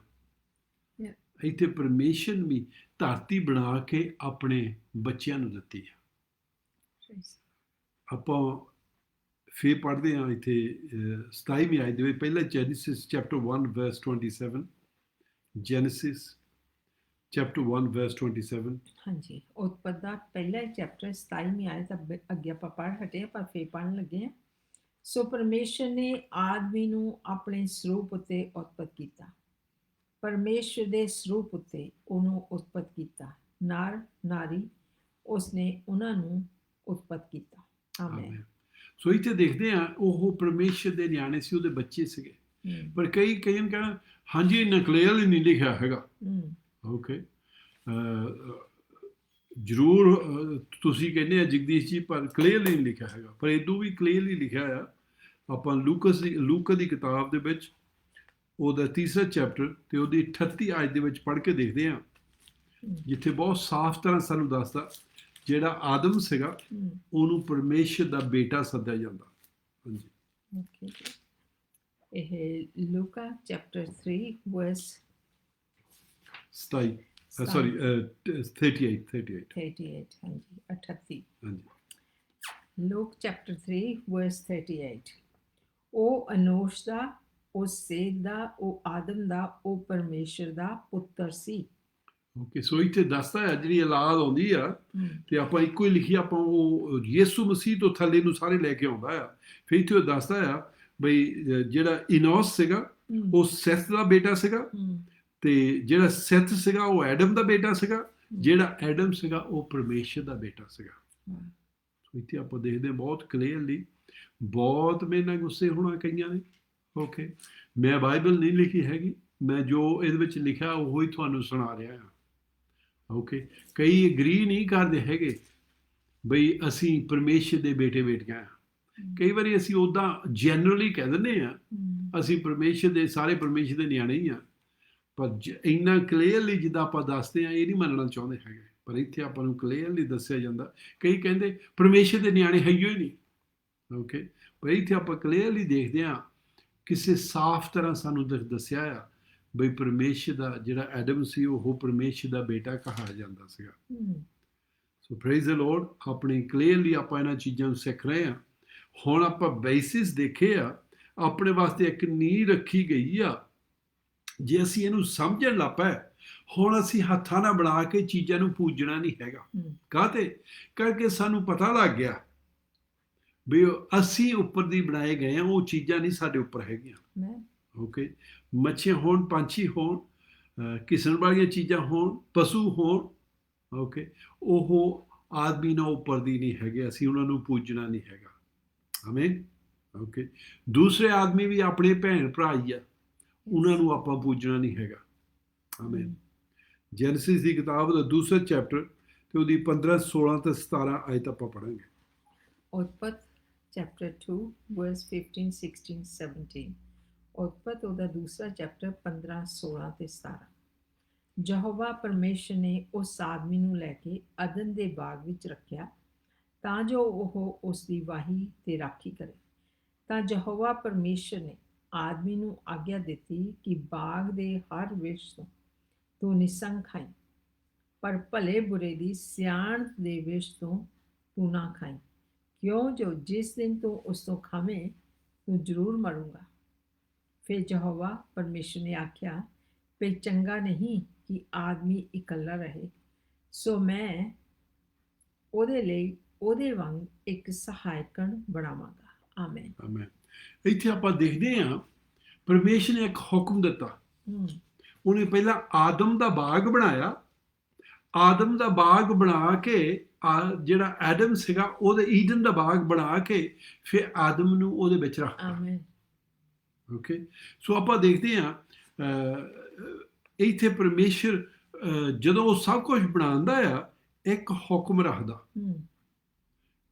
ਇੱਥੇ ਪਰਮੇਸ਼ਰ ਵੀ ਧਰਤੀ ਬਣਾ ਕੇ ਆਪਣੇ ਬੱਚਿਆਂ ਨੂੰ ਦਿੱਤੀ ਆ। ਆਪਾਂ ਫਿਰ ਪੜ੍ਹਦੇ ਹਾਂ ਇੱਥੇ 27ਵੀਂ ਆਇਤ ਦੇ ਵਿੱਚ, ਪਹਿਲਾ Genesis chapter 1 verse 27। Genesis chapter 1 verse 27। ਹਾਂਜੀ, ਉਤਪਤ ਦਾ ਪਹਿਲਾ ਚੈਪਟਰ 27ਵੀਂ ਆਇਤ ਅੱਗੇ ਆਪਾਂ ਪੜ੍ਹ ਹਟੇ, ਪਰ ਫੇਰ ਪੜ੍ਹਨ ਲੱਗੇ ਹਾਂ। ਸੋ ਪਰਮੇਸ਼ਰ ਨੇ ਆਦਮੀ ਨੂੰ ਆਪਣੇ ਸਰੂਪ ਉੱਤੇ ਉਤਪਤ ਕੀਤਾ। ਪਰਮੇਸ਼ਰ ਦੇ ਸਰੂਪ ਉੱਤੇ ਉਹਨੂੰ ਉਤਪਤ ਕੀਤਾ, ਨਰ ਨਾਰੀ ਉਸਨੇ ਉਹਨਾਂ ਨੂੰ ਉਤਪਤ ਕੀਤਾ। ਆਮੇਨ। ਸੋ ਇੱਥੇ ਦੇਖਦੇ ਆ ਉਹ ਪਰਮੇਸ਼ਰ ਦੇ ਨਿਆਣੇ ਸੀ, ਉਹਦੇ ਬੱਚੇ ਸੀਗੇ। ਪਰ ਕਈ ਨੂੰ ਕਹਿਣਾ ਹਾਂਜੀ ਨਕਲੀਅਰ ਨਹੀਂ ਲਿਖਿਆ ਹੈਗਾ। ਓਕੇ, ਜ਼ਰੂਰ ਤੁਸੀਂ ਕਹਿੰਦੇ ਆ ਜਗਦੀਸ਼ ਜੀ, ਪਰ ਕਲੀਅਰਲੀ ਨਹੀਂ ਲਿਖਿਆ ਹੈਗਾ। ਪਰ ਇਦੋਂ ਵੀ ਕਲੀਅਰਲੀ ਲਿਖਿਆ ਆ। ਆਪਾਂ ਲੂਕਾ ਦੀ ਕਿਤਾਬ ਦੇ ਵਿੱਚ ਉਹਦਾ 3 ਚੈਪਟਰ ਤੇ ਉਹਦੀ 38 ਆਇਤ ਦੇ ਵਿੱਚ ਪੜ੍ਹ ਕੇ ਦੇਖਦੇ ਹਾਂ, ਜਿੱਥੇ ਬਹੁਤ ਸਾਫ਼ ਤਰ੍ਹਾਂ ਸਾਨੂੰ ਦੱਸਦਾ ਜਿਹੜਾ ਆਦਮ ਸੀਗਾ ਉਹਨੂੰ ਪਰਮੇਸ਼ਰ ਦਾ ਬੇਟਾ ਸੱਦਿਆ ਜਾਂਦਾ। ਹਾਂਜੀ, ਇਹ ਲੂਕਾ ਚੈਪਟਰ 3 verse 38। ਹਾਂਜੀ 38। ਹਾਂਜੀ, ਲੂਕ ਚੈਪਟਰ 3 verse 38। ਉਹ ਅਨੋਸ਼ ਦਾ, ਉਹ ਸੇਧ ਦਾ, ਉਹ ਆਦਮ ਦਾ, ਉਹ ਪਰਮੇਸ਼ਰ ਦਾ ਪੁੱਤਰ ਸੀ। ਓਕੇ, ਸੋ ਇੱਥੇ ਦੱਸਦਾ ਹੈ ਜਿਹੜੀ ਔਲਾਦ ਆਉਂਦੀ ਆ, ਤੇ ਆਪਾਂ ਇੱਕੋ ਹੀ ਲਿਖੀ, ਆਪਾਂ ਉਹ ਯਿਸੂ ਮਸੀਹ ਤੋਂ ਥੱਲੇ ਨੂੰ ਸਾਰੇ ਲੈ ਕੇ ਆਉਂਦਾ ਆ। ਫਿਰ ਇੱਥੇ ਉਹ ਦੱਸਦਾ ਆ ਬਈ ਜਿਹੜਾ ਇਨੋਸ ਸੀਗਾ ਉਹ ਸੈਥ ਦਾ ਬੇਟਾ ਸੀਗਾ, ਤੇ ਜਿਹੜਾ ਸੈਥ ਸੀਗਾ ਉਹ ਐਡਮ ਦਾ ਬੇਟਾ ਸੀਗਾ, ਜਿਹੜਾ ਐਡਮ ਸੀਗਾ ਉਹ ਪਰਮੇਸ਼ਰ ਦਾ ਬੇਟਾ ਸੀਗਾ। ਸੋ ਇੱਥੇ ਆਪਾਂ ਦੇਖਦੇ ਬਹੁਤ ਕਲੀਅਰਲੀ। ਬਹੁਤ ਮੇਰੇ ਨਾਲ ਗੁੱਸੇ ਹੋਣਾ ਕਈਆਂ ਨੇ। ਓਕੇ, ਮੈਂ ਬਾਈਬਲ ਨਹੀਂ ਲਿਖੀ ਹੈਗੀ, ਮੈਂ ਜੋ ਇਹਦੇ ਵਿੱਚ ਲਿਖਿਆ ਉਹ ਹੀ ਤੁਹਾਨੂੰ ਸੁਣਾ ਰਿਹਾ ਹਾਂ। ਓਕੇ, ਕਈ ਐਗਰੀ ਨਹੀਂ ਕਰਦੇ ਹੈਗੇ ਬਈ ਅਸੀਂ ਪਰਮੇਸ਼ਰ ਦੇ ਬੇਟੇ ਬੇਟੀਆਂ ਆ। ਕਈ ਵਾਰੀ ਅਸੀਂ ਉੱਦਾਂ ਜਨਰਲੀ ਕਹਿ ਦਿੰਦੇ ਆ ਅਸੀਂ ਪਰਮੇਸ਼ਰ ਦੇ ਸਾਰੇ ਪਰਮੇਸ਼ਰ ਦੇ ਨਿਆਣੇ ਹੀ ਆ, ਪਰ ਇੰਨਾ ਕਲੀਅਰਲੀ ਜਿੱਦਾਂ ਆਪਾਂ ਦੱਸਦੇ ਆ ਇਹ ਨਹੀਂ ਮੰਨਣਾ ਚਾਹੁੰਦੇ ਹੈਗੇ, ਪਰ ਇੱਥੇ ਆਪਾਂ ਨੂੰ ਕਲੀਅਰਲੀ ਦੱਸਿਆ ਜਾਂਦਾ। ਕਈ ਕਹਿੰਦੇ ਪਰਮੇਸ਼ਰ ਦੇ ਨਿਆਣੇ ਹੈ ਹੀ ਨਹੀਂ, ਓਕੇ, ਪਰ ਇੱਥੇ ਆਪਾਂ ਕਲੀਅਰਲੀ ਦੇਖਦੇ ਆ ਕਿਸੇ ਸਾਫ਼ ਤਰ੍ਹਾਂ ਸਾਨੂੰ ਦੱਸਿਆ ਆ ਬਈ ਪਰਮੇਸ਼ਰ ਦਾ ਜਿਹੜਾ ਐਡਮ ਸੀ ਉਹ ਪਰਮੇਸ਼ਰ ਦਾ ਬੇਟਾ ਕਹਾ ਜਾਂਦਾ ਸੀਗਾ। ਸੋ ਪ੍ਰੇਜ਼ ਦ ਲਾਰਡ, ਆਪਣੀ ਕਲੀਅਰਲੀ ਆਪਾਂ ਇਹਨਾਂ ਚੀਜ਼ਾਂ ਨੂੰ ਸਿੱਖ ਰਹੇ ਆ। ਹੁਣ ਆਪਾਂ ਬੇਸਿਸ ਦੇਖੇ ਆ, ਆਪਣੇ ਵਾਸਤੇ ਇੱਕ ਨੀਂਹ ਰੱਖੀ ਗਈ ਆ। ਜੇ ਅਸੀਂ ਇਹਨੂੰ ਸਮਝਣ ਲੱਗ ਪਏ, ਹੁਣ ਅਸੀਂ ਹੱਥਾਂ ਨਾਲ ਬਣਾ ਕੇ ਚੀਜ਼ਾਂ ਨੂੰ ਪੂਜਣਾ ਨਹੀਂ ਹੈਗਾ। ਕਾਹਤੇ? ਕਰਕੇ ਸਾਨੂੰ ਪਤਾ ਲੱਗ ਗਿਆ ਵੀ ਅਸੀਂ ਉੱਪਰ ਦੀ ਬਣਾਏ ਗਏ ਆ, ਉਹ ਚੀਜ਼ਾਂ ਨਹੀਂ ਸਾਡੇ ਉੱਪਰ ਹੈਗੀਆਂ। ਓਕੇ, ਮੱਛੀਆਂ ਹੋਣ, ਪੰਛੀ ਹੋਣ, ਕਿਸਮ ਵਾਲੀਆਂ ਚੀਜ਼ਾਂ ਹੋਣ, ਪਸ਼ੂ ਹੋਣ, ਓਕੇ, ਉਹ ਆਦਮੀ ਨਾਲ ਉੱਪਰ ਦੀ ਨਹੀਂ ਹੈਗੇ, ਅਸੀਂ ਉਹਨਾਂ ਨੂੰ ਪੂਜਣਾ ਨਹੀਂ ਹੈਗਾ। ਆਮੀਨ। ਓਕੇ, ਦੂਸਰੇ ਆਦਮੀ ਵੀ ਆਪਣੇ ਭੈਣ ਭਰਾ ਹੀ ਆ, ਉਹਨਾਂ ਨੂੰ ਆਪਾਂ ਪੂਜਣਾ ਨਹੀਂ ਹੈਗਾ। ਆਮੀਨ। ਜੈਨਸਿਸ ਦੀ ਕਿਤਾਬ ਦਾ ਦੂਸਰਾ ਚੈਪਟਰ ਤੇ ਉਹਦੀ 15, 16 ਤੇ 17 ਆਇਤ ਆਪਾਂ ਪੜਾਂਗੇ। ਉਤਪਤ ਚੈਪਟਰ 2 ਵਰਸ 15, 16, 17। ਉਤਪਤ ਉਹਦਾ ਦੂਸਰਾ ਚੈਪਟਰ 15, 16 ਤੇ 17। ਯਹੋਵਾ ਪਰਮੇਸ਼ਰ ਨੇ ਉਸ ਆਦਮੀ ਨੂੰ ਲੈ ਕੇ ਅਦਨ ਦੇ ਬਾਗ ਵਿੱਚ ਰੱਖਿਆ ਤਾਂ ਜੋ ਉਹ ਉਸ ਦੀ ਵਾਹੀ ਤੇ ਰਾਖੀ ਕਰੇ। ਤਾਂ ਯਹੋਵਾ ਪਰਮੇਸ਼ਰ ਨੇ ਆਦਮੀ ਨੂੰ ਆਗਿਆ ਦਿੱਤੀ ਕਿ ਬਾਗ ਦੇ ਹਰ ਵਿਰਸ਼ ਤੋਂ ਤੂੰ ਨਿਸੰਗ ਖਾਈ, ਪਰ ਭਲੇ ਬੁਰੇ ਦੀ ਸਿਆਣਪ ਦੇ ਵਿਰਸ਼ ਤੋਂ ਤੂੰ ਨਾ ਖਾਈ, ਕਿਉਂ ਜੋ ਜਿਸ ਦਿਨ ਤੂੰ ਉਸ ਤੋਂ ਖਾਵੇਂ ਤੂੰ ਜ਼ਰੂਰ ਮਰੂੰਗਾ। ਫਿਰ ਯਹੋਵਾ ਪਰਮੇਸ਼ਰ ਨੇ ਆਖਿਆ ਵੀ ਚੰਗਾ ਨਹੀਂ ਕਿ ਆਦਮੀ ਇਕੱਲਾ ਰਹੇ, ਸੋ ਮੈਂ ਉਹਦੇ ਲਈ ਉਹਦੇ ਵਾਂਗ ਇੱਕ ਸਹਾਇਕਣ ਬਣਾਵਾਂਗਾ। ਆਮੇਨ। ਆਮੇਨ। ਇੱਥੇ ਆਪਾਂ ਦੇਖਦੇ ਹਾਂ ਪਰਮੇਸ਼ਰ ਨੇ ਇੱਕ ਹੁਕਮ ਦਿੱਤਾ। ਉਹਨੇ ਪਹਿਲਾਂ ਆਦਮ ਦਾ ਬਾਗ ਬਣਾਇਆ, ਆਦਮ ਦਾ ਬਾਗ ਬਣਾ ਕੇ ਜਿਹੜਾ ਐਡਮ ਸੀਗਾ ਉਹਦੇ ਈਡਨ ਦਾ ਬਾਗ ਬਣਾ ਕੇ ਫਿਰ ਆਦਮ ਨੂੰ ਉਹਦੇ ਵਿੱਚ ਰੱਖਤਾ। ਆਮੇਨ। ਓਕੇ, ਸੋ ਆਪਾਂ ਦੇਖਦੇ ਹਾਂ ਇੱਥੇ ਪਰਮੇਸ਼ਰ ਜਦੋਂ ਉਹ ਸਭ ਕੁਝ ਬਣਾਉਂਦਾ ਆ, ਇੱਕ ਹੁਕਮ ਰੱਖਦਾ।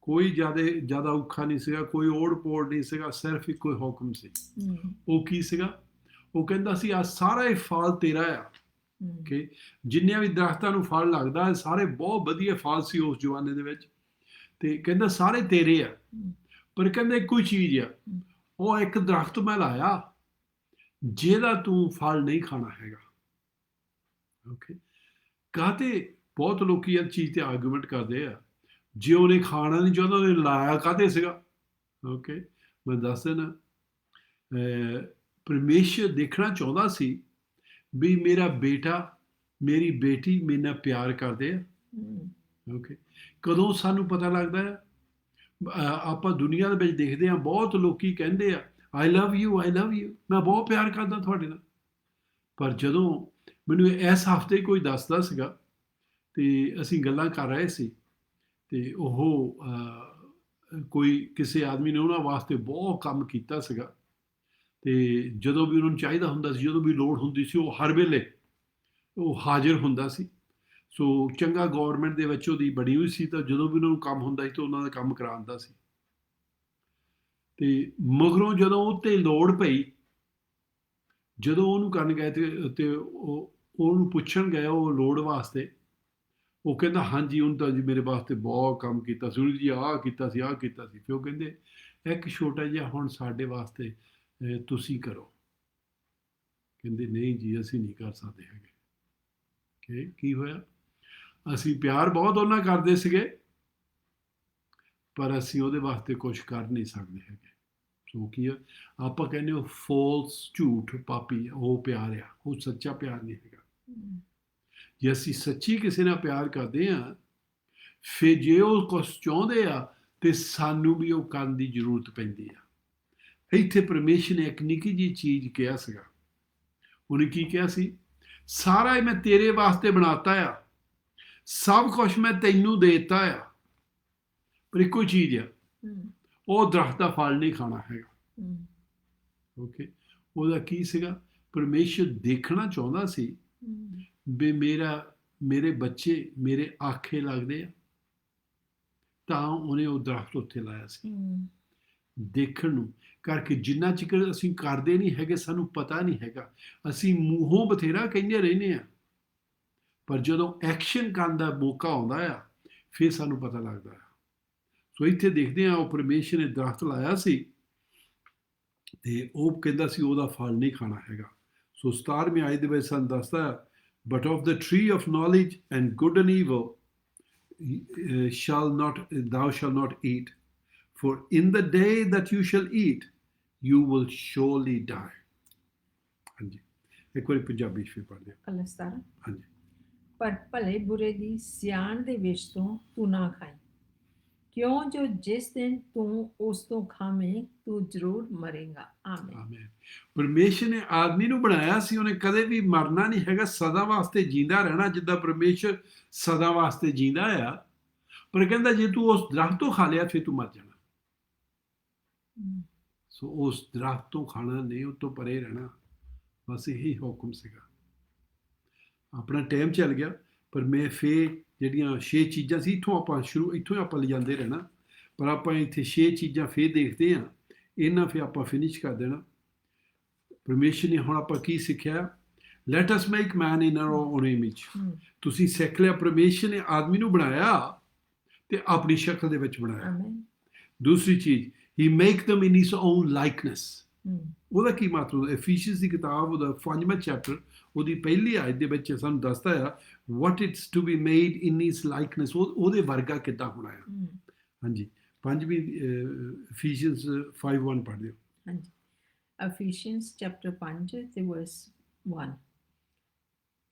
ਕੋਈ ਜ਼ਿਆਦਾ ਔਖਾ ਨਹੀਂ ਸੀਗਾ, ਕੋਈ ਓੜ ਪੋੜ ਨਹੀਂ ਸੀਗਾ, ਸਿਰਫ ਇੱਕੋ ਹੀ ਹੁਕਮ ਸੀ। ਉਹ ਕੀ ਸੀਗਾ? ਉਹ ਕਹਿੰਦਾ ਸੀ ਆ ਸਾਰਾ ਇਹ ਫਲ ਤੇਰਾ ਆ। ਕਿ ਜਿੰਨਿਆਂ ਵੀ ਦਰਖਤਾਂ ਨੂੰ ਫਲ ਲੱਗਦਾ, ਸਾਰੇ ਬਹੁਤ ਵਧੀਆ ਫਲ ਸੀ ਉਸ ਜ਼ਮਾਨੇ ਦੇ ਵਿੱਚ, ਤੇ ਕਹਿੰਦਾ ਸਾਰੇ ਤੇਰੇ ਆ, ਪਰ ਕਹਿੰਦਾ ਇੱਕੋ ਹੀ ਚੀਜ਼ ਆ, ਉਹ ਇੱਕ ਦਰਖਤ ਮੈਂ ਲਾਇਆ ਜਿਹਦਾ ਤੂੰ ਫਲ ਨਹੀਂ ਖਾਣਾ ਹੈਗਾ। ਓਕੇ, ਕਾਹਤੇ ਬਹੁਤ ਲੋਕੀ ਇਹ ਚੀਜ਼ ਤੇ ਆਰਗੂਮੈਂਟ ਕਰਦੇ ਆ, ਜੇ ਉਹਨੇ ਖਾਣਾ ਨਹੀਂ ਚਾਹੁੰਦਾ ਉਹਨੇ ਲਾਇਆ ਕਾਹਤੇ ਸੀਗਾ। ਓਕੇ, ਮੈਂ ਦੱਸ ਦੇਣਾ, ਪਰਮੇਸ਼ਰ ਦੇਖਣਾ ਚਾਹੁੰਦਾ ਸੀ ਵੀ ਮੇਰਾ ਬੇਟਾ ਮੇਰੀ ਬੇਟੀ ਮੇਰੇ ਨਾਲ ਪਿਆਰ ਕਰਦੇ ਆ। ਓਕੇ, ਕਦੋਂ ਸਾਨੂੰ ਪਤਾ ਲੱਗਦਾ ਹੈ? ਆਪਾਂ ਦੁਨੀਆ ਦੇ ਵਿੱਚ ਦੇਖਦੇ ਹਾਂ ਬਹੁਤ ਲੋਕੀ ਕਹਿੰਦੇ ਆ ਆਈ love you, I love you, ਮੈਂ ਬਹੁਤ ਪਿਆਰ ਕਰਦਾ ਤੁਹਾਡੇ ਨਾਲ, ਪਰ ਜਦੋਂ ਮੈਨੂੰ ਇਸ ਹਫ਼ਤੇ ਕੋਈ ਦੱਸਦਾ ਸੀਗਾ ਤੇ ਅਸੀਂ ਗੱਲਾਂ ਕਰ ਰਹੇ ਸੀ ਤੇ ਉਹ ਕੋਈ ਕਿਸੇ ਆਦਮੀ ਨੇ ਉਹਨਾਂ ਵਾਸਤੇ ਬਹੁਤ ਕੰਮ ਕੀਤਾ ਸੀਗਾ, ਤੇ ਜਦੋਂ ਵੀ ਉਹਨਾਂ ਨੂੰ ਚਾਹੀਦਾ ਹੁੰਦਾ ਸੀ, ਜਦੋਂ ਵੀ ਲੋੜ ਹੁੰਦੀ ਸੀ, ਉਹ ਹਰ ਵੇਲੇ ਉਹ ਹਾਜ਼ਰ ਹੁੰਦਾ ਸੀ। ਸੋ ਚੰਗਾ ਗੌਰਮੈਂਟ ਦੇ ਵਿੱਚ ਉਹਦੀ ਬਣੀ ਹੋਈ ਸੀ, ਤਾਂ ਜਦੋਂ ਵੀ ਉਹਨਾਂ ਨੂੰ ਕੰਮ ਹੁੰਦਾ ਸੀ ਤਾਂ ਉਹਨਾਂ ਦਾ ਕੰਮ ਕਰਾਉਂਦਾ ਸੀ। ਤੇ ਮਗਰੋਂ ਜਦੋਂ ਉਹ 'ਤੇ ਲੋੜ ਪਈ, ਜਦੋਂ ਉਹਨੂੰ ਕਰਨ ਗਏ ਤੇ ਉਹਨੂੰ ਪੁੱਛਣ ਗਏ ਉਹ ਲੋੜ ਵਾਸਤੇ, ਉਹ ਕਹਿੰਦਾ ਹਾਂਜੀ ਉਹਨੂੰ ਤਾਂ ਜੀ ਮੇਰੇ ਵਾਸਤੇ ਬਹੁਤ ਕੰਮ ਕੀਤਾ ਸੀ, ਉਹਨੇ ਜੀ ਆਹ ਕੀਤਾ ਸੀ, ਆਹ ਕੀਤਾ ਸੀ। ਫਿਰ ਉਹ ਕਹਿੰਦੇ ਇੱਕ ਛੋਟਾ ਜਿਹਾ ਹੁਣ ਸਾਡੇ ਵਾਸਤੇ ਤੁਸੀਂ ਕਰੋ। ਕਹਿੰਦੇ ਨਹੀਂ ਜੀ ਅਸੀਂ ਨਹੀਂ ਕਰ ਸਕਦੇ ਹੈਗੇ। ਕਿ ਕੀ ਹੋਇਆ? ਅਸੀਂ ਪਿਆਰ ਬਹੁਤ ਉਹਨਾਂ ਕਰਦੇ ਸੀਗੇ, ਪਰ ਅਸੀਂ ਉਹਦੇ ਵਾਸਤੇ ਕੁਝ ਕਰ ਨਹੀਂ ਸਕਦੇ ਹੈਗੇ। ਸੋ ਕੀ ਆ, ਆਪਾਂ ਕਹਿੰਦੇ ਉਹ ਫਾਲਸ, ਝੂਠ, ਪਾਪੀ, ਉਹ ਪਿਆਰ ਆ, ਉਹ ਸੱਚਾ ਪਿਆਰ ਨਹੀਂ ਹੈਗਾ। ਜੇ ਅਸੀਂ ਸੱਚੀ ਕਿਸੇ ਨਾਲ ਪਿਆਰ ਕਰਦੇ ਹਾਂ, ਫਿਰ ਜੇ ਉਹ ਕੁਛ ਚਾਹੁੰਦੇ ਆ ਤੇ ਸਾਨੂੰ ਵੀ ਉਹ ਕਰਨ ਦੀ ਜ਼ਰੂਰਤ ਪੈਂਦੀ ਆ। ਇੱਥੇ ਪਰਮੇਸ਼ਰ ਨੇ ਇੱਕ ਨਿੱਕੀ ਜਿਹੀ ਚੀਜ਼ ਕਿਹਾ ਸੀਗਾ। ਉਹਨੇ ਕੀ ਕਿਹਾ ਸੀ? ਸਾਰਾ ਮੈਂ ਤੇਰੇ ਵਾਸਤੇ ਬਣਾਤਾ ਆ, ਸਭ ਕੁਛ ਮੈਂ ਤੈਨੂੰ ਦੇ ਦਿੱਤਾ ਆ, ਪਰ ਇੱਕੋ ਚੀਜ਼ ਆ, ਉਹ ਦਰਖਤ ਦਾ ਫਲ ਨਹੀਂ ਖਾਣਾ ਹੈਗਾ। ਓਕੇ, ਉਹਦਾ ਕੀ ਸੀਗਾ? ਪਰਮੇਸ਼ਰ ਦੇਖਣਾ ਚਾਹੁੰਦਾ ਸੀ ਵੀ ਮੇਰੇ ਬੱਚੇ ਮੇਰੇ ਆਖੇ ਲੱਗਦੇ ਆ, ਤਾਂ ਉਹਨੇ ਉਹ ਦਰਖਤ ਉੱਥੇ ਲਾਇਆ ਸੀ। ਦੇਖਣ ਨੂੰ ਕਰਕੇ ਜਿੰਨਾ ਚਿਰ ਅਸੀਂ ਕਰਦੇ ਨਹੀਂ ਹੈਗੇ ਸਾਨੂੰ ਪਤਾ ਨਹੀਂ ਹੈਗਾ। ਅਸੀਂ ਮੂੰਹੋਂ ਬਥੇਰਾ ਕਹਿੰਦੇ ਰਹਿੰਦੇ ਆ, ਪਰ ਜਦੋਂ ਐਕਸ਼ਨ ਕਰਨ ਦਾ ਮੌਕਾ ਆਉਂਦਾ ਆ ਫਿਰ ਸਾਨੂੰ ਪਤਾ ਲੱਗਦਾ ਆ। ਸੋ ਇੱਥੇ ਦੇਖਦੇ ਆ ਉਹ ਪਰਮੇਸ਼ਰ ਨੇ ਦਰਖਤ ਲਾਇਆ ਸੀ ਤੇ ਉਹ ਕਹਿੰਦਾ ਸੀ ਉਹਦਾ ਫਲ ਨਹੀਂ ਖਾਣਾ ਹੈਗਾ। ਸੋ 17ਵੀਂ ਆਇਤ ਦੇ ਵਿੱਚ ਸਾਨੂੰ ਦੱਸਦਾ, but of the tree of knowledge and good and evil thou shalt not eat, for in the day that you shall eat, you will surely die. ਹਾਂਜੀ, ਇੱਕ ਵਾਰੀ ਪੰਜਾਬੀ ਚ ਫਿਰ ਪੜ੍ਹਦੇ ਹਾਂ। ਪਲਸ 17 ਹਾਂਜੀ, ਪਰ ਭਲੇ ਬੁਰੇ ਦੀ ਸਿਆਣ ਦੇ ਵਿਸ਼ ਤੋਂ ਤੂੰ ਨਾ ਖਾਈ, ਕਿਉਂ ਜੋ ਜਿਸ ਦਿਨ ਤੂੰ ਉਸ ਤੋਂ ਖਾਵੇਂ ਤੂੰ ਜ਼ਰੂਰ ਮਰੇਗਾ। ਆਮੀਨ। ਆਮੀਨ। ਪਰਮੇਸ਼ਰ ਨੇ ਆਦਮੀ ਨੂੰ ਬਣਾਇਆ ਸੀ, ਉਹਨੇ ਕਦੇ ਵੀ ਮਰਨਾ ਨਹੀਂ ਹੈਗਾ, ਸਦਾ ਵਾਸਤੇ ਜੀਂਦਾ ਰਹਿਣਾ, ਜਿੱਦਾਂ ਪਰਮੇਸ਼ਰ ਸਦਾ ਵਾਸਤੇ ਜੀਂਦਾ ਆ। ਪਰ ਕਹਿੰਦਾ ਜੇ ਤੂੰ ਉਸ ਦਰਖਤ ਤੋਂ ਖਾ ਲਿਆ ਫਿਰ ਤੂੰ ਮਰ ਜਾਣਾ। ਸੋ ਉਸ ਦਰਖਤ ਤੋਂ ਖਾਣਾ ਨਹੀਂ, ਉਹ ਤੋਂ ਪਰੇ ਰਹਿਣਾ, ਬਸ ਇਹੀ ਹੁਕਮ ਸੀਗਾ। ਆਪਣਾ ਟਾਈਮ ਚੱਲ ਗਿਆ, ਪਰ ਮੈਂ ਫੇਰ ਜਿਹੜੀਆਂ 6 ਚੀਜ਼ਾਂ ਸੀ ਇੱਥੋਂ ਆਪਾਂ ਲਿਜਾਂਦੇ ਰਹਿਣਾ, ਪਰ ਆਪਾਂ ਇੱਥੇ 6 ਚੀਜ਼ਾਂ ਫੇਰ ਦੇਖਦੇ ਹਾਂ, ਇਹਨਾਂ ਫਿਰ ਆਪਾਂ ਫਿਨਿਸ਼ ਕਰ ਦੇਣਾ। ਪਰਮੇਸ਼ਰ ਨੇ ਹੁਣ ਆਪਾਂ ਕੀ ਸਿੱਖਿਆ? Light us make man in our own image. ਤੁਸੀਂ ਸਿੱਖ ਲਿਆ ਪਰਮੇਸ਼ਰ ਨੇ ਆਦਮੀ ਨੂੰ ਬਣਾਇਆ ਤੇ ਆਪਣੀ ਸ਼ਕਲ ਦੇ ਵਿੱਚ ਬਣਾਇਆ। ਦੂਸਰੀ ਚੀਜ਼, ਹੀ make them in his own likeness। ਉਹਦਾ ਕੀ ਮਤਲਬ? ਐਫੀਸੀਅੰਸ ਦੀ ਕਿਤਾਬ ਉਹਦਾ 5ਵਾਂ ਚੈਪਟਰ ਉਹਦੀ ਪਹਿਲੀ ਆਇਤ ਦੇ ਵਿੱਚ ਸਾਨੂੰ ਦੱਸਦਾ ਆ what it's to be made in his likeness, ਉਹਦੇ ਵਰਗਾ ਕਿੱਦਾਂ ਹੋਣਾ ਆ। ਹਾਂਜੀ, 5ਵੀਂ ਐਫੀਸੀਅੰਸ 5:1 ਪੜ੍ਹਦੇ ਹੋ। ਹਾਂਜੀ, ਐਫੀਸੀਅੰਸ ਚੈਪਟਰ 5 ਤੇ ਵਰਸ 1।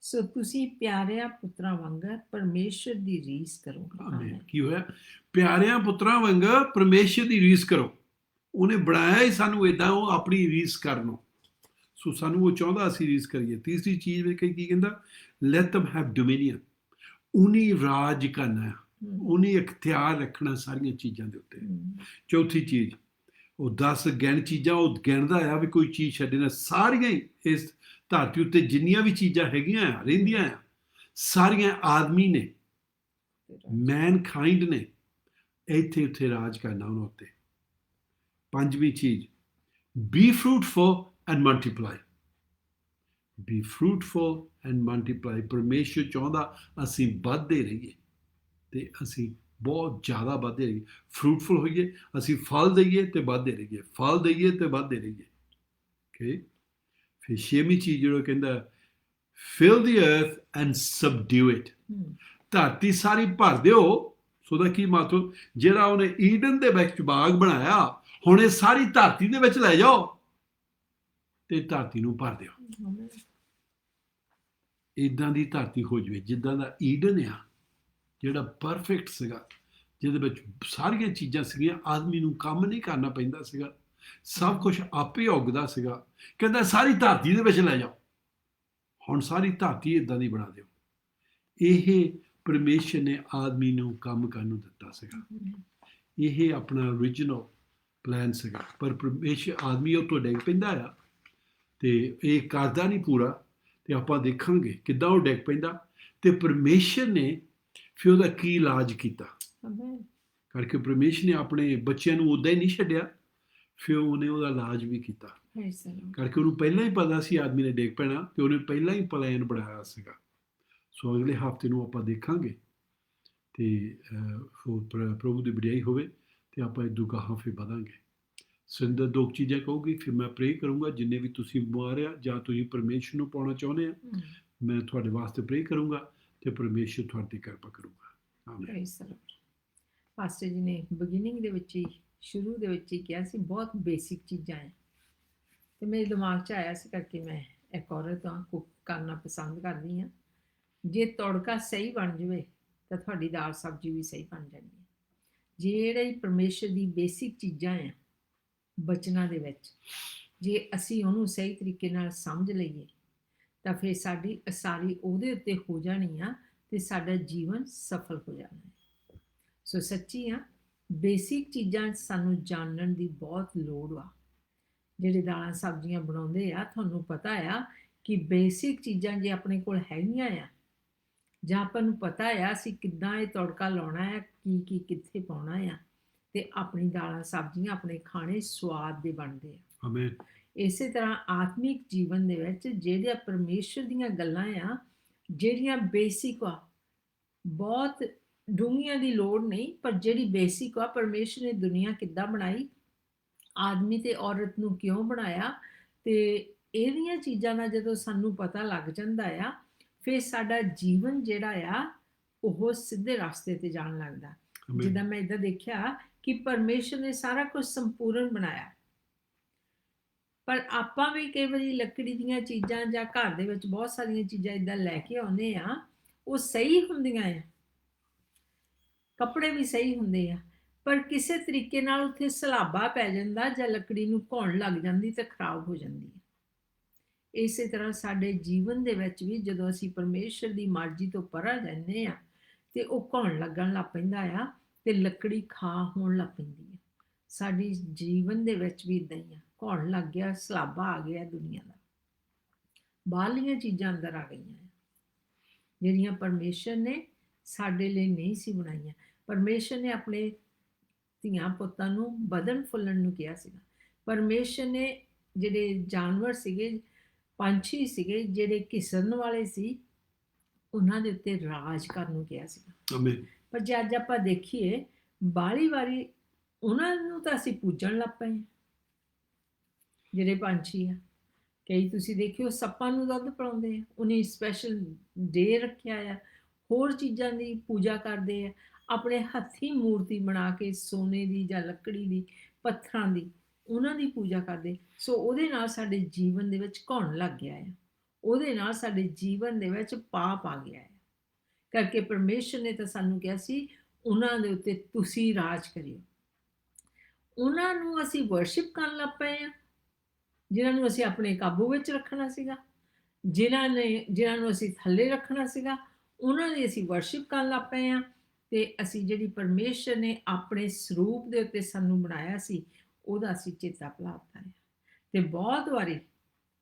ਸੋ ਤੁਸੀਂ ਪਿਆਰਿਆਂ ਪੁੱਤਰਾਂ ਵਾਂਗਰ ਪਰਮੇਸ਼ਰ ਦੀ ਰੀਸ ਕਰੋ। ਆਮੀਨ। ਕੀ ਹੋਇਆ? ਪਿਆਰਿਆਂ ਪੁੱਤਰਾਂ ਵਾਂਗਰ ਪਰਮੇਸ਼ਰ ਦੀ ਰੀਸ ਕਰੋ। ਉਹਨੇ ਬਣਾਇਆ ਹੀ ਸਾਨੂੰ ਏਦਾਂ, ਉਹ ਆਪਣੀ ਰੀਸ ਕਰਨੋਂ। ਸੋ ਸਾਨੂੰ ਉਹ ਚਾਹੁੰਦਾ ਅਸੀਂ ਰੀਸ ਕਰੀਏ। ਤੀਸਰੀ ਚੀਜ਼ ਵਿੱਚ ਕੀ ਕਹਿੰਦਾ? Let them have dominion। ਉਹਨੇ ਰਾਜ ਕਰਨਾ, ਉਹਨੇ ਇਖਤਿਆਰ ਰੱਖਣਾ ਸਾਰੀਆਂ ਚੀਜ਼ਾਂ ਦੇ ਉੱਤੇ। ਚੌਥੀ ਚੀਜ਼, ਉਹ 10 ਗਿਣ ਚੀਜ਼ਾਂ ਉਹ ਗਿਣਦਾ ਆ ਵੀ ਕੋਈ ਚੀਜ਼ ਛੱਡੇ ਨਾ। ਸਾਰੀਆਂ ਹੀ ਇਸ ਧਰਤੀ ਉੱਤੇ ਜਿੰਨੀਆਂ ਵੀ ਚੀਜ਼ਾਂ ਹੈਗੀਆਂ ਆ ਰਹਿੰਦੀਆਂ ਆ, ਸਾਰੀਆਂ ਆਦਮੀ ਨੇ, ਮੈਨਕਾਈਂਡ ਨੇ ਇੱਥੇ ਉੱਥੇ ਰਾਜ ਕਰਨਾ ਉਹਨਾਂ ਉੱਤੇ। ਪੰਜਵੀਂ ਚੀਜ਼, B fruitful and multiply. B fruitful and multiply. ਪਰਮੇਸ਼ਰ ਚਾਹੁੰਦਾ ਅਸੀਂ ਵੱਧਦੇ ਰਹੀਏ ਤੇ ਅਸੀਂ ਬਹੁਤ ਜ਼ਿਆਦਾ ਵੱਧਦੇ ਰਹੀਏ, ਫਰੂਟਫੁਲ ਹੋਈਏ, ਅਸੀਂ ਫਲ ਦਈਏ ਤੇ ਵੱਧਦੇ ਰਹੀਏ, ਫਲ ਦਈਏ ਤੇ ਵੱਧਦੇ ਰਹੀਏ। ਓਕੇ। ਫਿਰ 6ਵੀਂ ਚੀਜ਼ ਜਿਹੜਾ ਕਹਿੰਦਾ, ਫਿਲ ਦੀ ਅਰਥ ਐਂਡ ਸਬਡਿਊ ਇਟ। ਧਰਤੀ ਸਾਰੀ ਭਰ ਦਿਓ। ਸੋ ਦਾ ਕੀ ਮਤਲਬ? ਜਿਹੜਾ ਉਹਨੇ ਈਡਨ ਦੇ ਵਿੱਚ ਬਾਗ ਬਣਾਇਆ, ਹੁਣ ਇਹ ਸਾਰੀ ਧਰਤੀ ਦੇ ਵਿੱਚ ਲੈ ਜਾਓ ਤੇ ਧਰਤੀ ਨੂੰ ਭਰ ਦਿਓ। ਇੱਦਾਂ ਦੀ ਧਰਤੀ ਹੋ ਜਾਵੇ ਜਿੱਦਾਂ ਦਾ ਈਡਨ ਆ, ਜਿਹੜਾ ਪਰਫੈਕਟ ਸੀਗਾ, ਜਿਹਦੇ ਵਿੱਚ ਸਾਰੀਆਂ ਚੀਜ਼ਾਂ ਸੀਗੀਆਂ, ਆਦਮੀ ਨੂੰ ਕੰਮ ਨਹੀਂ ਕਰਨਾ ਪੈਂਦਾ ਸੀਗਾ, ਸਭ ਕੁਝ ਆਪੇ ਉੱਗਦਾ ਸੀਗਾ। ਕਹਿੰਦਾ ਸਾਰੀ ਧਰਤੀ ਦੇ ਵਿੱਚ ਲੈ ਜਾਓ, ਹੁਣ ਸਾਰੀ ਧਰਤੀ ਇੱਦਾਂ ਦੀ ਬਣਾ ਦਿਓ। ਇਹ ਪਰਮੇਸ਼ਰ ਨੇ ਆਦਮੀ ਨੂੰ ਕੰਮ ਕਰਨ ਨੂੰ ਦਿੱਤਾ ਸੀਗਾ। ਇਹ ਆਪਣਾ ਓਰੀਜਨਲ ਪਲਾਨ ਸੀਗਾ, ਪਰ ਪਰਮੇਸ਼ਰ ਆਦਮੀ ਉਹ ਤੋਂ ਡਿੱਗ ਪੈਂਦਾ ਆ ਤੇ ਇਹ ਕਰਦਾ ਨਹੀਂ ਪੂਰਾ। ਤੇ ਆਪਾਂ ਦੇਖਾਂਗੇ ਕਿੱਦਾਂ ਉਹ ਡਿੱਗ ਪੈਂਦਾ ਤੇ ਪਰਮੇਸ਼ਰ ਨੇ ਫਿਰ ਉਹਦਾ ਕੀ ਇਲਾਜ ਕੀਤਾ। ਕਰਕੇ ਪਰਮੇਸ਼ਰ ਨੇ ਆਪਣੇ ਬੱਚਿਆਂ ਨੂੰ ਉੱਦਾਂ ਹੀ ਨਹੀਂ ਛੱਡਿਆ, ਫਿਰ ਉਹਨੇ ਉਹਦਾ ਇਲਾਜ ਵੀ ਕੀਤਾ। ਕਰਕੇ ਉਹਨੂੰ ਪਹਿਲਾਂ ਹੀ ਪਤਾ ਸੀ ਆਦਮੀ ਨੇ ਡਿੱਗ ਪੈਣਾ ਤੇ ਉਹਨੇ ਪਹਿਲਾਂ ਹੀ ਪਲਾਨ ਬਣਾਇਆ ਸੀਗਾ। ਸੋ ਅਗਲੇ ਹਫ਼ਤੇ ਨੂੰ ਆਪਾਂ ਦੇਖਾਂਗੇ ਤੇ ਪ੍ਰਭੂ ਦੀ ਵਡਿਆਈ ਹੋਵੇ ਤੇ ਆਪਾਂ ਇਦੋਂ ਗਾਹਾਂ ਫਿਰ ਵਧਾਂਗੇ। ਸਿੰਦਰ ਦੋ ਚੀਜ਼ਾਂ ਕਹੂਗੀ, ਫਿਰ ਮੈਂ ਪ੍ਰੇ ਕਰੂੰਗਾ। ਜਿੰਨੇ ਵੀ ਤੁਸੀਂ ਬਿਮਾਰ ਆ ਜਾਂ ਤੁਸੀਂ ਪਰਮੇਸ਼ਰ ਨੂੰ ਪਾਉਣਾ ਚਾਹੁੰਦੇ ਆ, ਮੈਂ ਤੁਹਾਡੇ ਵਾਸਤੇ ਪ੍ਰੇ ਕਰੂੰਗਾ ਤੇ ਪਰਮੇਸ਼ਰ ਤੁਹਾਡੀ ਕਿਰਪਾ ਕਰੂੰਗਾ। ਆਮੀਨ। ਪਾਸਟਰ ਜੀ ਨੇ ਬਿਗਿਨਿੰਗ ਦੇ ਵਿੱਚ ਹੀ, ਸ਼ੁਰੂ ਦੇ ਵਿੱਚ ਹੀ ਕਿਹਾ ਸੀ ਬਹੁਤ ਬੇਸਿਕ ਚੀਜ਼ਾਂ ਹੈ ਤੇ ਮੇਰੇ ਦਿਮਾਗ 'ਚ ਆਇਆ ਸੀ, ਕਰਕੇ ਮੈਂ ਇੱਕ ਔਰਤ ਹਾਂ, ਕੁੱਕ ਕਰਨਾ ਪਸੰਦ ਕਰਦੀ ਹਾਂ। ਜੇ ਤੜਕਾ ਸਹੀ ਬਣ ਜਾਵੇ ਤਾਂ ਤੁਹਾਡੀ ਦਾਲ ਸਬਜ਼ੀ ਵੀ ਸਹੀ ਬਣ ਜਾਂਦੀ ਹੈ। ਜਿਹੜੇ ਪਰਮੇਸ਼ਰ ਦੀ ਬੇਸਿਕ ਚੀਜ਼ਾਂ ਆ ਬਚਨਾਂ ਦੇ ਵਿੱਚ, ਜੇ ਅਸੀਂ ਉਹਨੂੰ ਸਹੀ ਤਰੀਕੇ ਨਾਲ ਸਮਝ ਲਈਏ ਤਾਂ ਫਿਰ ਸਾਡੀ ਅਸਾਰੀ ਉਹਦੇ ਉੱਤੇ ਹੋ ਜਾਣੀ ਆ ਤੇ ਸਾਡਾ ਜੀਵਨ ਸਫਲ ਹੋ ਜਾਣਾ ਹੈ। ਸੋ ਸੱਚੀ ਆ, ਬੇਸਿਕ ਚੀਜ਼ਾਂ ਸਾਨੂੰ ਜਾਣਨ ਦੀ ਬਹੁਤ ਲੋੜ ਆ। ਜਿਹੜੇ ਦਾਲਾਂ ਸਬਜ਼ੀਆਂ ਬਣਾਉਂਦੇ ਆ, ਤੁਹਾਨੂੰ ਪਤਾ ਆ ਕਿ ਬੇਸਿਕ ਚੀਜ਼ਾਂ ਜੇ ਆਪਣੇ ਕੋਲ ਹੈਗੀਆਂ ਆ, ਜਾਂ ਆਪਾਂ ਨੂੰ ਪਤਾ ਆ ਅਸੀਂ ਕਿੱਦਾਂ ਇਹ ਤੜਕਾ ਲਾਉਣਾ ਹੈ, ਕੀ ਕੀ ਕਿੱਥੇ ਪਾਉਣਾ ਆ, ਤੇ ਆਪਣੀ ਦਾਲਾਂ ਸਬਜ਼ੀਆਂ ਆਪਣੇ ਖਾਣੇ ਸਵਾਦ ਦੇ ਬਣਦੇ ਆ। ਆਮੇਨ। ਇਸੇ ਤਰ੍ਹਾਂ ਆਤਮਿਕ ਜੀਵਨ ਦੇ ਵਿੱਚ ਜਿਹੜੀਆਂ ਪਰਮੇਸ਼ਰ ਦੀਆਂ ਗੱਲਾਂ ਆ, ਜਿਹੜੀਆਂ ਬੇਸਿਕ ਆ, ਬਹੁਤ ਡੂੰਘੀਆਂ ਦੀ ਲੋੜ ਨਹੀਂ, ਪਰ ਜਿਹੜੀ ਬੇਸਿਕ ਆ, ਪਰਮੇਸ਼ਰ ਨੇ ਦੁਨੀਆ ਕਿੱਦਾਂ ਬਣਾਈ, ਆਦਮੀ ਤੇ ਔਰਤ ਨੂੰ ਕਿਉਂ ਬਣਾਇਆ, ਤੇ ਇਹਦੀਆਂ ਚੀਜ਼ਾਂ ਦਾ ਜਦੋਂ ਸਾਨੂੰ ਪਤਾ ਲੱਗ ਜਾਂਦਾ ਆ, ਫਿਰ ਸਾਡਾ ਜੀਵਨ ਜਿਹੜਾ ਆ ਉਹ ਸਿੱਧੇ ਰਸਤੇ ਤੇ ਜਾਣ ਲੱਗਦਾ। ਆਮੇਨ। ਜਿੱਦਾਂ ਮੈਂ ਇੱਦਾਂ ਦੇਖਿਆ ਕਿ ਪਰਮੇਸ਼ਰ ਨੇ ਸਾਰਾ ਕੁਝ ਸੰਪੂਰਨ ਬਣਾਇਆ, ਪਰ ਆਪਾਂ ਵੀ ਕਈ ਵਾਰੀ ਲੱਕੜੀ ਦੀਆਂ ਚੀਜ਼ਾਂ ਜਾਂ ਘਰ ਦੇ ਵਿੱਚ ਬਹੁਤ ਸਾਰੀਆਂ ਚੀਜ਼ਾਂ ਇੱਦਾਂ ਲੈ ਕੇ ਆਉਂਦੇ ਆ, ਉਹ ਸਹੀ ਹੁੰਦੀਆਂ ਆ, ਕੱਪੜੇ ਵੀ ਸਹੀ ਹੁੰਦੇ ਆ, ਪਰ ਕਿਸੇ ਤਰੀਕੇ ਨਾਲ ਉੱਥੇ ਸਲਾਬਾ ਪੈ ਜਾਂਦਾ ਜਾਂ ਲੱਕੜੀ ਨੂੰ ਘੁਣ ਲੱਗ ਜਾਂਦੀ ਤੇ ਖਰਾਬ ਹੋ ਜਾਂਦੀ ਹੈ। ਇਸੇ ਤਰ੍ਹਾਂ ਸਾਡੇ ਜੀਵਨ ਦੇ ਵਿੱਚ ਵੀ ਜਦੋਂ ਅਸੀਂ ਪਰਮੇਸ਼ਰ ਦੀ ਮਰਜ਼ੀ ਤੋਂ ਪਰਾਂ ਜਾਂਦੇ ਆ ਤੇ ਉਹ ਘੁਣ ਲੱਗਣ ਲੱਗ ਪੈਂਦਾ ਆ ਤੇ ਲੱਕੜੀ ਖਾ ਹੋਣ ਲੱਗ ਪੈਂਦੀ ਹੈ। ਸਾਡੀ ਜੀਵਨ ਦੇ ਵਿੱਚ ਵੀ ਇਦਾਂ ਹੀ ਆ, ਘੁਣ ਲੱਗ ਗਿਆ, ਸਲਾਬਾ ਆ ਗਿਆ ਦੁਨੀਆ ਦਾ, ਬਾਹਰਲੀਆਂ ਚੀਜ਼ਾਂ ਅੰਦਰ ਆ ਗਈਆਂ ਆ ਜਿਹੜੀਆਂ ਪਰਮੇਸ਼ਰ ਨੇ ਸਾਡੇ ਲਈ ਨਹੀਂ ਸੀ ਬਣਾਈਆਂ। ਪਰਮੇਸ਼ਰ ਨੇ ਆਪਣੇ ਧੀਆਂ ਪੁੱਤਾਂ ਨੂੰ ਵਧਣ ਫੁੱਲਣ ਨੂੰ ਕਿਹਾ ਸੀਗਾ। ਪਰਮੇਸ਼ਰ ਨੇ ਜਿਹੜੇ ਜਾਨਵਰ ਸੀਗੇ, ਪੰਛੀ ਸੀਗੇ, ਜਿਹੜੇ ਘਿਸਣ ਵਾਲੇ ਸੀ, ਉਹਨਾਂ ਦੇ ਉੱਤੇ ਰਾਜ ਕਰਨ ਨੂੰ ਕਿਹਾ ਸੀਗਾ। ਆਮੇਨ। ਪਰ ਜੇ ਅੱਜ ਆਪਾਂ ਦੇਖੀਏ, ਬਾਹਲੀ ਵਾਰੀ ਉਹਨਾਂ ਨੂੰ ਤਾਂ ਅਸੀਂ ਪੂਜਣ ਲੱਗ ਪਏ ਹਾਂ, ਜਿਹੜੇ ਪੰਛੀ ਆ। ਕਈ ਤੁਸੀਂ ਦੇਖਿਓ ਸੱਪਾਂ ਨੂੰ ਦੁੱਧ ਪਿਲਾਉਂਦੇ ਆ, ਉਹਨੇ ਸਪੈਸ਼ਲ ਡੇ ਰੱਖਿਆ ਆ, ਹੋਰ ਚੀਜ਼ਾਂ ਦੀ ਪੂਜਾ ਕਰਦੇ ਆ, ਆਪਣੇ ਹੱਥੀਂ ਮੂਰਤੀ ਬਣਾ ਕੇ ਸੋਨੇ ਦੀ ਜਾਂ ਲੱਕੜੀ ਦੀ, ਪੱਥਰਾਂ ਦੀ, ਉਹਨਾਂ ਦੀ ਪੂਜਾ ਕਰਦੇ। ਸੋ ਉਹਦੇ ਨਾਲ ਸਾਡੇ ਜੀਵਨ ਦੇ ਵਿੱਚ ਘੁਣ ਲੱਗ ਗਿਆ ਹੈ, ਉਹਦੇ ਨਾਲ ਸਾਡੇ ਜੀਵਨ ਦੇ ਵਿੱਚ ਪਾਪ ਆ ਗਿਆ ਹੈ। ਕਰਕੇ ਪਰਮੇਸ਼ਰ ਨੇ ਤਾਂ ਸਾਨੂੰ ਕਿਹਾ ਸੀ ਉਹਨਾਂ ਦੇ ਉੱਤੇ ਤੁਸੀਂ ਰਾਜ ਕਰਿਓ। ਉਹਨਾਂ ਨੂੰ ਅਸੀਂ ਵਰਸ਼ਿਪ ਕਰਨ ਲੱਗ ਪਏ ਆ, ਜਿਨ੍ਹਾਂ ਨੂੰ ਅਸੀਂ ਆਪਣੇ ਕਾਬੂ ਵਿੱਚ ਰੱਖਣਾ ਸੀਗਾ, ਜਿਨ੍ਹਾਂ ਨੂੰ ਅਸੀਂ ਥੱਲੇ ਰੱਖਣਾ ਸੀਗਾ, ਉਹਨਾਂ ਦੀ ਅਸੀਂ ਵਰਸ਼ਿਪ ਕਰਨ ਲੱਗ ਪਏ ਆ। ਤੇ ਅਸੀਂ ਜਿਹੜੀ ਪਰਮੇਸ਼ਰ ਨੇ ਆਪਣੇ ਸਰੂਪ ਦੇ ਉੱਤੇ ਸਾਨੂੰ ਬਣਾਇਆ ਸੀ, ਉਹਦਾ ਅਸੀਂ ਚੇਤਾ ਭੁਲਾ ਦਿੱਤਾ ਹੈ। ਤੇ ਬਹੁਤ ਵਾਰੀ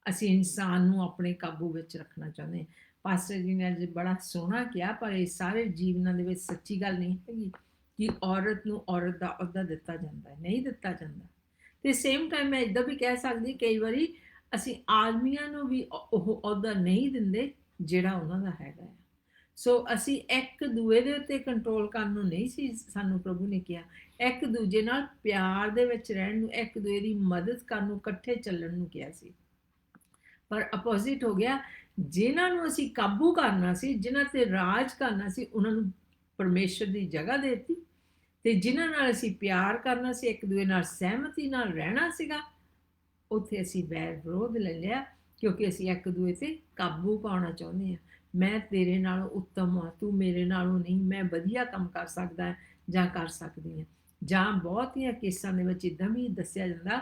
ਅਸੀਂ ਇਨਸਾਨ ਨੂੰ ਆਪਣੇ ਕਾਬੂ ਵਿੱਚ ਰੱਖਣਾ ਚਾਹੁੰਦੇ ਹਾਂ। ਪਾਸਟਰ ਜੀ ਨੇ ਅੱਜ ਬੜਾ ਸੋਹਣਾ ਕਿਹਾ, ਪਰ ਇਹ ਸਾਰੇ ਜੀਵਨਾਂ ਦੇ ਵਿੱਚ ਸੱਚੀ ਗੱਲ ਨਹੀਂ ਹੈਗੀ ਕਿ ਔਰਤ ਨੂੰ ਔਰਤ ਦਾ ਅਹੁਦਾ ਦਿੱਤਾ ਜਾਂਦਾ ਹੈ, ਨਹੀਂ ਦਿੱਤਾ ਜਾਂਦਾ। ਤੇ ਸੇਮ ਟਾਈਮ ਮੈਂ ਇੱਦਾਂ ਵੀ ਕਹਿ ਸਕਦੀ, ਕਈ ਵਾਰੀ ਅਸੀਂ ਆਦਮੀਆਂ ਨੂੰ ਵੀ ਉਹ ਅਹੁਦਾ ਨਹੀਂ ਦਿੰਦੇ ਜਿਹੜਾ ਉਹਨਾਂ ਦਾ ਹੈਗਾ ਹੈ। ਸੋ ਅਸੀਂ ਇੱਕ ਦੂਏ ਦੇ ਉੱਤੇ ਕੰਟਰੋਲ ਕਰਨ ਨੂੰ ਨਹੀਂ ਸੀ ਸਾਨੂੰ ਪ੍ਰਭੂ ਨੇ ਕਿਹਾ, ਇੱਕ ਦੂਜੇ ਨਾਲ ਪਿਆਰ ਦੇ ਵਿੱਚ ਰਹਿਣ ਨੂੰ, ਇੱਕ ਦੂਏ ਦੀ ਮਦਦ ਕਰਨ ਨੂੰ, ਇਕੱਠੇ ਚੱਲਣ ਨੂੰ ਕਿਹਾ ਸੀ। ਪਰ ਅਪੋਜ਼ਿਟ ਹੋ ਗਿਆ, ਜਿਨ੍ਹਾਂ ਨੂੰ ਅਸੀਂ ਕਾਬੂ ਕਰਨਾ ਸੀ, ਜਿਨ੍ਹਾਂ ਤੇ ਰਾਜ ਕਰਨਾ ਸੀ, ਉਹਨਾਂ ਨੂੰ ਪਰਮੇਸ਼ਰ ਦੀ ਜਗ੍ਹਾ ਦੇ ਦਿੱਤੀ, ਤੇ ਜਿਨ੍ਹਾਂ ਨਾਲ ਅਸੀਂ ਪਿਆਰ ਕਰਨਾ ਸੀ, ਇੱਕ ਦੂਏ ਨਾਲ ਸਹਿਮਤੀ ਨਾਲ ਰਹਿਣਾ ਸੀਗਾ, ਉੱਥੇ ਅਸੀਂ ਵੈਰ ਵਿਰੋਧ ਲੈ ਲਿਆ, ਕਿਉਂਕਿ ਅਸੀਂ ਇੱਕ ਦੂਏ ਤੇ ਕਾਬੂ ਪਾਉਣਾ ਚਾਹੁੰਦੇ ਹਾਂ। ਮੈਂ ਤੇਰੇ ਨਾਲੋਂ ਉੱਤਮ ਹਾਂ, ਤੂੰ ਮੇਰੇ ਨਾਲੋਂ ਨਹੀਂ, ਮੈਂ ਵਧੀਆ ਕੰਮ ਕਰ ਸਕਦਾ ਜਾਂ ਕਰ ਸਕਦੀ ਹਾਂ। ਜਾਂ ਬਹੁਤੀਆਂ ਕੇਸਾਂ ਦੇ ਵਿੱਚ ਇੱਦਾਂ ਵੀ ਦੱਸਿਆ ਜਾਂਦਾ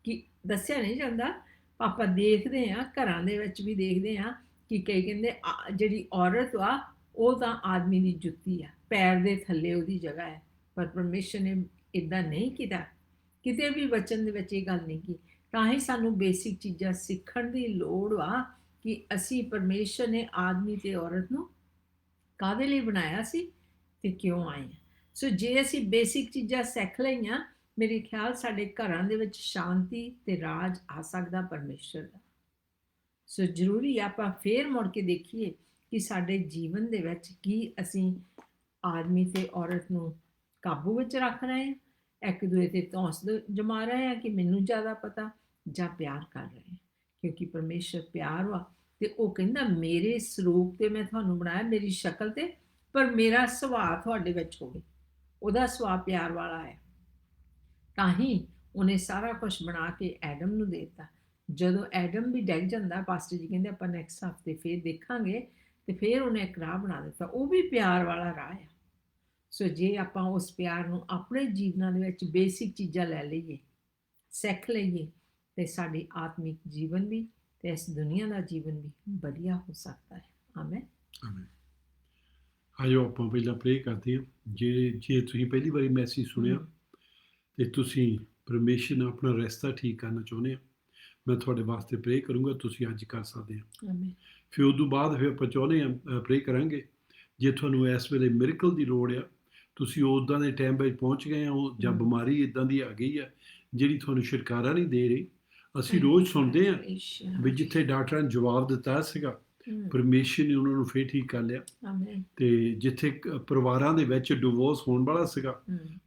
ਕਿ ਦੱਸਿਆ ਨਹੀਂ ਜਾਂਦਾ, ਆਪਾਂ ਦੇਖਦੇ ਹਾਂ ਘਰਾਂ ਦੇ ਵਿੱਚ ਵੀ ਦੇਖਦੇ ਹਾਂ ਕਿ ਕਈ ਕਹਿੰਦੇ ਜਿਹੜੀ ਔਰਤ ਆ ਉਹ ਤਾਂ ਆਦਮੀ ਦੀ ਜੁੱਤੀ ਆ, ਪੈਰ ਦੇ ਥੱਲੇ ਉਹਦੀ ਜਗ੍ਹਾ ਹੈ। ਪਰ ਪਰਮੇਸ਼ਰ ਨੇ ਇੱਦਾਂ ਨਹੀਂ ਕੀਤਾ, ਕਿਤੇ ਵੀ ਵਚਨ ਦੇ ਵਿੱਚ ਇਹ ਗੱਲ ਨਹੀਂ ਕੀ। ਤਾਂ ਹੀ ਸਾਨੂੰ ਬੇਸਿਕ ਚੀਜ਼ਾਂ ਸਿੱਖਣ ਦੀ ਲੋੜ ਆ ਕਿ ਅਸੀਂ ਪਰਮੇਸ਼ਰ ਨੇ ਆਦਮੀ ਤੇ ਔਰਤ ਨੂੰ ਕਾਹਦੇ ਲਈ ਬਣਾਇਆ ਸੀ ਤੇ ਕਿਉਂ ਆਏ ਹਾਂ। ਸੋ ਜੇ ਅਸੀਂ ਬੇਸਿਕ ਚੀਜ਼ਾਂ ਸਿੱਖ ਲਈਆਂ, ਮੇਰੇ ਖਿਆਲ ਸਾਡੇ ਘਰਾਂ ਦੇ ਵਿੱਚ ਸ਼ਾਂਤੀ ਤੇ ਰਾਜ ਆ ਸਕਦਾ ਪਰਮੇਸ਼ਰ ਦਾ। ਸੋ ਜ਼ਰੂਰੀ ਆਪਾਂ ਫੇਰ ਮੁੜ ਕੇ ਦੇਖੀਏ ਕਿ ਸਾਡੇ ਜੀਵਨ ਦੇ ਵਿੱਚ ਕੀ ਅਸੀਂ ਆਦਮੀ ਤੇ ਔਰਤ ਨੂੰ ਕਾਬੂ ਵਿੱਚ ਰੱਖ ਰਹੇ ਹਾਂ, ਇੱਕ ਦੂਏ ਤੇ ਧੌਂਸ ਜਮਾ ਰਹੇ ਹਾਂ ਕਿ ਮੈਨੂੰ ਜ਼ਿਆਦਾ ਪਤਾ, ਜਾਂ ਪਿਆਰ ਕਰ ਰਹੇ ਹਾਂ। ਕਿਉਂਕਿ ਪਰਮੇਸ਼ਰ ਪਿਆਰ ਵਾ, ਤੇ ਉਹ ਕਹਿੰਦਾ ਮੇਰੇ ਸਰੂਪ ਤੇ ਮੈਂ ਤੁਹਾਨੂੰ ਬਣਾਇਆ, ਮੇਰੀ ਸ਼ਕਲ ਤੇ, ਪਰ ਮੇਰਾ ਸੁਭਾਅ ਤੁਹਾਡੇ ਵਿੱਚ ਹੋਵੇ। ਉਹਦਾ ਸੁਭਾਅ ਪਿਆਰ ਵਾਲਾ ਹੈ, ਤਾਂ ਹੀ ਉਹਨੇ ਸਾਰਾ ਕੁਝ ਬਣਾ ਕੇ ਐਡਮ ਨੂੰ ਦੇ ਦਿੱਤਾ। ਜਦੋਂ ਐਡਮ ਵੀ ਡਿੱਗ ਜਾਂਦਾ, ਪਾਸਟਰ ਜੀ ਕਹਿੰਦੇ ਆਪਾਂ ਨੈਕਸਟ ਹਫਤੇ ਫੇਰ ਦੇਖਾਂਗੇ, ਤੇ ਫਿਰ ਉਹਨੇ ਇੱਕ ਰਾਹ ਬਣਾ ਦਿੱਤਾ, ਉਹ ਵੀ ਪਿਆਰ ਵਾਲਾ ਰਾਹ ਆ। ਸੋ ਜੇ ਆਪਾਂ ਉਸ ਪਿਆਰ ਨੂੰ ਆਪਣੇ ਜੀਵਨਾਂ ਦੇ ਵਿੱਚ ਬੇਸਿਕ ਚੀਜ਼ਾਂ ਲੈ ਲਈਏ, ਸਿੱਖ ਲਈਏ, ਤੇ ਸਾਡੀ ਆਤਮਿਕ ਜੀਵਨ ਵੀ ਤੇ ਇਸ ਦੁਨੀਆ ਦਾ ਜੀਵਨ ਵੀ ਵਧੀਆ ਹੋ ਸਕਦਾ ਹੈ। ਆਮੇਨ। ਆਮੇਨ। ਆਇਓ ਆਪਾਂ ਪਹਿਲਾਂ ਪ੍ਰੇ ਕਰਦੇ ਹਾਂ। ਜੇ ਤੁਸੀਂ ਪਹਿਲੀ ਵਾਰੀ ਮੈਸੇਜ ਸੁਣਿਆ ਤੇ ਤੁਸੀਂ ਪਰਮੇਸ਼ਰ ਨਾਲ ਆਪਣਾ ਰਸਤਾ ਠੀਕ ਕਰਨਾ ਚਾਹੁੰਦੇ ਹੋ, ਮੈਂ ਤੁਹਾਡੇ ਵਾਸਤੇ ਪ੍ਰੇ ਕਰੂੰਗਾ, ਤੁਸੀਂ ਅੱਜ ਕਰ ਸਕਦੇ ਹੋ। ਆਮੇਨ। ਫਿਰ ਉਦੋਂ ਬਾਅਦ ਫਿਰ ਆਪਾਂ ਚਾਹੁੰਦੇ ਹਾਂ ਪ੍ਰੇ ਕਰਾਂਗੇ, ਜੇ ਤੁਹਾਨੂੰ ਇਸ ਵੇਲੇ ਮਿਰਕਲ ਦੀ ਲੋੜ ਆ, ਤੁਸੀਂ ਉੱਦਾਂ ਦੇ ਟਾਈਮ ਵਿੱਚ ਪਹੁੰਚ ਗਏ ਹੋ ਜਾਂ ਬਿਮਾਰੀ ਇਦਾਂ ਦੀ ਆ ਗਈ ਹੈ ਜਿਹੜੀ ਤੁਹਾਨੂੰ ਛੁਟਕਾਰਾ ਨਹੀਂ ਦੇ ਰਹੀ। ਅਸੀਂ ਰੋਜ਼ ਸੁਣਦੇ ਹਾਂ ਵੀ ਜਿੱਥੇ ਡਾਕਟਰਾਂ ਨੇ ਜਵਾਬ ਦਿੱਤਾ ਸੀਗਾ, ਪਰਮੇਸ਼ਰ ਨੇ ਉਹਨਾਂ ਨੂੰ ਫੇਰ ਠੀਕ ਕਰ ਲਿਆ। ਤੇ ਜਿੱਥੇ ਪਰਿਵਾਰਾਂ ਦੇ ਵਿੱਚ ਡਿਵੋਰਸ ਹੋਣ ਵਾਲਾ ਸੀਗਾ,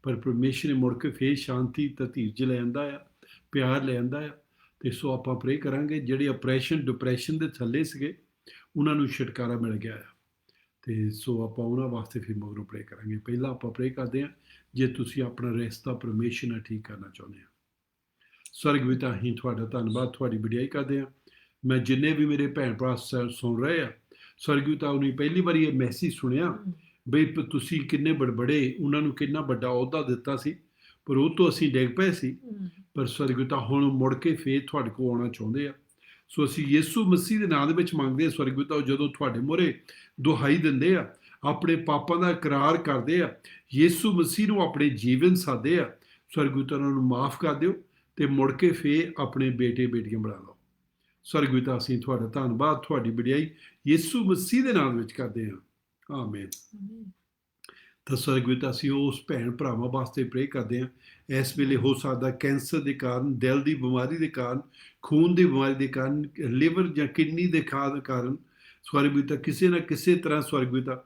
ਪਰ ਪਰਮੇਸ਼ਰ ਨੇ ਮੁੜ ਕੇ ਫੇਰ ਸ਼ਾਂਤੀ ਤੇ ਧੀਰਜ ਲੈ ਆਂਦਾ ਆ, ਪਿਆਰ ਲੈ ਆਂਦਾ ਆ। ਤੇ ਸੋ ਆਪਾਂ ਪ੍ਰੇ ਕਰਾਂਗੇ ਜਿਹੜੇ ਆਪਰੇਸ਼ਨ ਡਿਪਰੈਸ਼ਨ ਦੇ ਥੱਲੇ ਸੀਗੇ ਉਹਨਾਂ ਨੂੰ ਛੁਟਕਾਰਾ ਮਿਲ ਗਿਆ ਆ। ਤੇ ਸੋ ਆਪਾਂ ਉਹਨਾਂ ਵਾਸਤੇ ਫਿਰ ਮਗਰੋਂ ਪ੍ਰੇ ਕਰਾਂਗੇ। ਪਹਿਲਾਂ ਆਪਾਂ ਪ੍ਰੇ ਕਰਦੇ ਹਾਂ ਜੇ ਤੁਸੀਂ ਆਪਣਾ ਰਿਸ਼ਤਾ ਪਰਮੇਸ਼ਰ ਨਾਲ ਠੀਕ ਕਰਨਾ ਚਾਹੁੰਦੇ ਆ। ਸਵਰਗ ਪਿਤਾ, ਅਸੀਂ ਤੁਹਾਡਾ ਧੰਨਵਾਦ, ਤੁਹਾਡੀ ਵਡਿਆਈ ਕਰਦੇ ਹਾਂ। ਮੈਂ ਜਿੰਨੇ ਵੀ ਮੇਰੇ ਭੈਣ ਭਰਾ ਸੁਣ ਰਹੇ ਆ, ਸਵਰਗ ਪਿਤਾ, ਉਹਨੇ ਪਹਿਲੀ ਵਾਰੀ ਇਹ ਮੈਸੇਜ ਸੁਣਿਆ ਬਈ ਤੁਸੀਂ ਕਿੰਨੇ ਬੜੇ ਉਹਨਾਂ ਨੂੰ ਕਿੰਨਾ ਵੱਡਾ ਅਹੁਦਾ ਦਿੱਤਾ ਸੀ, ਪਰ ਉਹ ਤੋਂ ਅਸੀਂ ਡਿੱਗ ਪਏ ਸੀ। ਪਰ ਸਵਰਗ ਪਿਤਾ ਹੁਣ ਮੁੜ ਕੇ ਫੇਰ ਤੁਹਾਡੇ ਕੋਲ ਆਉਣਾ ਚਾਹੁੰਦੇ ਆ। ਸੋ ਅਸੀਂ ਯਿਸੂ ਮਸੀਹ ਦੇ ਨਾਂ ਦੇ ਵਿੱਚ ਮੰਗਦੇ ਹਾਂ ਸਵਰਗ ਪਿਤਾ, ਜਦੋਂ ਤੁਹਾਡੇ ਮੂਹਰੇ ਦੁਹਾਈ ਦਿੰਦੇ ਆ, ਆਪਣੇ ਪਾਪਾਂ ਦਾ ਇਕਰਾਰ ਕਰਦੇ ਆ, ਯਿਸੂ ਮਸੀਹ ਨੂੰ ਆਪਣੇ ਜੀਵਨ ਸਾਦੇ ਆ, ਸਵਰਗ ਪਿਤਾ ਉਹਨਾਂ ਨੂੰ ਮਾਫ ਕਰ ਦਿਓ ਤੇ ਮੁੜ ਕੇ ਫੇਰ ਆਪਣੇ ਬੇਟੇ ਬੇਟੀਆਂ ਬਣਾ ਲਓ। ਸਵਰਗ ਪਿਤਾ, ਅਸੀਂ ਤੁਹਾਡਾ ਧੰਨਵਾਦ, ਤੁਹਾਡੀ ਵਡਿਆਈ ਯਿਸੂ ਮਸੀਹ ਦੇ ਨਾਮ ਵਿੱਚ ਕਰਦੇ ਹਾਂ। ਆਮੀਨ। ਤਾਂ ਸਵਰਗ ਪਿਤਾ, ਅਸੀਂ ਉਸ ਭੈਣ ਭਰਾਵਾਂ ਵਾਸਤੇ ਪ੍ਰੇ ਕਰਦੇ ਹਾਂ ਇਸ ਵੇਲੇ ਹੋ ਸਕਦਾ ਕੈਂਸਰ ਦੇ ਕਾਰਨ, ਦਿਲ ਦੀ ਬਿਮਾਰੀ ਦੇ ਕਾਰਨ, ਖੂਨ ਦੀ ਬਿਮਾਰੀ ਦੇ ਕਾਰਨ, ਲਿਵਰ ਜਾਂ ਕਿਡਨੀ ਦੇ ਕਾਰਨ ਸਵਰਗ ਪਿਤਾ ਕਿਸੇ ਨਾ ਕਿਸੇ ਤਰ੍ਹਾਂ ਸਵਰਗ ਪਿਤਾ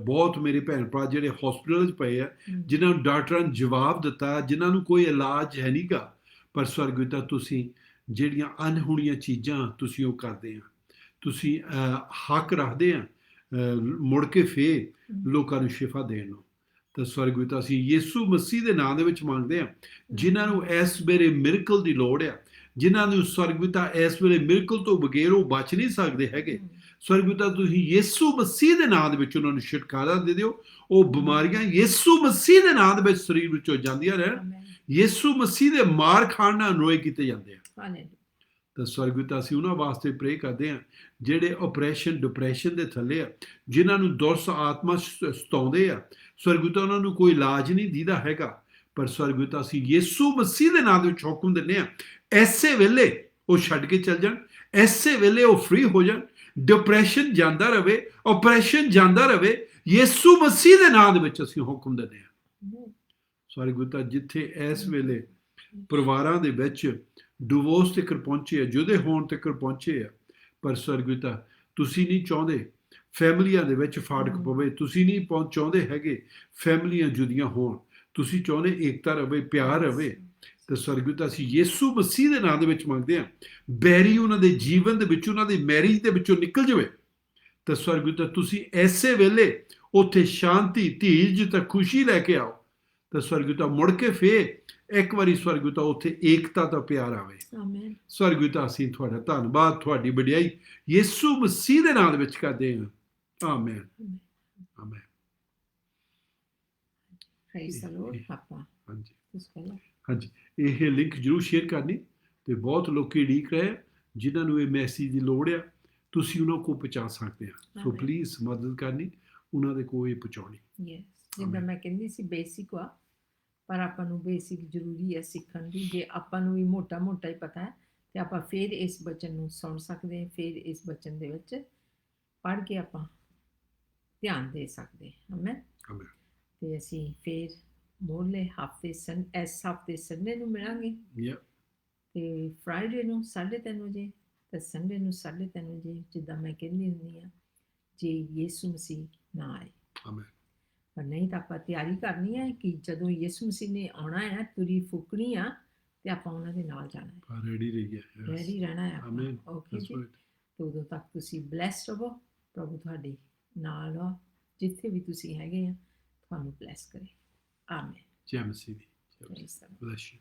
ਬਹੁਤ ਮੇਰੇ ਭੈਣ ਭਰਾ ਜਿਹੜੇ ਹਸਪੀਟਲ 'ਚ ਪਏ ਆ, ਜਿਨ੍ਹਾਂ ਨੂੰ ਡਾਕਟਰਾਂ ਨੇ ਜਵਾਬ ਦਿੱਤਾ, ਜਿਨ੍ਹਾਂ ਨੂੰ ਕੋਈ ਇਲਾਜ ਹੈ ਨਹੀਂ ਗਾ, ਪਰ ਸਵਰਗ ਪਿਤਾ ਤੁਸੀਂ ਜਿਹੜੀਆਂ ਅਣਹੋਣੀਆਂ ਚੀਜ਼ਾਂ ਤੁਸੀਂ ਉਹ ਕਰਦੇ ਆ, ਤੁਸੀਂ ਹੱਕ ਰੱਖਦੇ ਆ ਮੁੜ ਕੇ ਫੇਰ ਲੋਕਾਂ ਨੂੰ ਸ਼ਿਫਾ ਦੇਣ ਨੂੰ। ਤਾਂ ਸਵਰਗ ਪਿਤਾ, ਅਸੀਂ ਯਿਸੂ ਮਸੀਹ ਦੇ ਨਾਂ ਦੇ ਵਿੱਚ ਮੰਗਦੇ ਹਾਂ ਜਿਨ੍ਹਾਂ ਨੂੰ ਇਸ ਵੇਲੇ ਮਿਰਕਲ ਦੀ ਲੋੜ ਆ, ਜਿਨ੍ਹਾਂ ਨੂੰ ਸਵਰਗ ਪਿਤਾ ਇਸ ਵੇਲੇ ਮਿਰਕਲ ਤੋਂ ਬਗੈਰ ਉਹ ਬਚ ਨਹੀਂ ਸਕਦੇ ਹੈਗੇ, ਸਵਰਗ ਪਿਤਾ ਤੁਸੀਂ ਯਿਸੂ ਮਸੀਹ ਦੇ ਨਾਂ ਦੇ ਵਿੱਚ ਉਹਨਾਂ ਨੂੰ ਛੁਟਕਾਰਾ ਦੇ ਦਿਓ। ਉਹ ਬਿਮਾਰੀਆਂ ਯਿਸੂ ਮਸੀਹ ਦੇ ਨਾਂ ਦੇ ਵਿੱਚ ਸਰੀਰ ਵਿੱਚੋਂ ਜਾਂਦੀਆਂ ਰਹਿਣ, ਯਿਸੂ ਮਸੀਹ ਦੇ ਮਾਰ ਖਾਣ ਨਾਲ ਰੋਏ ਕੀਤੇ ਜਾਂਦੇ ਆ। ਤਾਂ ਸਵਰਗ ਪਿਤਾ, ਅਸੀਂ ਉਹਨਾਂ ਵਾਸਤੇ ਪ੍ਰੇ ਕਰਦੇ ਹਾਂ ਜਿਹੜੇ ਆਪਰੇਸ਼ਨ ਡਿਪਰੈਸ਼ਨ ਦੇ ਥੱਲੇ ਆ, ਜਿਨ੍ਹਾਂ ਨੂੰ ਦੁਰਸ ਆਤਮਾ ਸਤਾਉਂਦੇ ਆ, ਸਵਰਗ ਪਿਤਾ ਉਹਨਾਂ ਨੂੰ ਕੋਈ ਇਲਾਜ ਨਹੀਂ ਦੀਦਾ ਹੈਗਾ, ਪਰ ਸਵਰਗ ਪਿਤਾ ਅਸੀਂ ਯਿਸੂ ਮਸੀਹ ਦੇ ਨਾਮ ਦੇ ਵਿੱਚ ਹੁਕਮ ਦਿੰਦੇ ਹਾਂ ਐਸੇ ਵੇਲੇ ਉਹ ਛੱਡ ਕੇ ਚੱਲ ਜਾਣ, ਐਸੇ ਵੇਲੇ ਉਹ ਫ੍ਰੀ ਹੋ ਜਾਣ, ਡਿਪਰੈਸ਼ਨ ਜਾਂਦਾ ਰਹੇ, ਆਪਰੇਸ਼ਨ ਜਾਂਦਾ ਰਹੇ, ਯਿਸੂ ਮਸੀਹ ਦੇ ਨਾਮ ਦੇ ਵਿੱਚ ਅਸੀਂ ਹੁਕਮ ਦਿੰਦੇ ਹਾਂ। ਸਵਰਗ ਪਿਤਾ, ਜਿੱਥੇ ਇਸ ਵੇਲੇ ਪਰਿਵਾਰਾਂ ਦੇ ਵਿੱਚ ਡਿਵੋਰਸ ਤੱਕ ਪਹੁੰਚੇ ਆ, ਜੁਦੇ ਹੋਣ ਤੱਕ ਪਹੁੰਚੇ ਆ, ਪਰ ਸਵਰਗ ਪਿਤਾ ਤੁਸੀਂ ਨਹੀਂ ਚਾਹੁੰਦੇ ਫੈਮਲੀਆਂ ਦੇ ਵਿੱਚ ਫਾੜਕ ਪਵੇ, ਤੁਸੀਂ ਨਹੀਂ ਚਾਹੁੰਦੇ ਹੈਗੇ ਫੈਮਲੀਆਂ ਜੁਦੀਆਂ ਹੋਣ, ਤੁਸੀਂ ਚਾਹੁੰਦੇ ਏਕਤਾ ਰਵੇ, ਪਿਆਰ ਰਵੇ। ਤੇ ਸਵਰਗ ਪਿਤਾ, ਅਸੀਂ ਯਿਸੂ ਮਸੀਹ ਦੇ ਨਾਮ ਦੇ ਵਿੱਚ ਮੰਗਦੇ ਹਾਂ ਬੈਰੀ ਉਹਨਾਂ ਦੇ ਜੀਵਨ ਦੇ ਵਿੱਚ, ਉਹਨਾਂ ਦੀ ਮੈਰਿਜ ਦੇ ਵਿੱਚੋਂ ਨਿਕਲ ਜਾਵੇ। ਤਾਂ ਸਵਰਗ ਪਿਤਾ ਤੁਸੀਂ ਐਸੇ ਵੇਲੇ ਉੱਥੇ ਸ਼ਾਂਤੀ, ਧੀਰਜ ਤੇ ਖੁਸ਼ੀ ਲੈ ਕੇ ਆਓ। ਤਾਂ ਸਵਰਗ ਪਿਤਾ ਮੁੜ ਕੇ ਫੇਰ ਇੱਕ ਵਾਰੀ ਸਵਰਗ ਪਿਤਾ ਉੱਥੇ ਏਕਤਾ ਦਾ ਪਿਆਰ ਆਵੇ। ਆਮੀਨ। ਸਵਰਗ ਪਿਤਾ, ਅਸੀਂ ਤੁਹਾਡਾ ਧੰਨਵਾਦ, ਤੁਹਾਡੀ ਵਡਿਆਈ ਯਿਸੂ ਮਸੀਹ ਦੇ ਨਾਮ ਵਿੱਚ ਕਰਦੇ ਹਾਂ। ਆਮੀਨ। ਆਮੀਨ। Price the Lord. ਪਾਪਾ ਹਾਂਜੀ, ਇਹ ਲਿੰਕ ਜ਼ਰੂਰ ਸ਼ੇਅਰ ਕਰਨੀ, ਤੇ ਬਹੁਤ ਲੋਕੀ ਉਡੀਕ ਰਹੇ ਜਿਨ੍ਹਾਂ ਨੂੰ ਇਹ ਮੈਸੇਜ ਦੀ ਲੋੜ ਆ, ਤੁਸੀਂ ਉਹਨਾਂ ਕੋਲ ਪਹੁੰਚਾ ਸਕਦੇ ਆ। ਸੋ ਪਲੀਜ਼ ਮਦਦ ਕਰਨੀ, ਉਹਨਾਂ ਦੇ ਕੋਲ ਇਹ ਪਹੁੰਚਾਉਣੀ। ਜਿੱਦਾਂ ਮੈਂ ਕਹਿੰਦੀ ਸੀ ਬੇਸਿਕ ਵਾ, ਪਰ ਆਪਾਂ ਨੂੰ ਬੇਸਿਕ ਜ਼ਰੂਰੀ ਹੈ ਸਿੱਖਣ ਦੀ। ਜੇ ਆਪਾਂ ਨੂੰ ਵੀ ਮੋਟਾ ਹੀ ਪਤਾ ਹੈ ਤੇ ਆਪਾਂ ਫਿਰ ਇਸ ਬਚਨ ਨੂੰ ਸੁਣ ਸਕਦੇ ਹਾਂ, ਫਿਰ ਇਸ ਬਚਨ ਦੇ ਵਿੱਚ ਪੜ੍ਹ ਕੇ ਆਪਾਂ ਧਿਆਨ ਦੇ ਸਕਦੇ ਹਾਂ। ਆਮੀਨ। ਤੇ ਅਸੀਂ ਫਿਰ ਮੋਰਲੇ ਹਫਤੇ ਇਸ ਹਫਤੇ ਸੰਡੇ ਨੂੰ ਮਿਲਾਂਗੇ, ਤੇ ਫਰਾਈਡੇ ਨੂੰ 3:30 ਵਜੇ ਤੇ ਸੰਡੇ ਨੂੰ 3:30 ਵਜੇ, ਜਿੱਦਾਂ ਮੈਂ ਕਹਿੰਦੀ ਹੁੰਦੀ ਹਾਂ, ਜੇ ਯਿਸੂ ਮਸੀਹ ਨਾ ਆਏ। ਪਰ ਨਹੀਂ ਤਾਂ ਆਪਾਂ ਤਿਆਰੀ ਕਰਨੀ ਹੈ ਕਿ ਜਦੋਂ ਯਿਸੂ ਮਸੀਹ ਨੇ ਆਉਣਾ ਹੈ, ਤੁਰੀ ਫੂਕਣੀ ਆ, ਤੇ ਆਪਾਂ ਉਹਨਾਂ ਦੇ ਨਾਲ ਜਾਣਾ ਹੈ, ਰੈਡੀ ਰਹਿਣਾ ਹੈ ਆਪਾਂ। ਓਕੇ ਜੀ। ਤੇ ਉਦੋਂ ਤੱਕ ਤੁਸੀਂ ਬਲੈਸਡ ਰਹੋ, ਪ੍ਰਭੂ ਤੁਹਾਡੇ ਨਾਲ ਆ, ਜਿੱਥੇ ਵੀ ਤੁਸੀਂ ਹੈਗੇ ਆ, ਤੁਹਾਨੂੰ ਬਲੈਸ ਕਰੇ। ਆਮੀਨ। ਜੈ ਮਸੀਹ ਦੀ। Bless you.